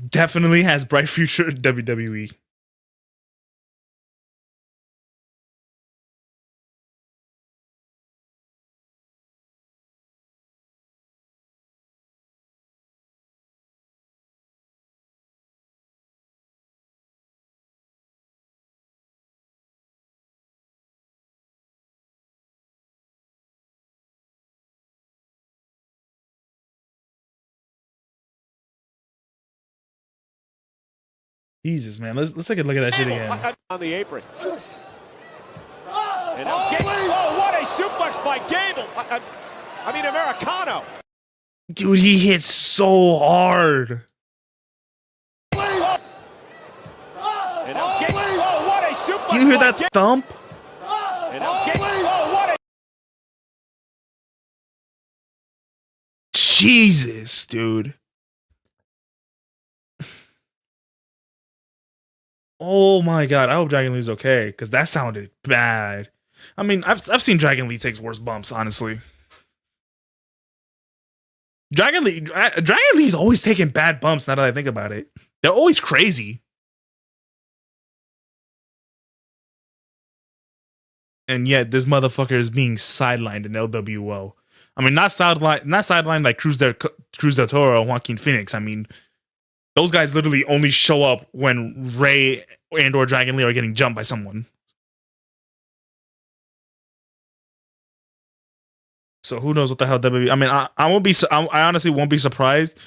B: definitely has bright future in WWE. Jesus, man. Let's take a look at that shit again.
D: On the apron. And oh, what a suplex by Gable. I mean, Americano.
B: Dude, he hit so hard.
D: Oh, what a suplex.
B: Do you hear that thump?
D: And oh, what a
B: Jesus, dude. Oh my God, I hope Dragon Lee's okay, because that sounded bad. I mean, I've seen Dragon Lee take worse bumps, honestly. Dragon Lee's always taking bad bumps, now that I think about it. They're always crazy. And yet this motherfucker is being sidelined in LWO. I mean, not sidelined like Cruz del Toro or Joaquin Phoenix. I mean, those guys literally only show up when Ray and or Dragon Lee are getting jumped by someone. So who knows what the hell WWE. I mean, I honestly won't be surprised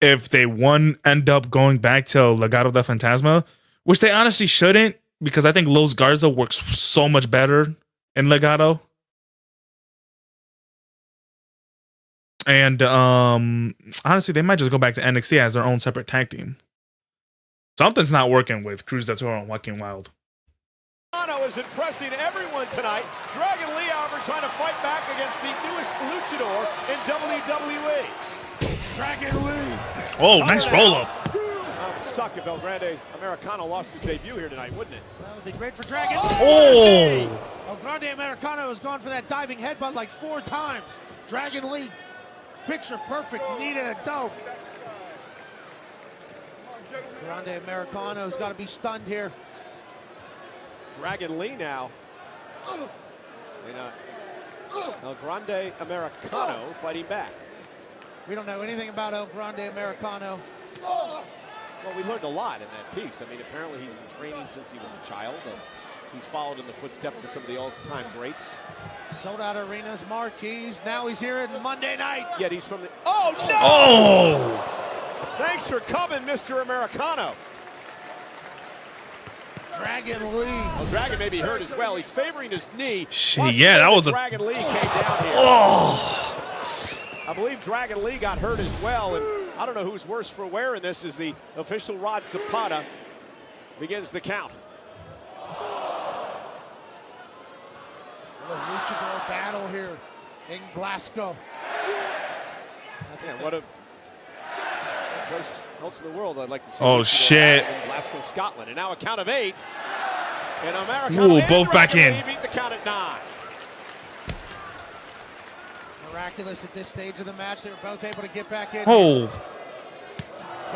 B: if they end up going back to Legado del Fantasma, which they honestly shouldn't, because I think Los Garza works so much better in Legado. And honestly, they might just go back to NXT as their own separate tag team. Something's not working with Cruz del Toro and Joaquin Wild.
D: Gargano is impressing everyone tonight. Dragon Lee, however, trying to fight back against the newest luchador in WWE. Dragon Lee.
B: Oh, nice roll up.
D: It would suck if El Grande Americano lost his debut here tonight, wouldn't it?
E: That would be great for Dragon.
B: Oh!
E: El Grande Americano has gone for that diving headbutt like 4 times. Dragon Lee, picture perfect, needed a dope. Grande Americano's got to be stunned here.
D: Dragon Lee now. El Grande Americano fighting back.
E: We don't know anything about El Grande Americano.
D: Well, we learned a lot in that piece. I mean, apparently he's been training since he was a child. He's followed in the footsteps of some of the all-time greats.
E: Sold out arenas, marquees. Now he's here at Monday night.
D: Yet he's from the... Oh, no!
B: Oh!
D: Thanks for coming, Mr. Americano.
E: Dragon Lee.
D: Well, Dragon may be hurt as well. He's favoring his knee.
B: Shit, yeah, that was a...
D: Dragon Lee came down here.
B: Oh!
D: I believe Dragon Lee got hurt as well, and I don't know who's worse for wearing this as the official Rod Zapata begins the count.
E: A luchador battle here in Glasgow.
D: Man, what a place else in the world I'd like to see.
B: Oh, shit.
D: In Glasgow, Scotland. And now a count of 8. And Americano
B: Ooh, both back in.
D: Beat the count at 9.
E: Miraculous at this stage of the match. They were both able to get back in.
B: Oh.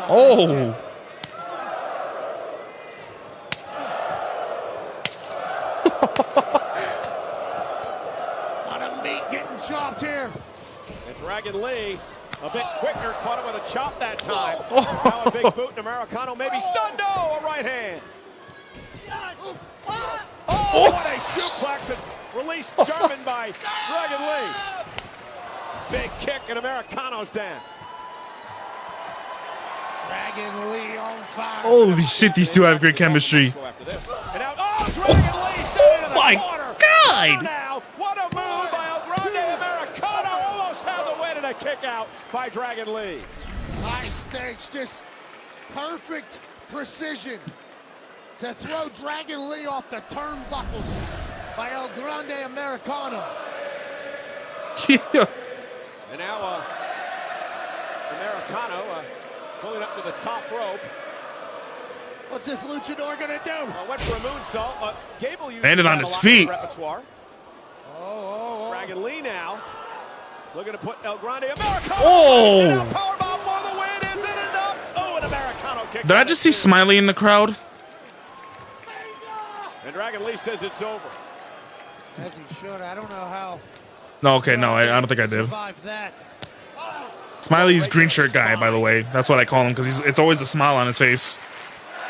B: Oh.
E: Lot of meat getting chopped here.
D: And Dragon Lee, a bit quicker, caught him with a chop that time. Now a big boot, and Americano maybe stunned. Oh, a right hand. Oh, what a suplex and release German by Dragon Lee. Big kick, and Americano's down.
E: Dragon Lee on fire.
B: Holy shit, these two have great chemistry.
D: And now, oh, Dragon Lee standing in the corner.
B: God!
D: Now, what a move by El Grande Americano. Almost had the win and a kick out by Dragon Lee.
E: High stakes, just perfect precision to throw Dragon Lee off the turnbuckles by El Grande Americano.
B: Yeah.
D: And now Americano going up to the top rope.
E: What's this luchador gonna do?
D: Went for a moonsault. Gable used
B: Landed on his feet.
D: Repertoire. Dragon Lee now looking to put El Grande Americano.
B: Oh!
D: Powerbomb for the win. Is it enough? Oh, an Americano kick.
B: Did I just see Smiley in the crowd?
D: And Dragon Lee says it's over.
E: As he should. I don't know how.
B: No, okay, no, I don't think I did.
E: Survive that.
B: Smiley's green shirt guy, by the way. That's what I call him because it's always a smile on his face,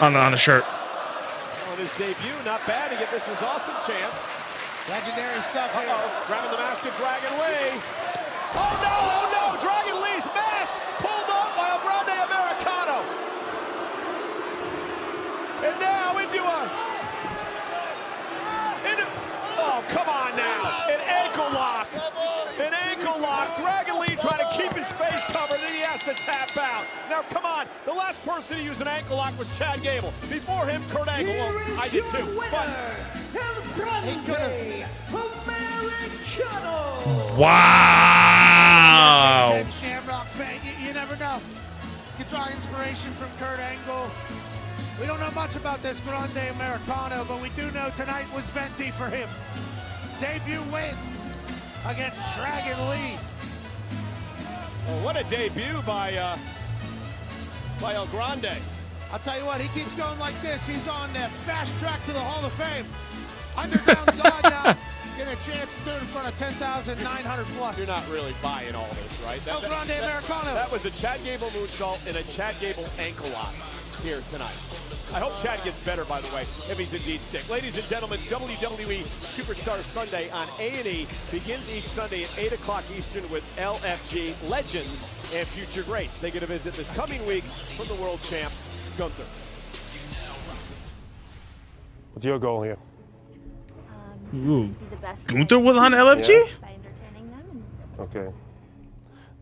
B: on the shirt.
D: On his debut, not bad to get this his awesome chance.
E: Legendary stuff here.
D: Grabbing the mask of Dragon Lee. Oh no, Dragon Lee's mask pulled off by El Grande Americano. And now oh, come on now. An ankle lock. An ankle lock. Dragon Lee trying to keep his face covered, and he has to tap out. Now, come on. The last person to use an ankle lock was Chad Gable. Before him, Kurt Angle. Well, I did too. But
E: he could have.
B: Wow.
E: Shamrock fan, you never know. You can draw inspiration from Kurt Angle. We don't know much about this Grande Americano, but we do know tonight was venti for him. Debut win against Dragon Lee.
D: Well, what a debut by El Grande.
E: I'll tell you what, he keeps going like this. He's on the fast track to the Hall of Fame. Underground God now. Get a chance to do it in front of 10,900 plus.
D: You're not really buying all this, right?
E: El Grande Americano.
D: That was a Chad Gable moonsault and a Chad Gable ankle lock here tonight. I hope Chad gets better, by the way, if he's indeed sick. Ladies and gentlemen, WWE Superstar Sunday on A&E begins each Sunday at 8 o'clock Eastern with LFG Legends and Future Greats. They get a visit this coming week from the world champ, Gunther.
L: What's your goal here?
B: Ooh. Gunther was on LFG?
L: Okay.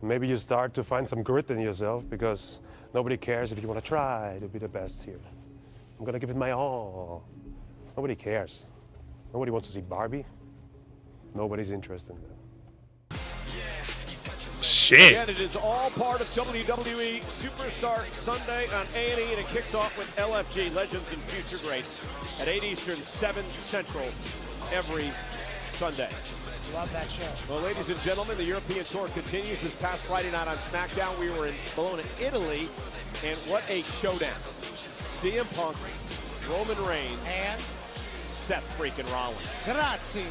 L: Maybe you start to find some grit in yourself because nobody cares if you want to try to be the best here. I'm gonna give it my all. Nobody cares. Nobody wants to see Barbie. Nobody's interested in that.
B: Shit.
D: Again, it is all part of WWE Superstar Sunday on A&E, and it kicks off with LFG, Legends and Future Greats, at 8 Eastern, 7 Central, every Sunday.
E: Love that show.
D: Well, ladies and gentlemen, the European tour continues. This past Friday night on SmackDown, we were in Bologna, Italy, and what a showdown. CM Punk, Roman Reigns,
E: and
D: Seth freaking Rollins.
E: Grazie.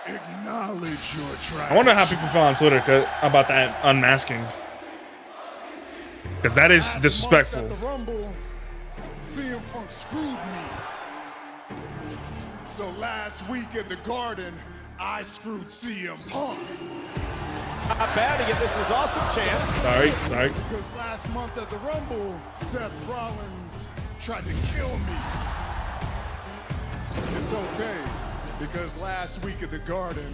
J: Acknowledge your trash.
B: I wonder how people feel on Twitter about that unmasking. Because that is disrespectful.
J: At the Rumble, CM Punk screwed me. So last week at the Garden, I screwed CM Punk.
D: Not bad to get this is awesome chance.
B: Sorry.
J: Because last month at the Rumble, Seth Rollins tried to kill me. It's okay, because last week at the Garden,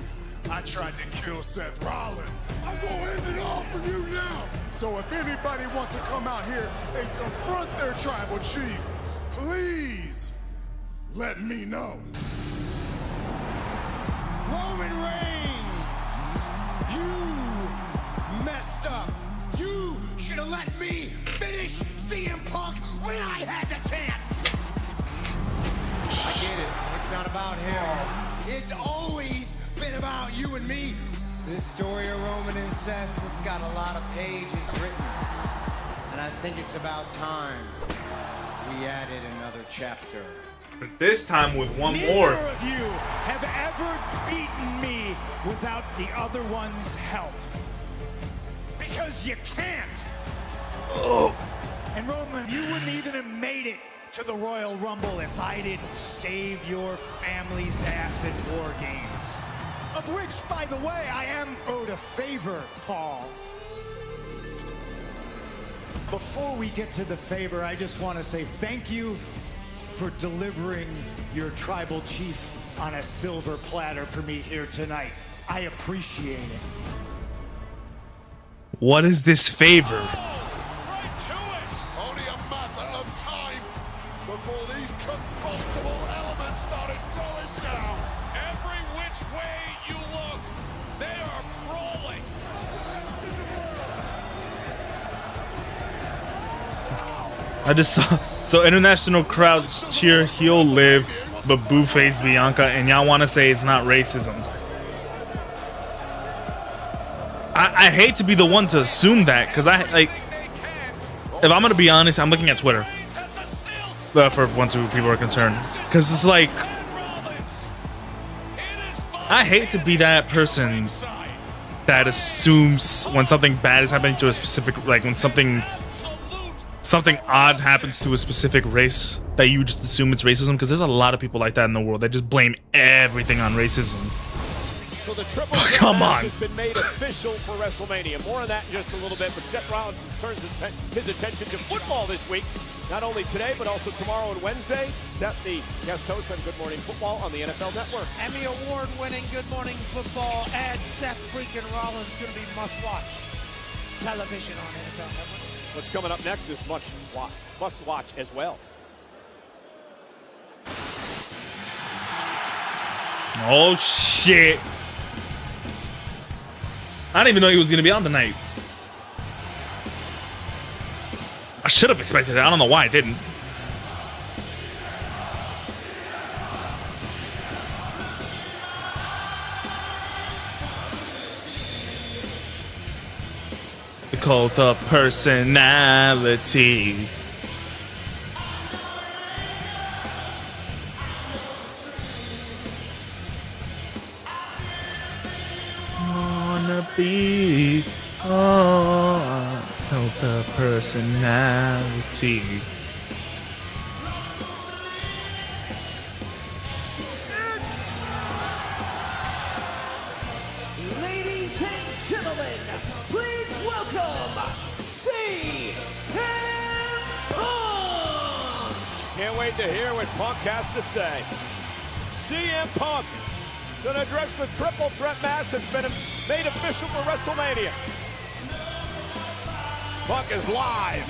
J: I tried to kill Seth Rollins. I'm gonna end it all for you now. So if anybody wants to come out here and confront their tribal chief, please let me know.
E: Roman Reigns, you messed up. You should have let me finish CM Punk when I had the chance. I get it. It's not about him. It's always been about you and me. This story of Roman and Seth, it's got a lot of pages written. And I think it's about time we added another chapter.
B: But this time with one
E: Neither
B: more.
E: of you have ever beaten me without the other one's help. Because you can't.
B: Oh.
E: And Roman, you wouldn't even have made it to the Royal Rumble if I didn't save your family's ass at War Games. Of which, by the way, I am owed a favor, Paul. Before we get to the favor, I just want to say thank you for delivering your tribal chief on a silver platter for me here tonight. I appreciate it.
B: What is this favor?
J: Right to it! Only a matter of time before these combustible elements started throwing down.
D: Every which way you look, they are brawling.
B: I just saw. So international crowds cheer heel Liv, but boo face Bianca, and y'all want to say it's not racism. I hate to be the one to assume that, because I like. If I'm gonna be honest, I'm looking at Twitter. For once people are concerned, because it's like, I hate to be that person that assumes when something bad is happening to a specific, like when something odd happens to a specific race, that you just assume it's racism, because there's a lot of people like that in the world. They just blame everything on racism.
D: So the triple
B: Come on.
D: has been made official for WrestleMania. More on that in just a little bit, but Seth Rollins turns his attention to football this week. Not only today, but also tomorrow and Wednesday. Seth, the guest host on Good Morning Football on the NFL Network.
E: Emmy Award-winning Good Morning Football and Seth freaking Rollins going to be must-watch television on NFL Network.
D: What's coming up next is must-watch as well.
B: Oh shit! I didn't even know he was gonna be on tonight. I should have expected it. I don't know why I didn't. The cult of personality. Wanna be cult of personality.
K: Ladies and gentlemen, please welcome CM Punk!
D: Can't wait to hear what Punk has to say. CM Punk gonna address the triple threat match that's been made official for WrestleMania. Punk is live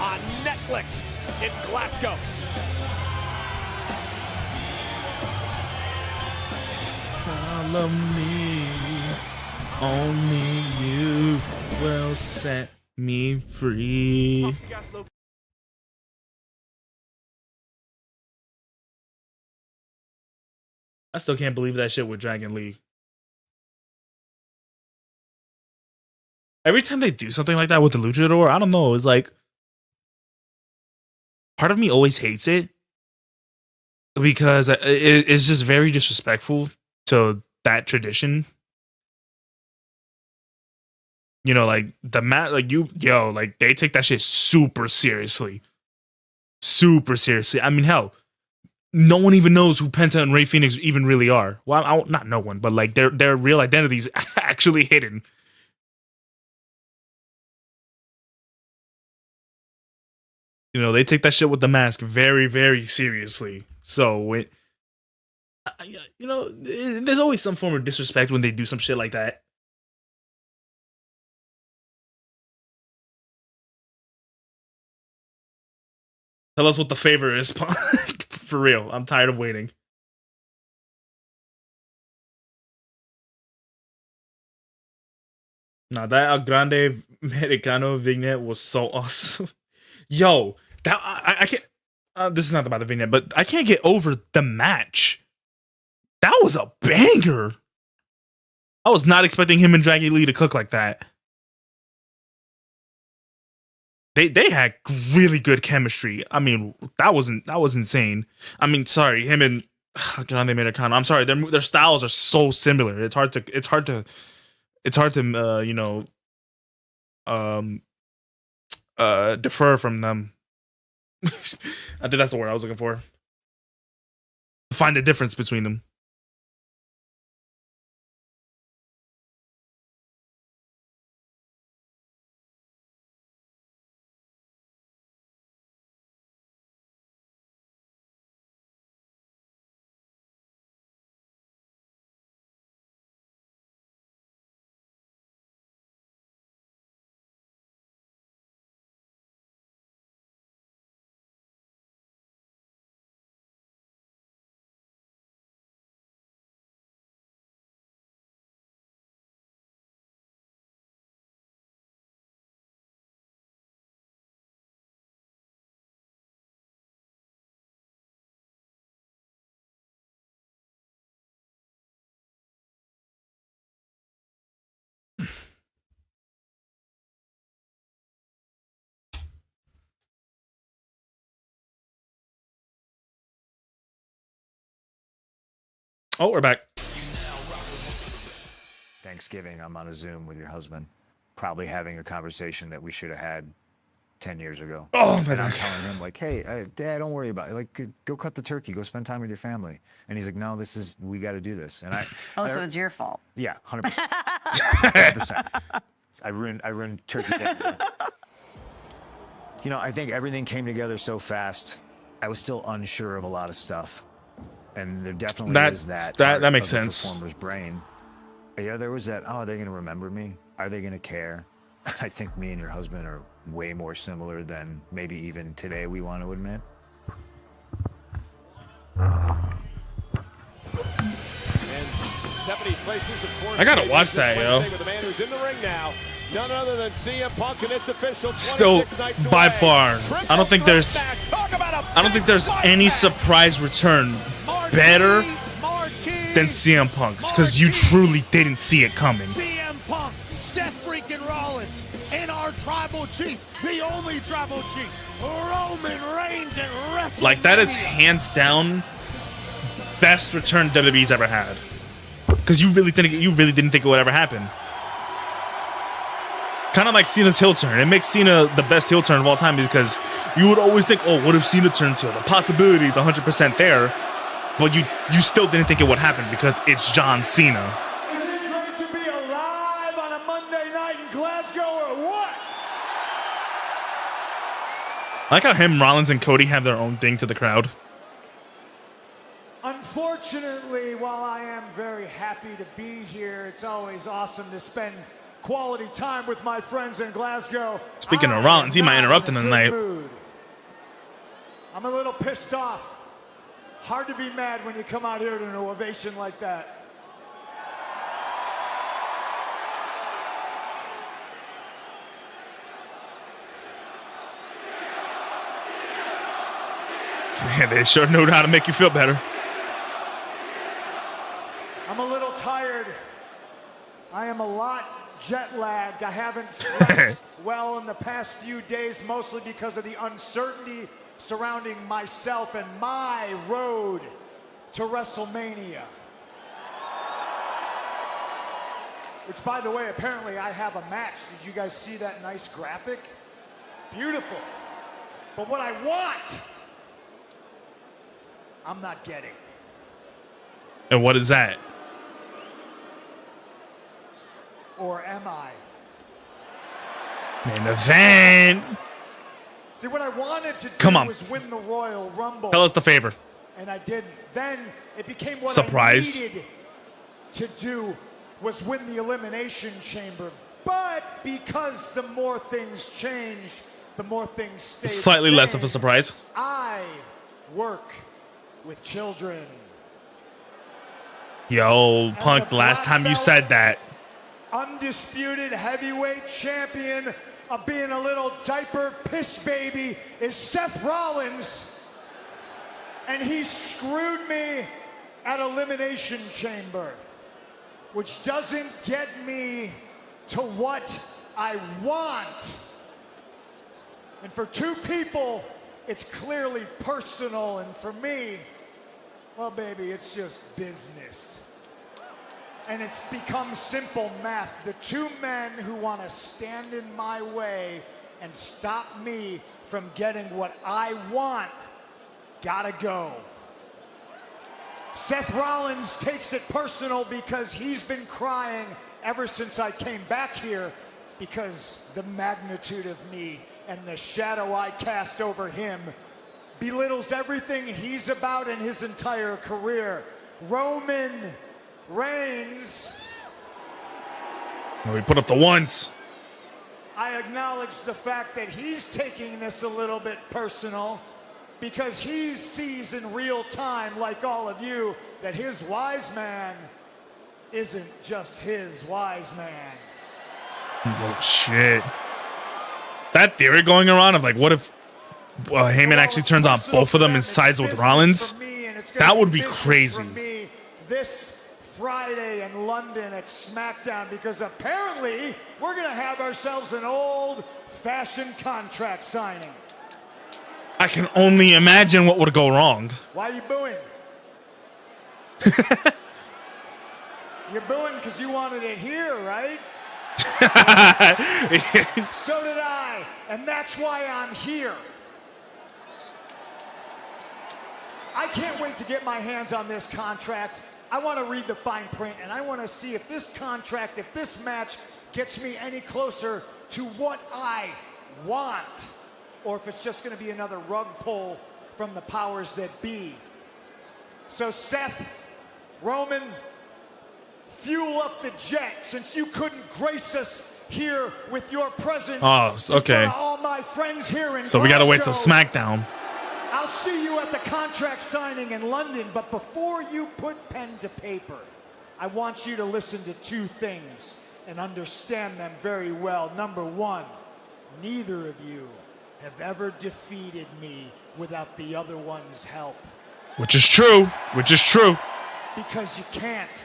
D: on Netflix in Glasgow.
B: Follow me, only you will set me free. I still can't believe that shit with Dragon Lee. Every time they do something like that with the Luchador, I don't know, it's like part of me always hates it because it's just very disrespectful to that tradition. You know, like the like they take that shit super seriously. Super seriously. I mean, hell, no one even knows who Penta and Rey Fenix even really are. Well, not no one, but like their real identities actually hidden. You know, they take that shit with the mask very, very seriously. So, you know, there's always some form of disrespect when they do some shit like that. Tell us what the favor is, for real. I'm tired of waiting. Nah, that El Grande Americano vignette was so awesome. Yo, that I can't. This is not about the vignette, but I can't get over the match. That was a banger. I was not expecting him and Dragon Lee to cook like that. They had really good chemistry. I mean, that was insane. I mean, sorry, him and Grande Americano. I'm sorry, their styles are so similar. It's hard to you know, defer from them. I think that's the word I was looking for. Find the difference between them. Oh, we're back.
M: Thanksgiving, I'm on a Zoom with your husband, probably having a conversation that we should have had 10 years ago.
B: Oh, my
M: and I'm
B: God.
M: telling him, like, hey, Dad, don't worry about it. Like, go cut the turkey. Go spend time with your family. And he's like, no, we got to do this. And
N: so it's your fault.
M: Yeah, 100%. 100%. I ruined Turkey Day. You know, I think everything came together so fast. I was still unsure of a lot of stuff. And there definitely is that.
B: That makes
M: of the
B: sense.
M: Performer's brain. Yeah, there was that, oh, are they going to remember me? Are they going to care? I think me and your husband are way more similar than maybe even today we want to admit.
B: I gotta watch that, yo.
D: With the man who's in the ring now, none other than CM Punk, and it's official.
B: Still, by far, I don't think there's any surprise return better than CM Punk's, because you truly didn't see it coming.
E: CM Punk, Seth freaking Rollins, and our tribal chief, the only tribal chief, Roman Reigns at WrestleMania.
B: Like, that is hands down best return WWE's ever had. Because you really didn't think it would ever happen. Kind of like Cena's heel turn. It makes Cena the best heel turn of all time because you would always think, oh, what if Cena turns heel? The possibility is 100% there, but you still didn't think it would happen because it's John Cena.
D: Is it great to be alive on a Monday night in Glasgow or what?
B: I like how him, Rollins, and Cody have their own thing to the crowd.
E: Unfortunately, while I am very happy to be here, it's always awesome to spend quality time with my friends in Glasgow.
B: Speaking of Rollins, he might interrupt in the night.
E: I'm a little pissed off. Hard to be mad when you come out here to an ovation like that.
B: Yeah, they sure know how to make you feel better.
E: I'm a little tired. I am a lot jet lagged. I haven't slept well in the past few days, mostly because of the uncertainty surrounding myself and my road to WrestleMania. Which, by the way, apparently I have a match. Did you guys see that nice graphic? Beautiful. But what I want, I'm not getting.
B: And what is that?
E: Or am I?
B: Main event.
E: See, what I wanted to
B: Come
E: do
B: on.
E: was win the Royal Rumble.
B: Tell us the favor.
E: And I didn't. Then it became what
B: Surprise.
E: I needed to do was win the Elimination Chamber. But because the more things change, the more things stay
B: Slightly
E: the
B: less
E: same,
B: of a surprise.
E: I work with children.
B: Yo, Punk, the last time you said that.
E: Undisputed heavyweight champion of being a little diaper piss baby is Seth Rollins. And he screwed me at Elimination Chamber, which doesn't get me to what I want. And for two people, it's clearly personal, and for me, well, baby, it's just business. And it's become simple math. The two men who want to stand in my way and stop me from getting what I want gotta go. Seth Rollins takes it personal because he's been crying ever since I came back here because the magnitude of me and the shadow I cast over him belittles everything he's about in his entire career. Roman Reigns.
B: Oh, he put up the ones.
E: I acknowledge the fact that he's taking this a little bit personal because he sees in real time, like all of you, that his wise man isn't just his wise man.
B: Oh, shit. That theory going around of like, what if Heyman actually turns on both of them and sides with Rollins? That would be crazy.
E: This Friday in London at SmackDown, because apparently we're going to have ourselves an old-fashioned contract signing.
B: I can only imagine what would go wrong.
E: Why are you booing? You're booing because you wanted it here, right? So did I, and that's why I'm here. I can't wait to get my hands on this contract. I want to read the fine print, and I want to see if this contract, if this match gets me any closer to what I want, or if it's just going to be another rug pull from the powers that be. So Seth, Roman, fuel up the jet, since you couldn't grace us here with your presence.
B: Oh, okay.
E: All my friends here in
B: So we gotta wait till
E: Glasgow.
B: SmackDown.
E: I'll see you at the contract signing in London, but before you put pen to paper, I want you to listen to two things and understand them very well. Number one, neither of you have ever defeated me without the other one's help.
B: Which is true. Which is true.
E: Because you can't.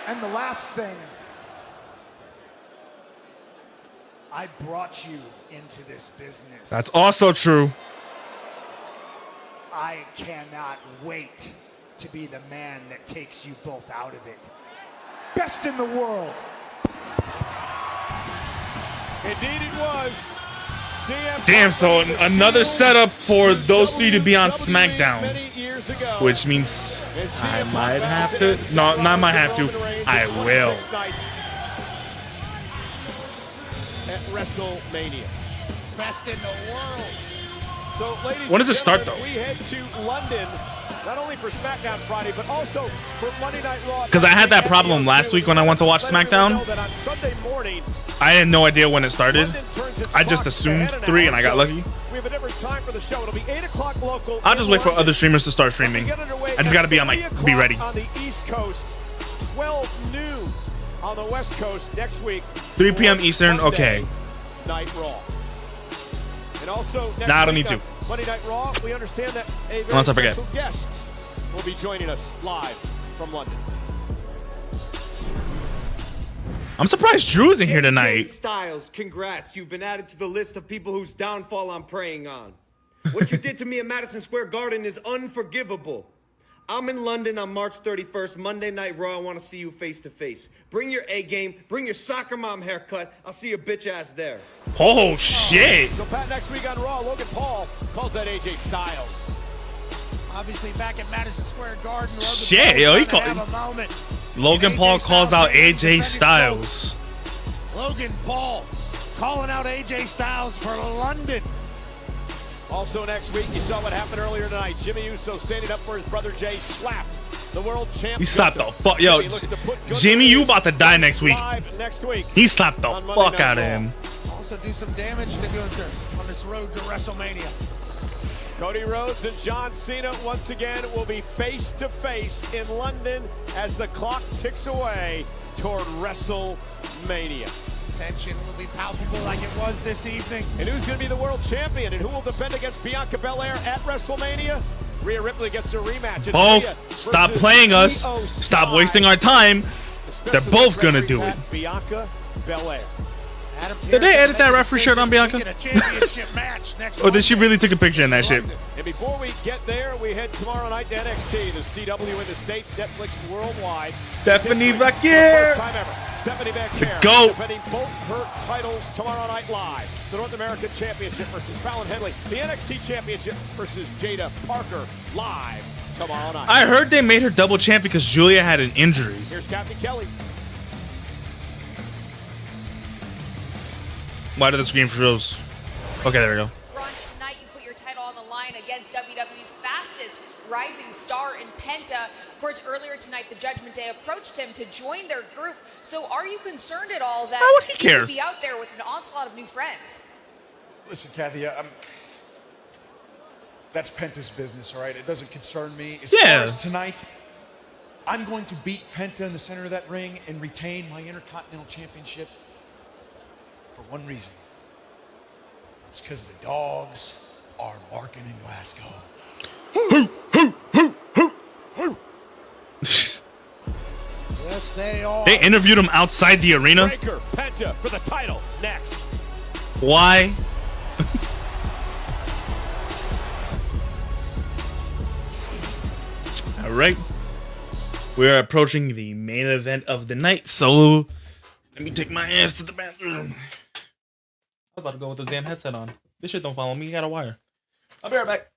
E: And the last thing, I brought you into this business.
B: That's also true.
E: I cannot wait to be the man that takes you both out of it. Best in the world.
D: Indeed it was.
B: Damn, so another setup for those three to be on SmackDown.
D: years ago.
B: which means I might have to. No, not might have to. I will.
D: At WrestleMania.
E: Best in the world.
D: So, ladies
B: When does it
D: and
B: start,
D: gentlemen,
B: though?
D: We head to London, not only for SmackDown Friday, but also for Monday Night Raw.
B: Because I had that problem last week when I went to watch SmackDown.
D: That on Sunday morning,
B: I had no idea when it started. I just assumed 3 and I got lucky.
D: we have a different time for the show. It'll be 8 o'clock local.
B: I'll just wait for
D: London.
B: other streamers to start streaming. I just gotta be on my be ready.
D: On the East Coast, 12 noon on the West Coast next week.
B: 3 p.m. Eastern.
D: Monday
B: Okay.
D: Night Raw. And also, next
B: Nah, I don't
D: week
B: need
D: on
B: to.
D: Monday Night Raw, we understand that a very
B: Unless I forget.
D: special guest will be joining us live from London.
B: I'm surprised Drew's in here tonight.
N: Styles, congrats. You've been added to the list of people whose downfall I'm preying on. What you did to me at Madison Square Garden is unforgivable. I'm in London on March 31st, Monday Night Raw. I want to see you face to face. Bring your A game, bring your soccer mom haircut. I'll see your bitch ass there.
B: Oh, shit.
D: So, Pat, next week on Raw, Logan Paul calls that AJ Styles.
E: Obviously, back at Madison Square Garden, Logan
B: Shit,
E: Paul's
B: yo, he
E: gonna
B: called-
E: have a moment.
B: Logan Paul calls out AJ Styles.
E: Logan Paul calling out AJ Styles for London.
D: Also next week, you saw what happened earlier tonight. Jimmy Uso standing up for his brother Jay slapped the world champ.
B: He slapped the
D: Gunther.
B: fuck. Yo,
D: Jimmy looks to put Gunther
B: Jimmy, you about to die next week.
D: live next week.
B: He slapped the
D: on Monday
B: fuck
D: Night
B: out of
D: Raw.
B: him.
E: Also do some damage to Gunther on this road to WrestleMania.
D: Cody Rhodes and John Cena once again will be face to face in London as the clock ticks away toward WrestleMania.
E: Tension will be palpable like it was this evening.
D: And who's going to be the world champion and who will defend against Bianca Belair at WrestleMania? Rhea Ripley gets a rematch. It's Rhea
B: Both. Stop
D: versus
B: playing us.
D: Io
B: Stop
D: Sky.
B: wasting our time. They're
D: Special
B: both gonna
D: referee
B: do
D: Pat
B: it.
D: Bianca Belair.
E: Adam
B: Did they
E: Pearce
B: edit that
E: and
B: referee shirt on Bianca?
E: get a championship match next
B: Or did she
E: Monday.
B: really take a picture in that shit?
D: And before we get there, we head tomorrow night to NXT, the CW in the States, Netflix worldwide.
B: Stephanie
D: History.
B: Vaquer.
D: First time ever. Stephanie Vaquer
B: GOAT.
D: defending both her titles tomorrow night live. The North American Championship versus Fallon Henley. The NXT Championship versus Jada Parker live tomorrow night.
B: I heard they made her double champ because Julia had an injury.
D: Here's Kathy Kelly.
B: Why did the screen froze? Okay, there we go.
O: Ron, tonight you put your title on the line against WWE's fastest rising star in Penta. Of course, earlier tonight, the Judgment Day approached him to join their group. So are you concerned at all that
B: Why would he care?
O: could be out there with an onslaught of new friends?
W: Listen, Kathy, that's Penta's business, all right? It doesn't concern me. As
B: Yeah.
W: far as tonight, I'm going to beat Penta in the center of that ring and retain my Intercontinental Championship for one reason. It's because the dogs are barking in Glasgow.
E: Yes, they are.
B: They interviewed him outside the arena.
D: Breaker, Penta for the title next.
B: Why? All right. We're approaching the main event of the night, so let me take my ass to the bathroom. I'm about to go with the damn headset on. This shit don't follow me. You got a wire. I'll be right back.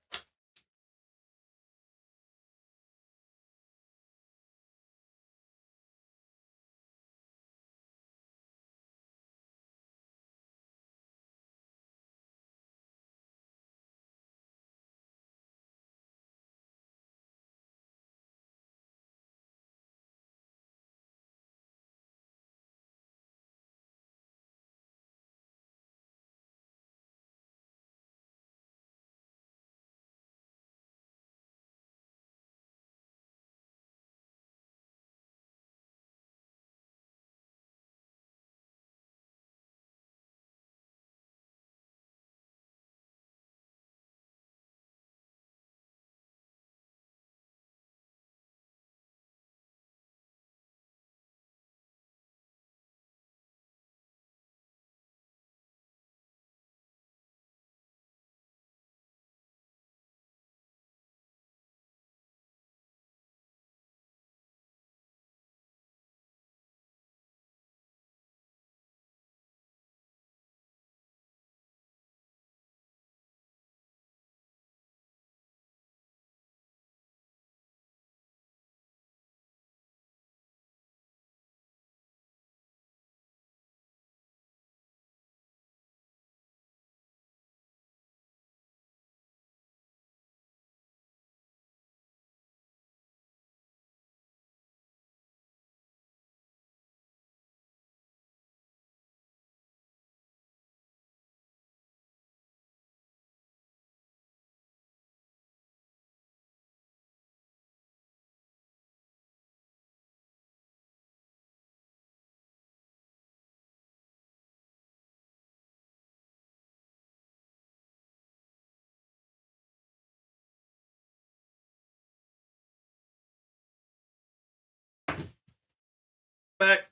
B: Back.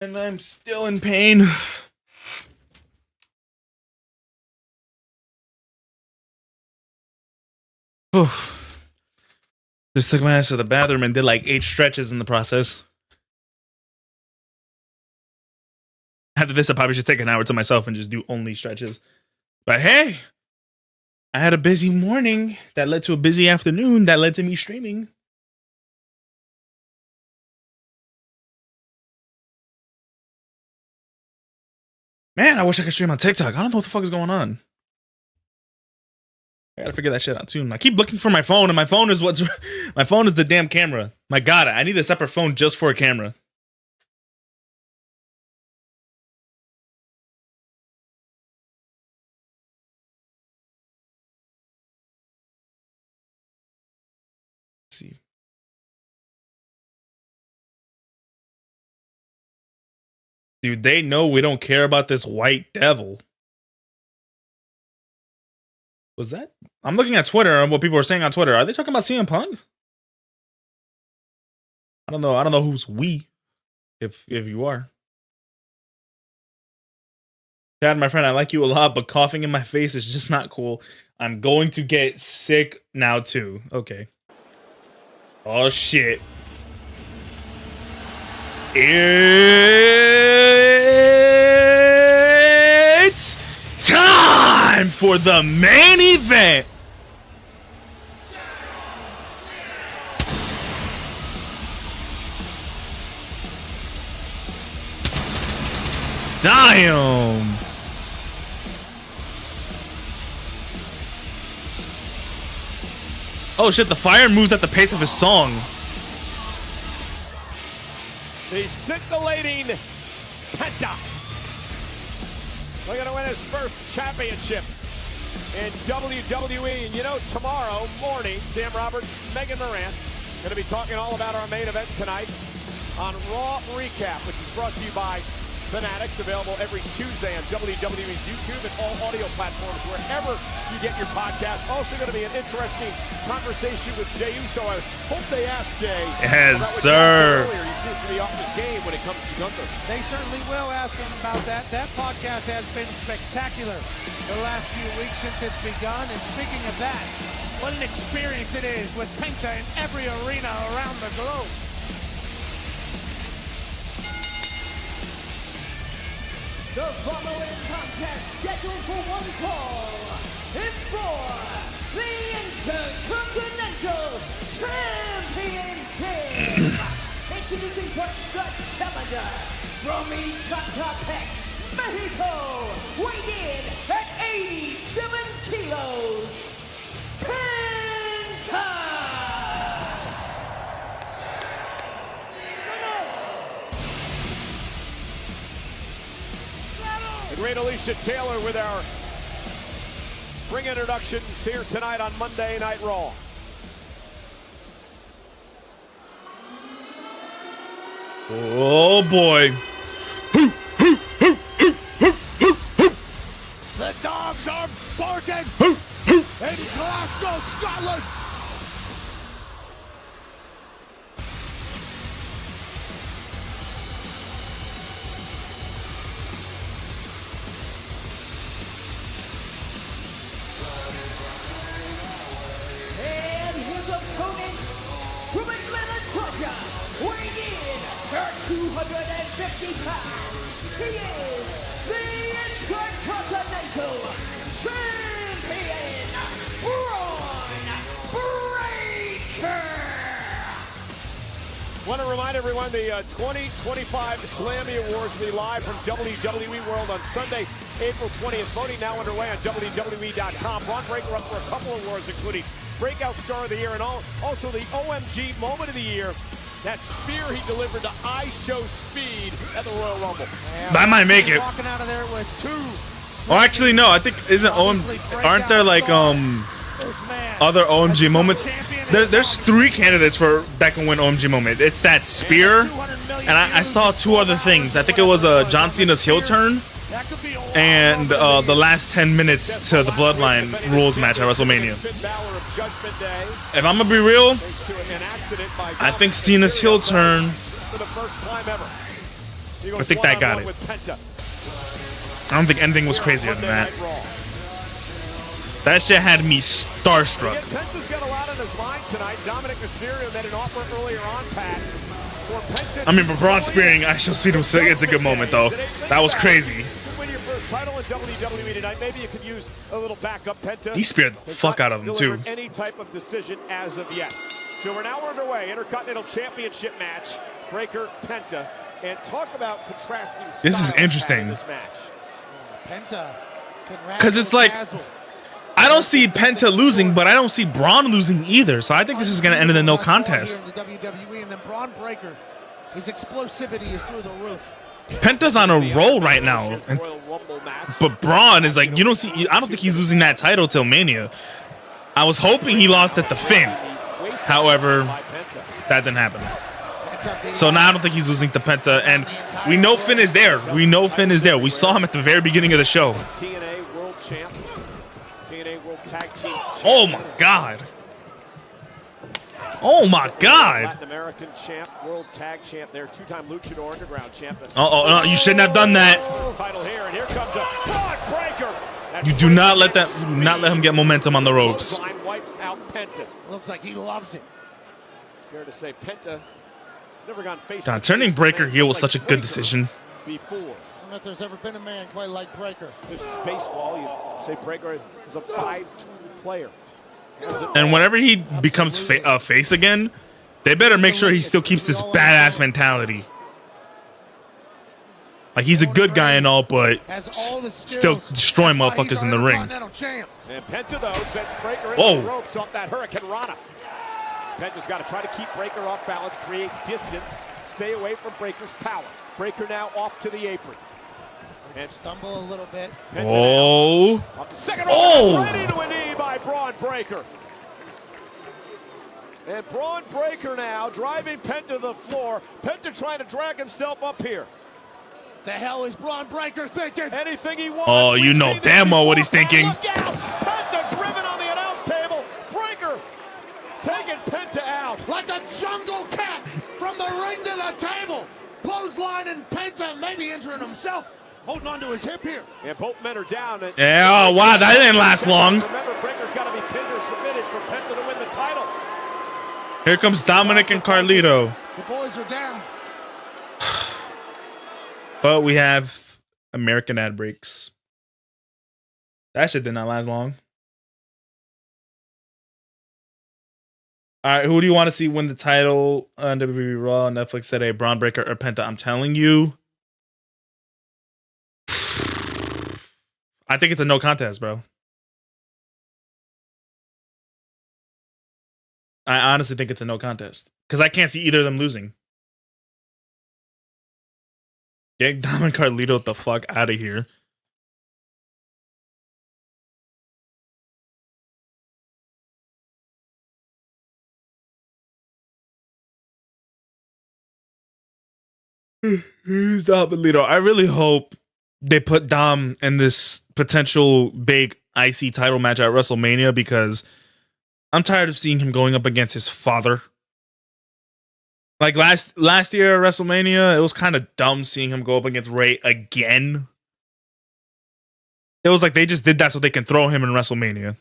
B: And I'm still in pain. Just took my ass to the bathroom and did like 8 stretches in the process. After this, I probably should take an hour to myself and just do only stretches. But hey, I had a busy morning that led to a busy afternoon that led to me streaming. Man, I wish I could stream on TikTok. I don't know what the fuck is going on. I gotta figure that shit out soon. I keep looking for my phone, and my phone is my phone is the damn camera. My God, I need a separate phone just for a camera. Let's see. Dude, they know we don't care about this white devil. Was that? I'm looking at Twitter and what people are saying on Twitter. Are they talking about CM Punk? I don't know. I don't know who's we, if you are. Chad, my friend, I like you a lot, but coughing in my face is just not cool. I'm going to get sick now too. Okay. Oh shit. It's time for the main event. Damn. Oh shit, the fire moves at the pace of his song.
D: The scintillating Penta. Looking to win his first championship in WWE. And you know, tomorrow morning, Sam Roberts, Megan Moran, going to be talking all about our main event tonight on Raw Recap, which is brought to you by Fanatics, available every Tuesday on WWE's YouTube and all audio platforms, wherever you get your podcast. Also going to be an interesting conversation with Jey Uso. I hope they ask Jey.
B: Yes, sir.
D: He seems to be off his game when it comes to Gunther.
E: They certainly will ask him about that. That podcast has been spectacular the last few weeks since it's begun. And speaking of that, what an experience it is with Penta in every arena around the globe.
P: The following contest scheduled for one fall. It's for the Intercontinental Championship. Introducing first the challenger from Ecatepec, Mexico, weighing in at 87 kilos, Penta.
D: The great Alicia Taylor with our ring introductions here tonight on Monday Night Raw.
B: Oh boy.
E: The dogs are barking in Glasgow, Scotland.
P: And his opponent from Atlanta, Georgia, weighing in at 250 pounds. He is the Intercontinental Champion, Braun Breaker.
D: Want to remind everyone the 2025 Slammy Awards will be live from WWE World on Sunday, April 20th. Voting now underway on WWE.com. Braun Breaker up for a couple of awards, including Breakout Star of the Year and also the OMG Moment of the Year. That spear he delivered to Show Speed at the Royal Rumble.
B: That might make it.
E: Walking out of there with 2.
B: Oh, actually, no. I think aren't there like other OMG moments? There's 3 candidates for that can win OMG moment. It's that spear, and I saw 2 other things. I think it was John Cena's heel turn, and the last 10 minutes to the Bloodline rules match at WrestleMania. If I'm gonna be real, I think Cena's heel turn, I think that got it. I don't think anything was crazier than that. That shit had me starstruck.
D: Penta's got a lot on his mind tonight. Dominic Mysterio made an offer earlier on, Pat.
B: I mean, but Braun spearing Actual Speed was it's a good moment though. That was crazy.
D: Win your first title in WWE tonight. Maybe you could use a little backup. Penta.
B: He speared the fuck out of him too.
D: Any type of decision as of yet. So we're now underway. Intercontinental Championship match. Breaker, Penta, and talk about contrasting.
B: This is interesting.
D: This match.
E: Penta.
B: Because it's like, I don't see Penta losing, but I don't see Braun losing either. So I think this is going to end in a no contest.
E: The WWE, and then Braun Breaker, his explosivity is through the roof.
B: Penta's on a roll right now, but Braun is like, you don't see. I don't think he's losing that title till Mania. I was hoping he lost at the Finn, however, that didn't happen. So now I don't think he's losing to Penta, and we know Finn is there. We know Finn is there. We saw him at the very beginning of the show.
D: TNA World Champ, TNA World Tag Team.
B: Oh my God. Oh my God.
D: Latin American champ, World Tag Champ there, two-time Luchador Underground champ.
B: No, you shouldn't have done that.
D: Title here, and here comes a Braun Breaker.
B: You do not let that. Do not let him get momentum on the ropes.
D: Wipes out Penta.
E: Looks like he loves it.
D: Fair to say, Penta never gone face.
B: God, turning Breaker heel was such a good decision.
D: Before.
E: I don't know if there's ever been a man quite like Breaker.
D: This is baseball. You say Breaker is a 5-tool player.
B: And whenever he becomes face again, they better make sure he still keeps this badass mentality. Like, he's a good guy and all, but still destroying motherfuckers in the ring.
D: And Penta, though, sends Breaker into
B: Whoa.
D: the ropes off that Hurricane Rana. Penta's got to try to keep Breaker off balance, create distance, stay away from Breaker's power. Breaker now off to the apron. And
E: stumble a little bit.
B: Oh.
D: Off the second
B: Oh.
D: right into a knee by Braun Breaker. And Braun Breaker now driving Penta to the floor. Penta trying to drag himself up here.
E: The hell is Braun Breaker thinking?
D: Anything he wants.
B: Oh, you know damn well what he's thinking.
D: Look out! Penta driven on the announce table. Breaker taking Penta out.
E: Like a jungle cat from the ring to the table. Clothesline and Penta maybe injuring himself. Holding on to his hip here.
D: And both men are down.
B: Yeah, oh, wow, that didn't last long.
D: Remember, Breaker's got to be pinned or submitted for Penta to win the title.
B: Here comes Dominic and Carlito.
E: The boys are down.
B: But we have American ad breaks. That shit did not last long. All right, who do you want to see win the title on WWE Raw? Netflix said a Braun Breaker or Penta. I'm telling you, I think it's a no contest, bro. I honestly think it's a no contest because I can't see either of them losing. Get Dom and Carlito the fuck out of here. Who's Dom and Lito? I really hope they put Dom in this potential big IC title match at WrestleMania because I'm tired of seeing him going up against his father. Like last year at WrestleMania, it was kind of dumb seeing him go up against Ray again. It was like they just did that so they can throw him in WrestleMania.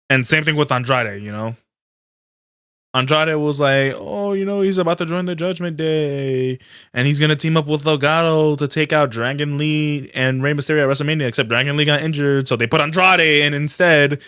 B: And same thing with Andrade, you know. Andrade was like, oh, you know, he's about to join the Judgment Day. And he's going to team up with Legado to take out Dragon Lee and Rey Mysterio at WrestleMania, except Dragon Lee got injured. So they put Andrade in instead.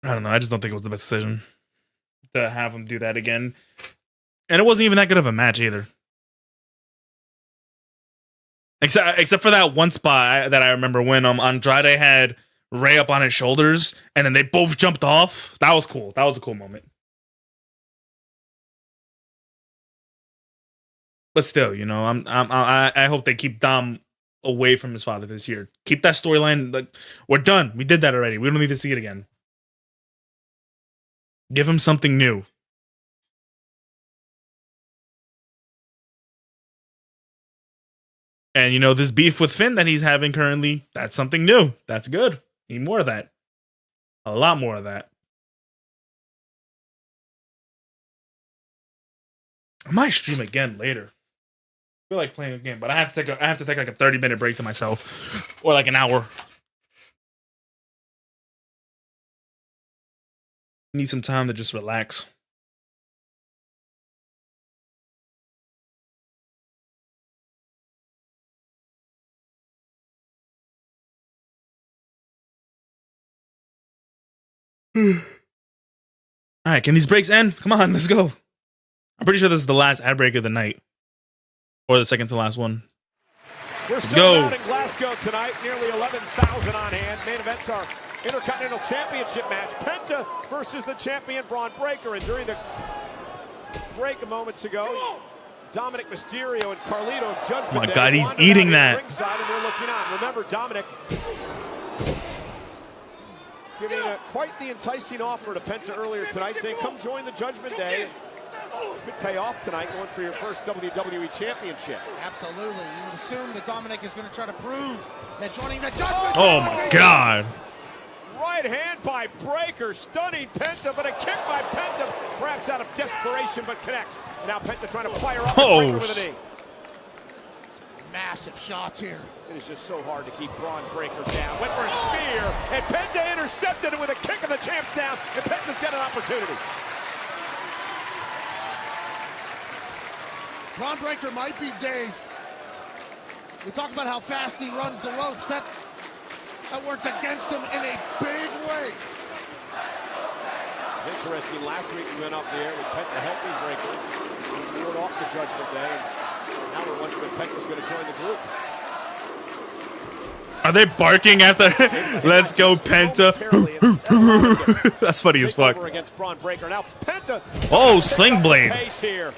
B: I don't know. I just don't think it was the best decision to have him do that again. And it wasn't even that good of a match either. Except for that one spot that I remember when Andrade had Ray up on his shoulders and then they both jumped off. That was cool. That was a cool moment. But still, you know, I hope they keep Dom away from his father this year. Keep that storyline. Like, we're done. We did that already. We don't need to see it again. Give him something new. And, you know, this beef with Finn that he's having currently, that's something new. That's good. Need more of that. A lot more of that. I might stream again later. I feel like playing a game, but I have to take like a 30-minute break to myself. Or like an hour. Need some time to just relax. All right, can these breaks end? Come on, let's go. I'm pretty sure this is the last ad break of the night. Or the second to last one.
D: We're
B: Let's
D: still
B: go.
D: out in Glasgow tonight. Nearly 11,000 on hand. Main events are Intercontinental Championship match. Penta versus the champion Braun Breaker. And during the break moments ago, Dominic Mysterio and Carlito of Judgment
B: Oh my
D: Day
B: God, he's
D: wandered
B: eating
D: out
B: that.
D: to ringside and they're looking on. Remember, Dominic giving quite the enticing offer to Penta earlier tonight, saying, come join the Judgment Day. Could pay off tonight going for your first WWE Championship.
E: Absolutely. You would assume that Dominic is going to try to prove that joining the Judgment
B: Oh my God.
D: Right hand by Breaker, stunning Penta, but a kick by Penta, perhaps out of desperation, but connects. And now Penta trying to fire off Breaker with a knee.
E: Massive shots here.
D: It is just so hard to keep Braun Breaker down. Went for a spear, and Penta intercepted it with a kick of the champs down, and Penta's got an opportunity.
E: Braun Breaker might be dazed. We talk about how fast he runs the ropes. That worked against him in a big way.
D: Interesting, last week we went up the air with Penta helping Breaker. He ward off the Judgment Day, and now we're wondering if Penta's going to join the group.
B: Are they barking after? Let's go, Penta. That's funny as fuck.
D: Against Braun Breaker. Now Penta.
B: Oh, sling blade.
D: Pace here.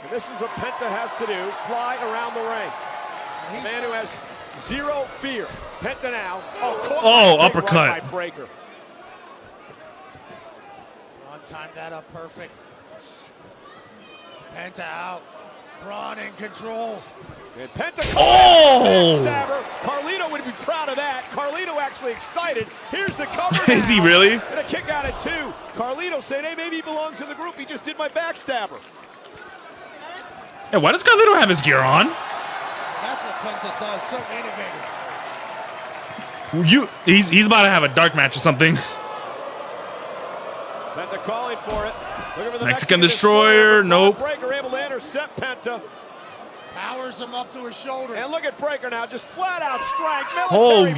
D: And this is what Penta has to do, fly around the ring. A man who has zero fear. Penta now. Oh,
B: uppercut.
D: Right by Breaker.
E: Braun timed that up perfect. Penta out. Braun in control.
D: And Penta.
B: Oh!
D: Backstabber. Carlito would be proud of that. Carlito actually excited. Here's the cover.
B: Is he really?
D: And a kick out at 2. Carlito saying, hey, maybe he belongs in the group. He just did my backstabber.
B: Hey, why does Carlito have his gear on?
E: That's what Penta does, so innovative.
B: He's about to have a dark match or something.
D: Penta calling for it. Looking for the
B: Mexican Destroyer. Nope.
D: Breaker able to intercept Penta.
E: Powers him up to his shoulder.
D: And look at Breaker now, just flat out strike.
B: Oh,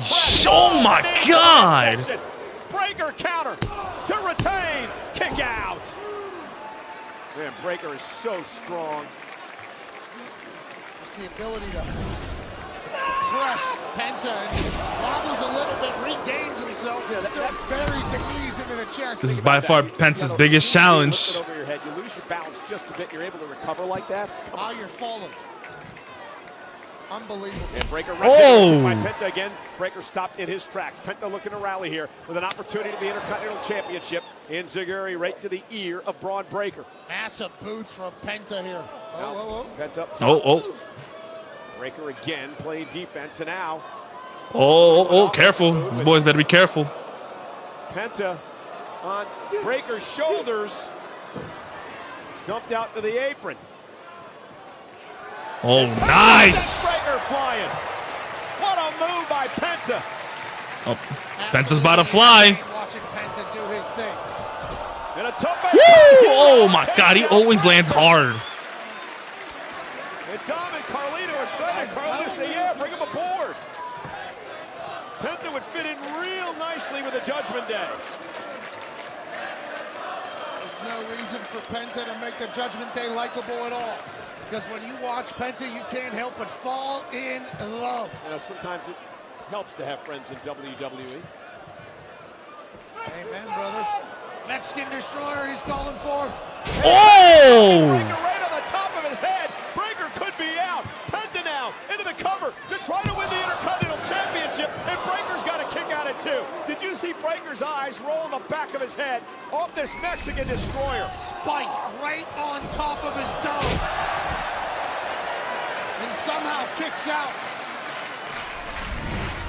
B: oh my God.
D: Breaker counter to retain. Kick out. Man, Breaker is so strong.
E: The ability to press Penta, and he wobbles a little bit, regains himself, and still buries the knees into the chest.
B: This is by far Penta's biggest challenge.
D: Over your head. You lose your balance just a bit. You're able to recover like that.
E: While you're falling. Unbelievable.
D: And Breaker by Penta again. Breaker stopped in his tracks. Penta looking to rally here with an opportunity to be Intercontinental Championship. In Zaguri right to the ear of Braun Breaker.
E: Massive boots from Penta here.
D: Penta up top.
B: Oh.
D: Breaker again playing defense, and now.
B: Oh, careful. These boys better be careful.
D: Penta on Breaker's shoulders. Dumped out to the apron.
B: Oh, nice.
D: Breaker flying. What a move by Penta.
B: Oh, Penta's about to fly.
E: Watching Penta do his thing.
D: And a tough.
B: Woo! Oh my God, he always lands hard.
D: And Dom and Carlito are excited. Carlito say, yeah, bring him aboard. Penta would fit in real nicely with the Judgment Day.
E: There's no reason for Penta to make the Judgment Day likable at all. Because when you watch Penta, you can't help but fall in love.
D: You know, sometimes it helps to have friends in WWE.
E: Amen, brother. Mexican Destroyer he's calling for.
B: Oh!
D: Right on the top of cover to try to win the Intercontinental Championship, and Breaker's got a kick out of it too. Did you see Breaker's eyes roll in the back of his head off this Mexican destroyer?
E: Spiked right on top of his dome. And somehow kicks out.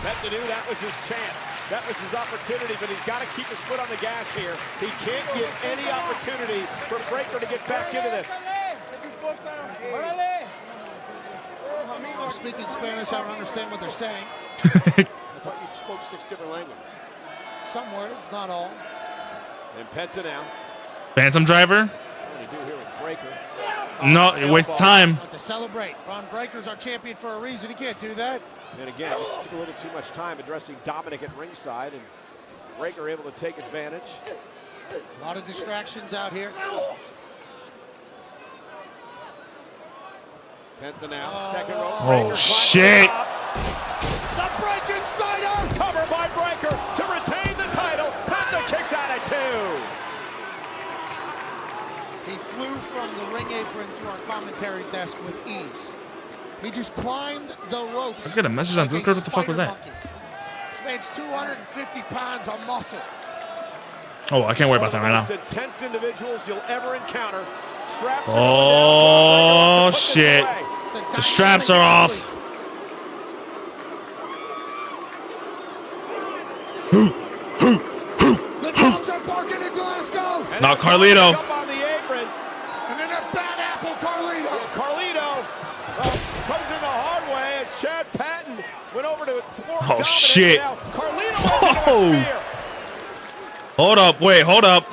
D: Penta knew that was his chance. That was his opportunity, but he's got to keep his foot on the gas here. He can't give any opportunity for Breaker to get back into this.
E: They're speaking Spanish. I don't understand what they're saying.
D: I thought you spoke 6 different languages.
E: Some words, not all.
D: And Penta now.
B: Phantom driver.
D: What do you do here with Breaker?
B: No, you waste time.
E: Want to celebrate. Ron Breaker's our champion for a reason. He can't do that.
D: And again, just took a little too much time addressing Dominic at ringside, and Breaker able to take advantage.
E: A lot of distractions out here.
D: Penta now, second rope.
B: Oh, shit.
D: The Frankensteiner cover by Breaker to retain the title. Penta kicks out at 2.
E: He flew from the ring apron to our commentary desk with ease. He just climbed the ropes.
B: Let's get a message on Discord. What the fuck was that?
E: This man's 250 pounds of muscle.
B: Oh, I can't worry about that right now.
D: One of the most intense individuals you'll ever encounter. Straps
B: Oh, shit. The straps are off.
E: The dogs are barking in Glasgow.
B: Not Carlito.
D: Up on the apron.
E: And then a bad apple, Carlito.
D: Carlito comes in the hard way, and Chad Patton went over to thwart
B: Oh,
D: Dominic.
B: shit.
D: Now, Carlito
B: Oh. Hold up. Wait, hold up.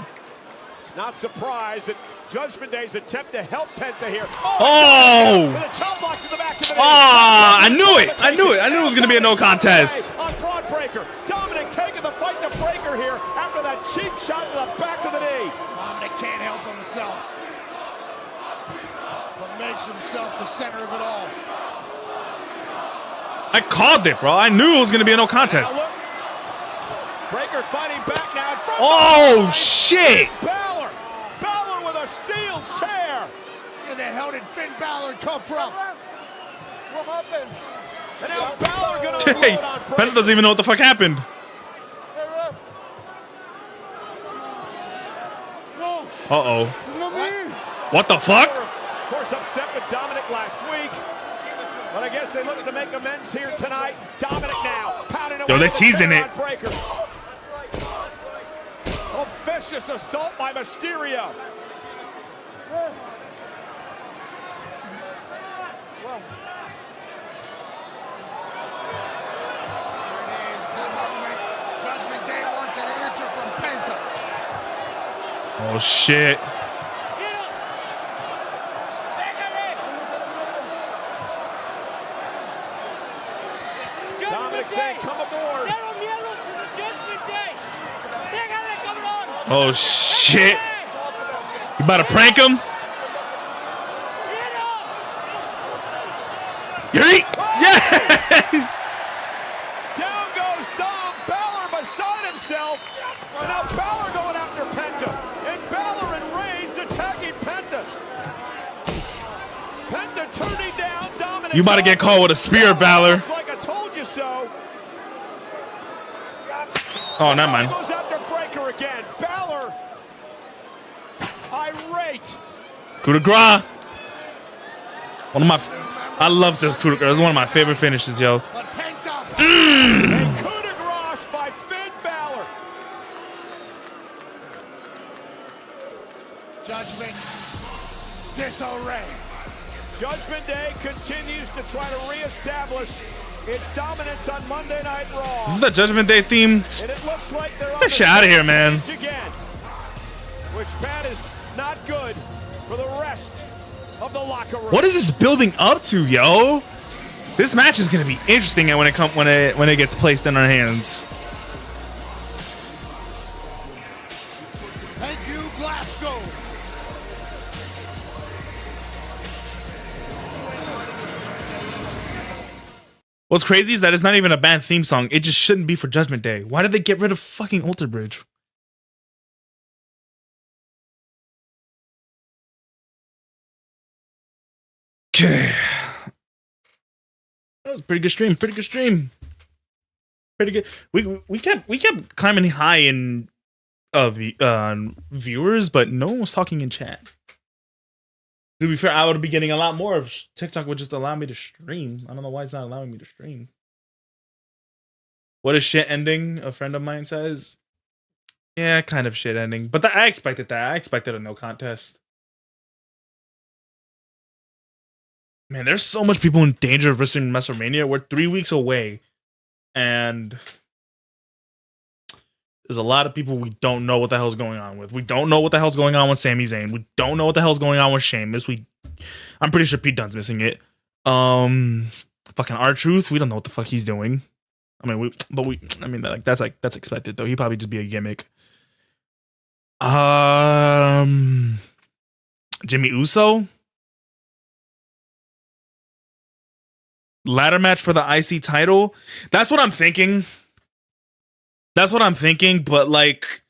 D: not surprised at Judgment Day's attempt to help Penta here.
B: Oh!
D: With a top block to the back of the
B: Ah, I knew it. I knew it. I knew it was going to be a no contest.
D: on Broad Breaker. Dominic taking the fight to Breaker here after that cheap shot to the back of the knee.
E: Dominic can't help himself, but makes himself the center of it all.
B: I called it, bro. I knew it was going to be a no contest.
D: Breaker fighting back now. In front
B: Oh, shit.
D: Balor. Balor with a steel chair.
E: Where the hell did Finn Balor come from?
D: What happened? And now Balor going to
B: Hey,
D: unload on
B: Penta
D: Breaker.
B: doesn't even know what the fuck happened. Uh-oh. What the fuck?
D: Of course, upset with Dominic last week. But I guess they're looking to make amends here tonight. Dominic now pounding away.
B: Yo, they're
D: with a
B: teasing
D: chair
B: it.
D: on Breaker. A vicious assault by Mysterio.
E: Judgment Day wants an answer from Penta.
B: Oh, shit.
D: Dominic saying, come aboard.
B: Oh, shit. You about to prank him? Yeet. Yeah.
D: Down goes Dom. Balor beside himself. And now Balor going after Penta. And Balor and Reigns attacking Penta. Penta turning down Dominic.
B: You about to get caught with a spear, Balor.
D: Like I told you so.
B: Oh, never mind.
D: Goes after Breaker again. Balor irate.
B: Coup de grace. One of my, I love the coup de grace. It's one of my favorite finishes, yo.
D: A coup de grace by Finn Balor.
E: Judgment, disarray.
D: Judgment Day continues to try to reestablish its dominance on Monday Night Raw.
B: This is the Judgment Day theme.
D: And it looks like they're on
B: Get shit out of here, man.
D: again, which Pat is not good for the rest of the locker room.
B: What is this building up to, yo? This match is gonna be interesting when it gets placed in our hands.
E: Thank you, Glasgow.
B: What's crazy is that it's not even a bad theme song. It just shouldn't be for Judgment Day. Why did they get rid of fucking Alter Bridge? Okay. That was a pretty good stream. Pretty good stream. Pretty good. We kept climbing high in viewers, but no one was talking in chat. To be fair, I would be getting a lot more if TikTok would just allow me to stream. I don't know why it's not allowing me to stream. What a shit ending, a friend of mine says. Yeah, kind of shit ending. But I expected that. I expected a no contest. Man, there's so much people in danger of missing WrestleMania. We're 3 weeks away. And there's a lot of people we don't know what the hell's going on with. We don't know what the hell's going on with Sami Zayn. We don't know what the hell's going on with Sheamus. I'm pretty sure Pete Dunne's missing it. Fucking R-Truth, we don't know what the fuck he's doing. I mean, that's expected though. He'd probably just be a gimmick. Jimmy Uso. Ladder match for the IC title. That's what I'm thinking. But like,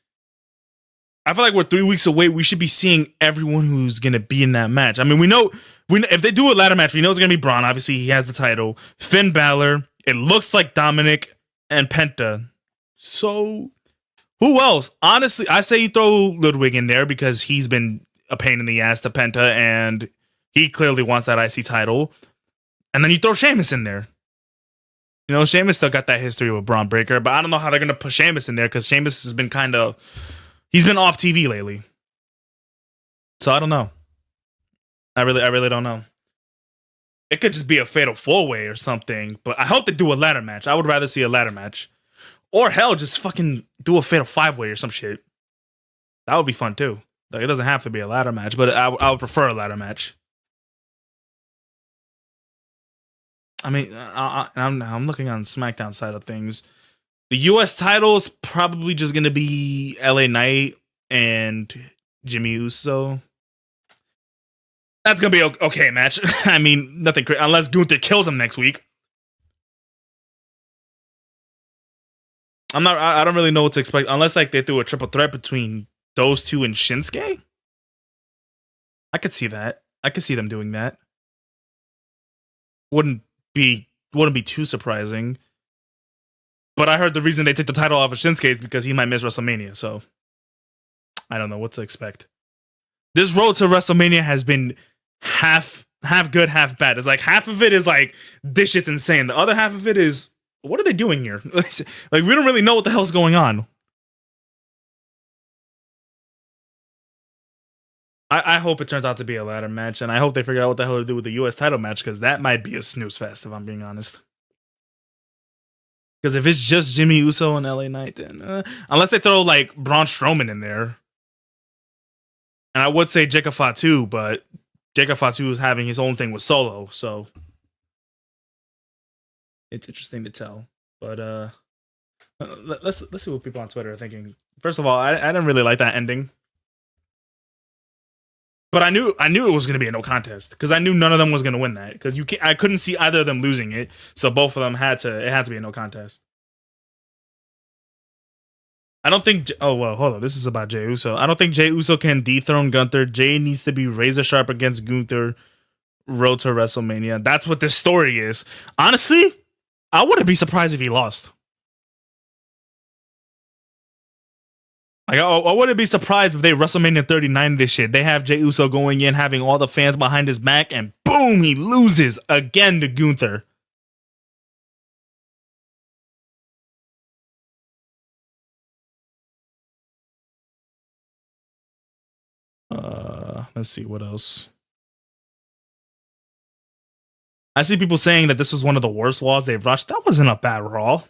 B: I feel like we're 3 weeks away. We should be seeing everyone who's gonna be in that match. I mean, we know if they do a ladder match, we know it's gonna be Braun. Obviously, he has the title. Finn Balor. It looks like Dominic and Penta. So, who else? Honestly, I say you throw Ludwig in there because he's been a pain in the ass to Penta, and he clearly wants that IC title. And then you throw Sheamus in there. You know, Sheamus still got that history with Braun Breaker, but I don't know how they're going to put Sheamus in there because Sheamus has been he's been off TV lately. So I don't know. I really don't know. It could just be a fatal 4-way or something, but I hope they do a ladder match. I would rather see a ladder match. Or hell, just fucking do a fatal 5-way or some shit. That would be fun too. Like, it doesn't have to be a ladder match, but I would prefer a ladder match. I mean, I'm looking on SmackDown side of things. The U.S. title is probably just going to be LA Knight and Jimmy Uso. That's going to be okay match. I mean, nothing crazy. Unless Gunther kills him next week. I don't really know what to expect. Unless like they do a triple threat between those two and Shinsuke. I could see that. I could see them doing that. Wouldn't be too surprising. But I heard the reason they took the title off of Shinsuke is because he might miss WrestleMania, so I don't know what to expect. This road to WrestleMania has been half good, half bad. It's like half of it is like, this shit's insane. The other half of it is, what are they doing here? Like, we don't really know what the hell's going on. I hope it turns out to be a ladder match, and I hope they figure out what the hell to do with the U.S. title match, because that might be a snooze fest, if I'm being honest. Because if it's just Jimmy Uso and LA Knight, then unless they throw like Braun Strowman in there, and I would say Jacob Fatu, but Jacob Fatu is having his own thing with Solo, so it's interesting to tell. But let's see what people on Twitter are thinking. First of all, I didn't really like that ending. But I knew it was going to be a no contest because I knew none of them was going to win that because I couldn't see either of them losing it, so both of them had to be a no contest. I don't think. Oh well, hold on. This is about Jey Uso. I don't think Jey Uso can dethrone Gunther. Jey needs to be razor sharp against Gunther. Road to WrestleMania. That's what this story is. Honestly, I wouldn't be surprised if he lost. Like, I wouldn't be surprised if they WrestleMania 39 this shit. They have Jey Uso going in, having all the fans behind his back, and boom, he loses again to Gunther. Let's see what else. I see people saying that this was one of the worst Raws they've watched. That wasn't a bad Raw.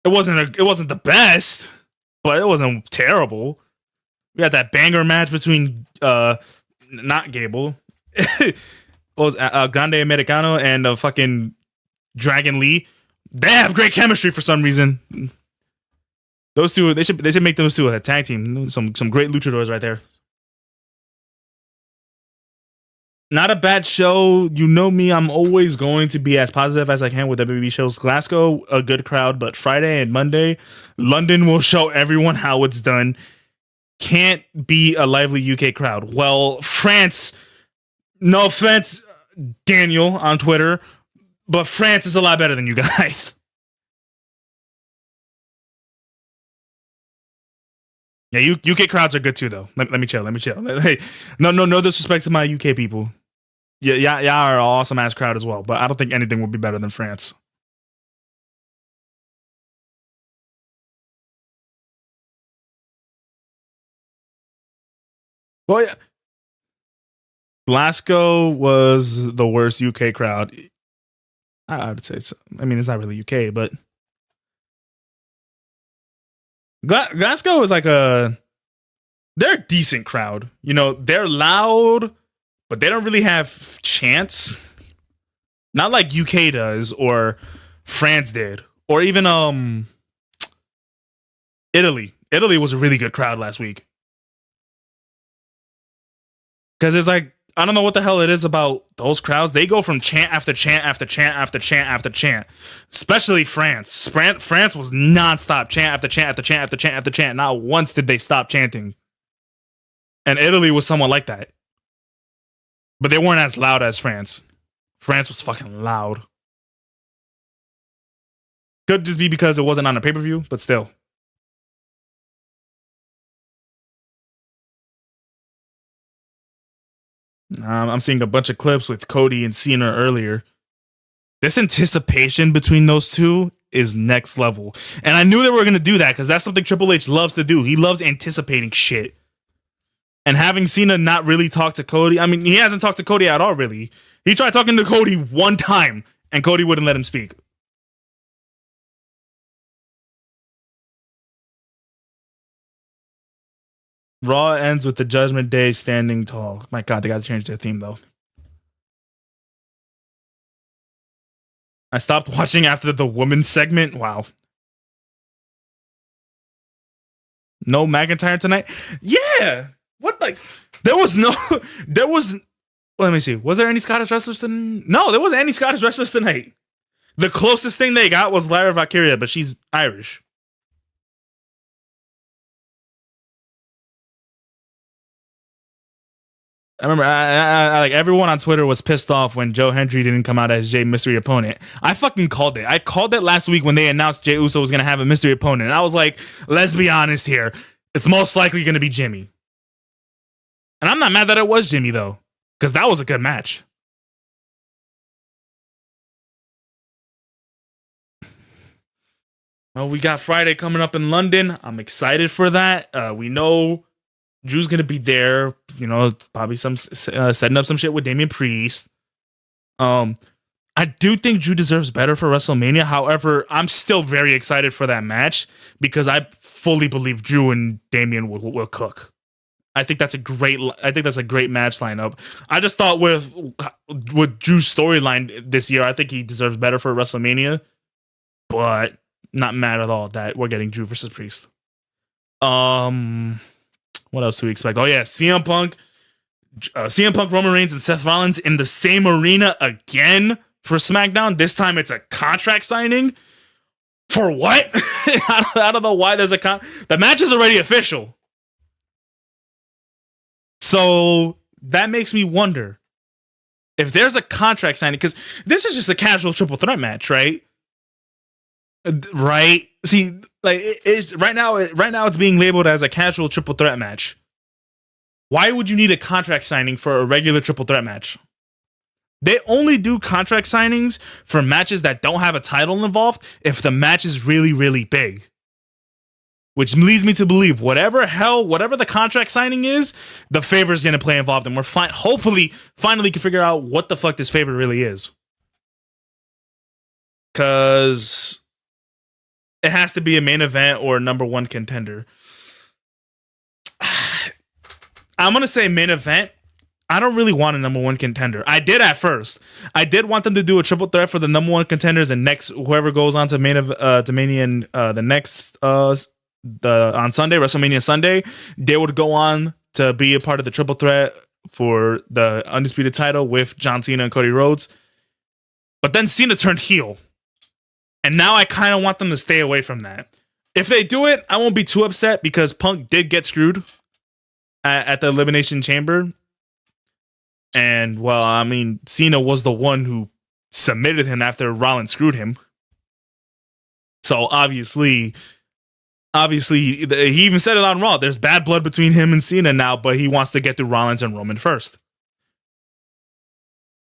B: It wasn't the best, but it wasn't terrible. We had that banger match between not Gable. What was Grande Americano and fucking Dragon Lee. They have great chemistry for some reason. Those two, they should make those two a tag team. Some great luchadors right there. Not a bad show. You know me, I'm always going to be as positive as I can with WWE shows. Glasgow, a good crowd, but Friday and Monday, London will show everyone how it's done. Can't be a lively UK crowd. Well, France, no offense, Daniel on Twitter, But France is a lot better than you guys. Yeah, UK crowds are good too, though. Let me chill. Hey, no disrespect to my UK people. Yeah, y'all are an awesome ass crowd as well. But I don't think anything would be better than France. Well, yeah. Glasgow was the worst UK crowd. I would say so. I mean, it's not really UK, but Glasgow is like they're a decent crowd. You know, they're loud, but they don't really have chants. Not like UK does or France did, or even Italy. Italy was a really good crowd last week. Because it's like, I don't know what the hell it is about those crowds. They go from chant after chant after chant after chant after chant. Especially France. France was nonstop chant after chant after chant after chant after chant. Not once did they stop chanting. And Italy was somewhat like that. But they weren't as loud as France. France was fucking loud. Could just be because it wasn't on a pay-per-view, but still. I'm seeing a bunch of clips with Cody and Cena earlier. This anticipation between those two is next level. And I knew they were going to do that because that's something Triple H loves to do. He loves anticipating shit. And having Cena not really talk to Cody, I mean, he hasn't talked to Cody at all, really. He tried talking to Cody one time, and Cody wouldn't let him speak. Raw ends with the Judgment Day standing tall. My God, they got to change their theme, though. I stopped watching after the women's segment. Wow. No McIntyre tonight? Yeah! What, like, there was... Well, let me see. Was there any Scottish wrestlers tonight? No, there wasn't any Scottish wrestlers tonight. The closest thing they got was Lara Valkyria, but she's Irish. I remember I like everyone on Twitter was pissed off when Joe Hendry didn't come out as Jay mystery opponent. I fucking called it. I called it last week when they announced Jey Uso was going to have a mystery opponent. And I was like, let's be honest here. It's most likely going to be Jimmy. And I'm not mad that it was Jimmy, though, because that was a good match. Well, we got Friday coming up in London. I'm excited for that. We know Drew's gonna be there, you know, probably some setting up some shit with Damian Priest. I do think Drew deserves better for WrestleMania. However, I'm still very excited for that match because I fully believe Drew and Damian will cook. I think that's a great match lineup. I just thought with Drew's storyline this year, I think he deserves better for WrestleMania, but not mad at all that we're getting Drew versus Priest. What else do we expect? Oh yeah, CM Punk, Roman Reigns, and Seth Rollins in the same arena again for SmackDown. This time it's a contract signing. For what? I don't know why there's the match is already official. So that makes me wonder if there's a contract signing, because this is just a casual triple threat match, right? Right? See, like it's right now it's being labeled as a casual triple threat match. Why would you need a contract signing for a regular triple threat match? They only do contract signings for matches that don't have a title involved if the match is really, really big. Which leads me to believe whatever the contract signing is, the favor's gonna play involved, and we're hopefully finally can figure out what the fuck this favor really is. Cause it has to be a main event or a number one contender. I'm going to say main event. I don't really want a number one contender. I did at first. I did want them to do a triple threat for the number one contenders, and next whoever goes on to Mania and the next on Sunday, WrestleMania Sunday, they would go on to be a part of the triple threat for the undisputed title with John Cena and Cody Rhodes. But then Cena turned heel. And now I kind of want them to stay away from that. If they do it, I won't be too upset because Punk did get screwed at the Elimination Chamber. And, well, I mean, Cena was the one who submitted him after Rollins screwed him. So obviously, he even said it on Raw. There's bad blood between him and Cena now, but he wants to get through Rollins and Roman first.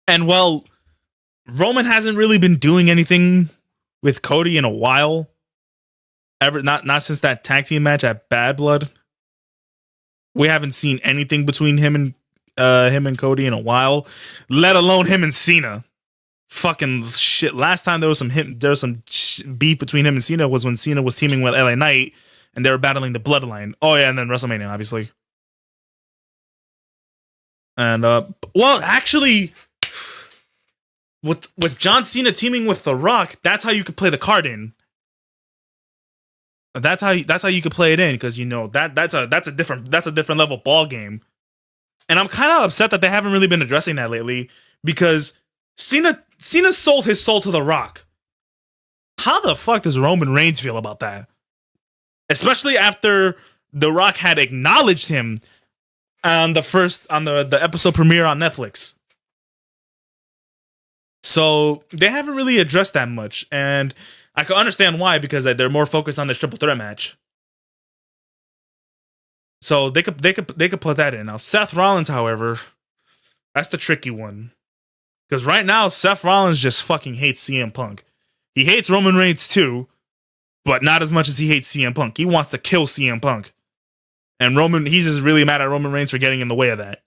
B: And well, Roman hasn't really been doing anything with Cody in a while. Not since that tag team match at Bad Blood. We haven't seen anything between him and Cody in a while, let alone him and Cena. Fucking shit. Last time there was some beef between him and Cena was when Cena was teaming with LA Knight and they were battling the Bloodline. Oh yeah, and then WrestleMania, obviously. And well, actually, with John Cena teaming with The Rock, that's how you could play the card in. That's how you could play it in, because you know that's a different level ball game. And I'm kind of upset that they haven't really been addressing that lately, because Cena sold his soul to The Rock. How the fuck does Roman Reigns feel about that? Especially after The Rock had acknowledged him on the episode premiere on Netflix. So they haven't really addressed that much, and I can understand why, because they're more focused on the triple threat match. So they could put that in. Now Seth Rollins, however, that's the tricky one. Because right now, Seth Rollins just fucking hates CM Punk. He hates Roman Reigns too, but not as much as he hates CM Punk. He wants to kill CM Punk. And he's just really mad at Roman Reigns for getting in the way of that.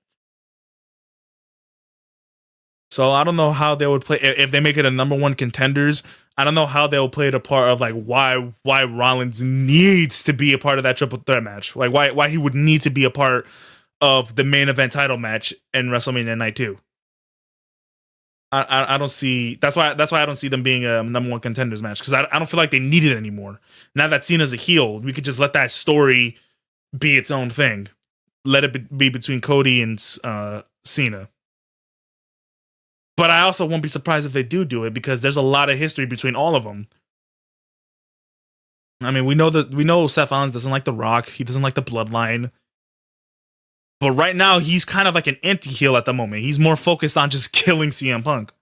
B: So I don't know how they would play, if they make it a number one contenders. I don't know how they'll play the part of like why Rollins needs to be a part of that triple threat match. Like why he would need to be a part of the main event title match in WrestleMania Night 2. I don't see, that's why I don't see them being a number one contenders match, because I don't feel like they need it anymore. Now that Cena's a heel, we could just let that story be its own thing. Let it be between Cody and Cena. But I also won't be surprised if they do it, because there's a lot of history between all of them. I mean, we know Seth Rollins doesn't like The Rock. He doesn't like the Bloodline. But right now, he's kind of like an anti-heel at the moment. He's more focused on just killing CM Punk.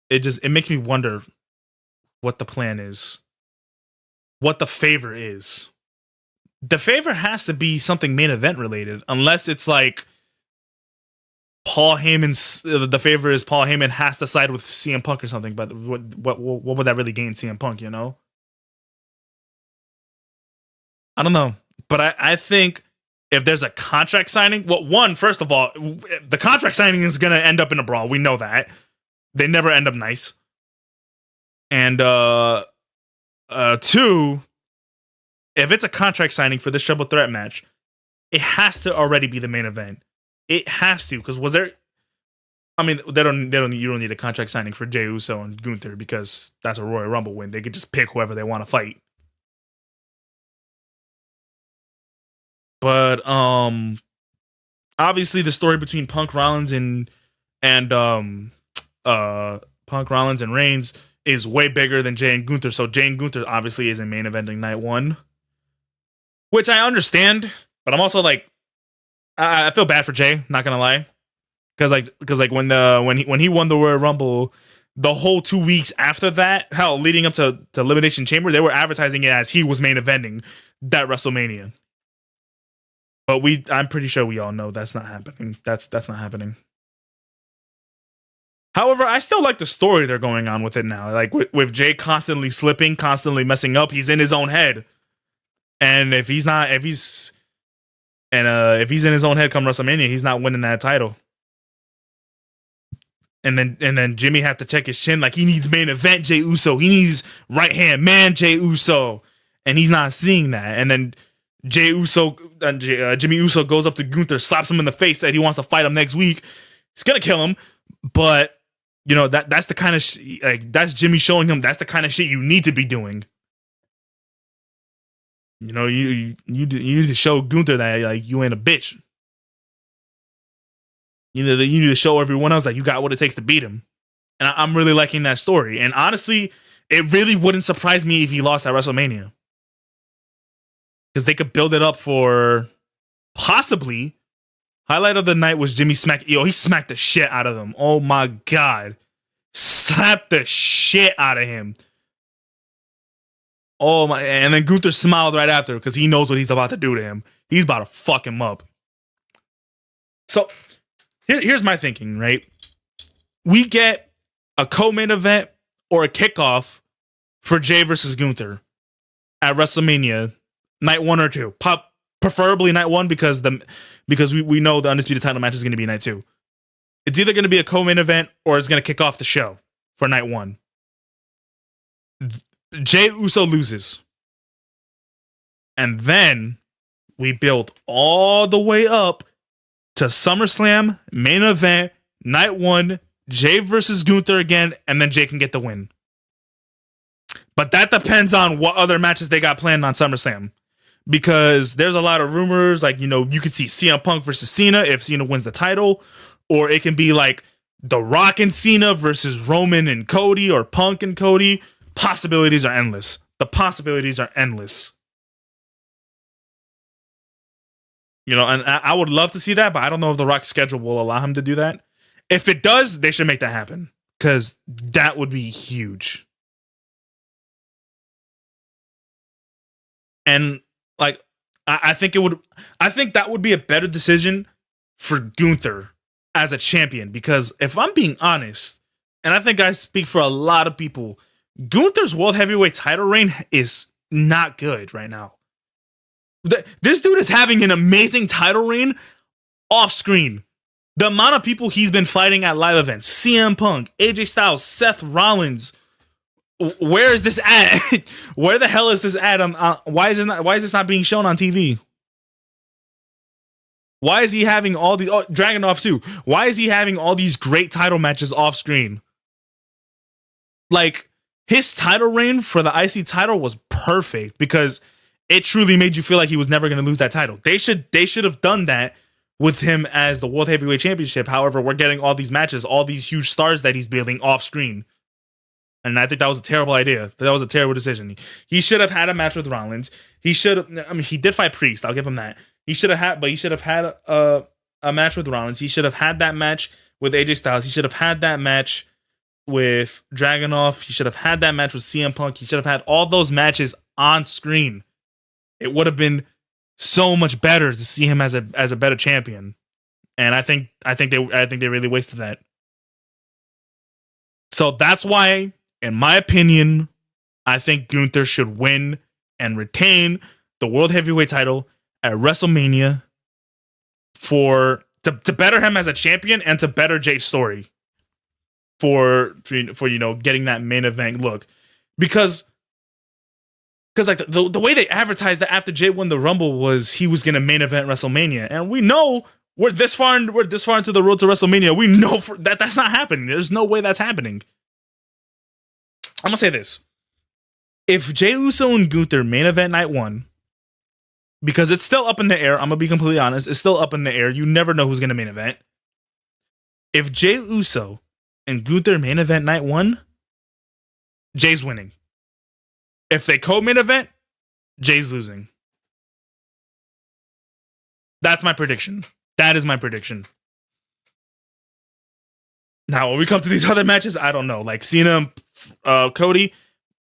B: It makes me wonder what the plan is. What the favor is. The favor has to be something main event related, unless it's like Paul Heyman's, the favor is Paul Heyman has to side with CM Punk or something. But what would that really gain CM Punk, you know? I don't know. But I think if there's a contract signing, first of all, the contract signing is going to end up in a brawl. We know that. They never end up nice. And two, if it's a contract signing for this triple threat match, it has to already be the main event. It has to, because you don't need a contract signing for Jey Uso and Gunther, because that's a Royal Rumble win. They could just pick whoever they want to fight. But obviously the story between Punk Rollins and Reigns is way bigger than Jey and Gunther. So Jey and Gunther obviously isn't main eventing night 1, which I understand. But I'm also like, I feel bad for Jey, not gonna lie, because when he won the Royal Rumble, the whole 2 weeks after that, hell, leading up to Elimination Chamber, they were advertising it as he was main eventing that WrestleMania. But I'm pretty sure we all know that's not happening. That's not happening. However, I still like the story they're going on with it now. Like with Jey constantly slipping, constantly messing up, he's in his own head. And if he's in his own head come WrestleMania, he's not winning that title. And then Jimmy had to check his chin, like he needs main event Jey Uso. He needs right hand man Jey Uso, and he's not seeing that. And then Jimmy Uso goes up to Gunther, slaps him in the face, that he wants to fight him next week. It's gonna kill him, but you know that's the kind of that's Jimmy showing him that's the kind of shit you need to be doing. You know, you need to show Gunther that like you ain't a bitch. You need to show everyone else that you got what it takes to beat him. And I'm really liking that story. And honestly, it really wouldn't surprise me if he lost at WrestleMania, because they could build it up for possibly Highlight of the night was Jimmy smack. Yo, he smacked the shit out of them. Oh my god, slapped the shit out of him. Oh my! And then Gunther smiled right after because he knows what he's about to do to him. He's about to fuck him up. So here's my thinking, right? We get a co-main event or a kickoff for Jay versus Gunther at WrestleMania, night 1 or 2. Preferably night 1 because we know the Undisputed title match is going to be night 2. It's either going to be a co-main event or it's going to kick off the show for night 1. Jay Uso loses. And then we build all the way up to SummerSlam, main event, night 1, Jay versus Gunther again, and then Jay can get the win. But that depends on what other matches they got planned on SummerSlam. Because there's a lot of rumors, like, you could see CM Punk versus Cena if Cena wins the title. Or it can be like The Rock and Cena versus Roman and Cody or Punk and Cody. Possibilities are endless. The possibilities are endless. And I would love to see that, but I don't know if The Rock's schedule will allow him to do that. If it does, they should make that happen. Because that would be huge. And like, I think that would be a better decision for Gunther as a champion. Because if I'm being honest, and I think I speak for a lot of people, Gunther's World Heavyweight title reign is not good right now. This dude is having an amazing title reign off screen. The amount of people he's been fighting at live events, CM Punk, AJ Styles, Seth Rollins. Where is this at? Where the hell is this at? Why is this not being shown on TV? Why is he having all these Dragunov too? Why is he having all these great title matches off screen? Like, his title reign for the IC title was perfect because it truly made you feel like he was never going to lose that title. They should have done that with him as the World Heavyweight Championship. However, we're getting all these matches, all these huge stars that he's building off screen. And I think that was a terrible idea. That was a terrible decision. He should have had a match with Rollins. He did fight Priest. I'll give him that. He should have had a match with Rollins. He should have had that match with AJ Styles. He should have had that match with Dragunov. He should have had that match with CM Punk. He should have had all those matches on screen. It would have been so much better to see him as a better champion. And I think they really wasted that. So that's why, in my opinion, I think Gunther should win and retain the World Heavyweight title at WrestleMania to better him as a champion and to better Jay's story for getting that main event look. Because like the way they advertised that after Jay won the Rumble was he was gonna main event WrestleMania, and we know we're this far into the road to WrestleMania. We know that's not happening. There's no way that's happening. I'm gonna say this: if Jey Uso and Gunther main event night 1, because it's still up in the air. I'm gonna be completely honest; it's still up in the air. You never know who's gonna main event. If Jey Uso and Gunther main event night 1, Jay's winning. If they co-main event, Jay's losing. That's my prediction. That is my prediction. Now, when we come to these other matches, I don't know. Like Cena and Cody,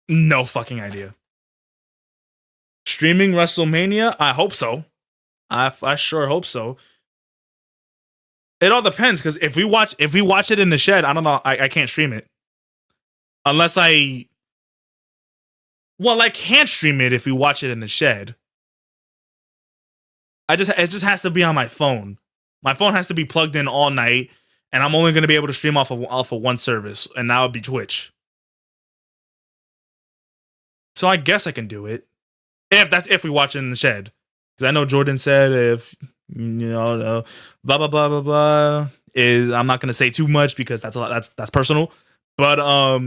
B: no fucking idea. Streaming WrestleMania? I hope so. I sure hope so. It all depends, because if we watch it in the shed, I don't know. I can't stream it. Unless I can't stream it if we watch it in the shed. It just has to be on my phone. My phone has to be plugged in all night, and I'm only going to be able to stream off of one service, and that would be Twitch. So I guess I can do it if we watch it in the shed, because I know Jordan said if blah blah blah blah blah is I'm not going to say too much because that's personal, but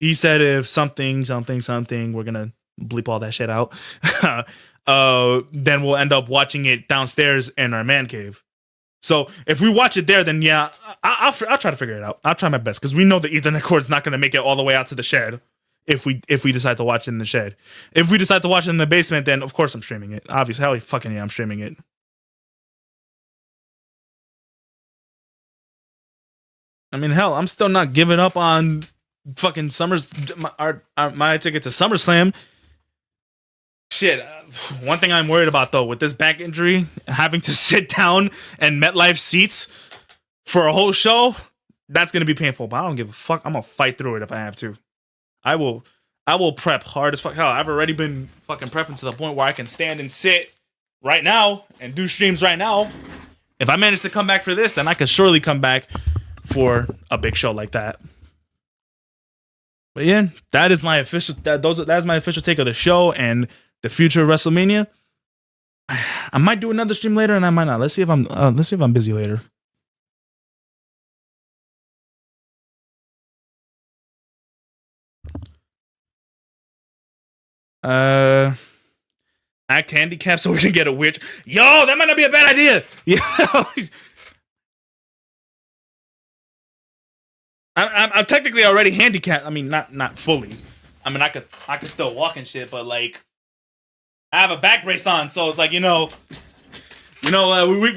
B: he said if something, we're going to bleep all that shit out. Then we'll end up watching it downstairs in our man cave. So if we watch it there, then yeah, I'll try to figure it out. I'll try my best, because we know the Ethernet cord's not going to make it all the way out to the shed if we decide to watch it in the shed. If we decide to watch it in the basement, then of course I'm streaming it. Obviously, hell fucking yeah, I'm streaming it. I mean, hell, I'm still not giving up on fucking my ticket to SummerSlam. Shit. One thing I'm worried about though, with this back injury, having to sit down and MetLife seats for a whole show, that's gonna be painful. But I don't give a fuck. I'm gonna fight through it if I have to. I will prep hard as fuck. Hell, I've already been fucking prepping to the point where I can stand and sit right now and do streams right now. If I manage to come back for this, then I could surely come back for a big show like that. But yeah, that is my official that's my official take of the show and the future of WrestleMania. I might do another stream later and I might not. Let's see if I'm busy later. Act handicap so we can get a witch. Yo, that might not be a bad idea. Yo. I'm technically already handicapped. I mean, not fully. I mean, I could still walk and shit, but like, I have a back brace on, so it's like we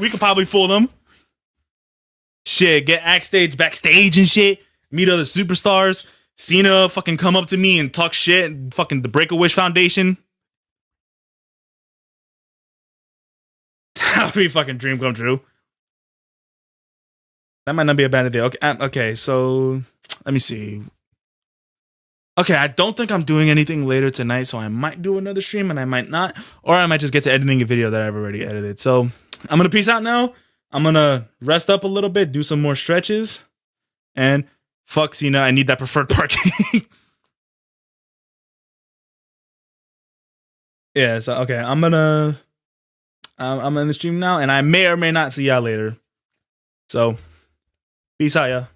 B: could probably fool them. Shit, get backstage and shit. Meet other superstars. Cena fucking come up to me and talk shit. And fucking the Break-A-Wish Foundation. That would be a fucking dream come true. That might not be a bad idea. Okay, so let me see. Okay, I don't think I'm doing anything later tonight, so I might do another stream and I might not. Or I might just get to editing a video that I've already edited. So I'm going to peace out now. I'm going to rest up a little bit, do some more stretches. And fuck Cena, I need that preferred parking. Yeah, so okay, I'm in the stream now, and I may or may not see y'all later. So, peace out, y'all.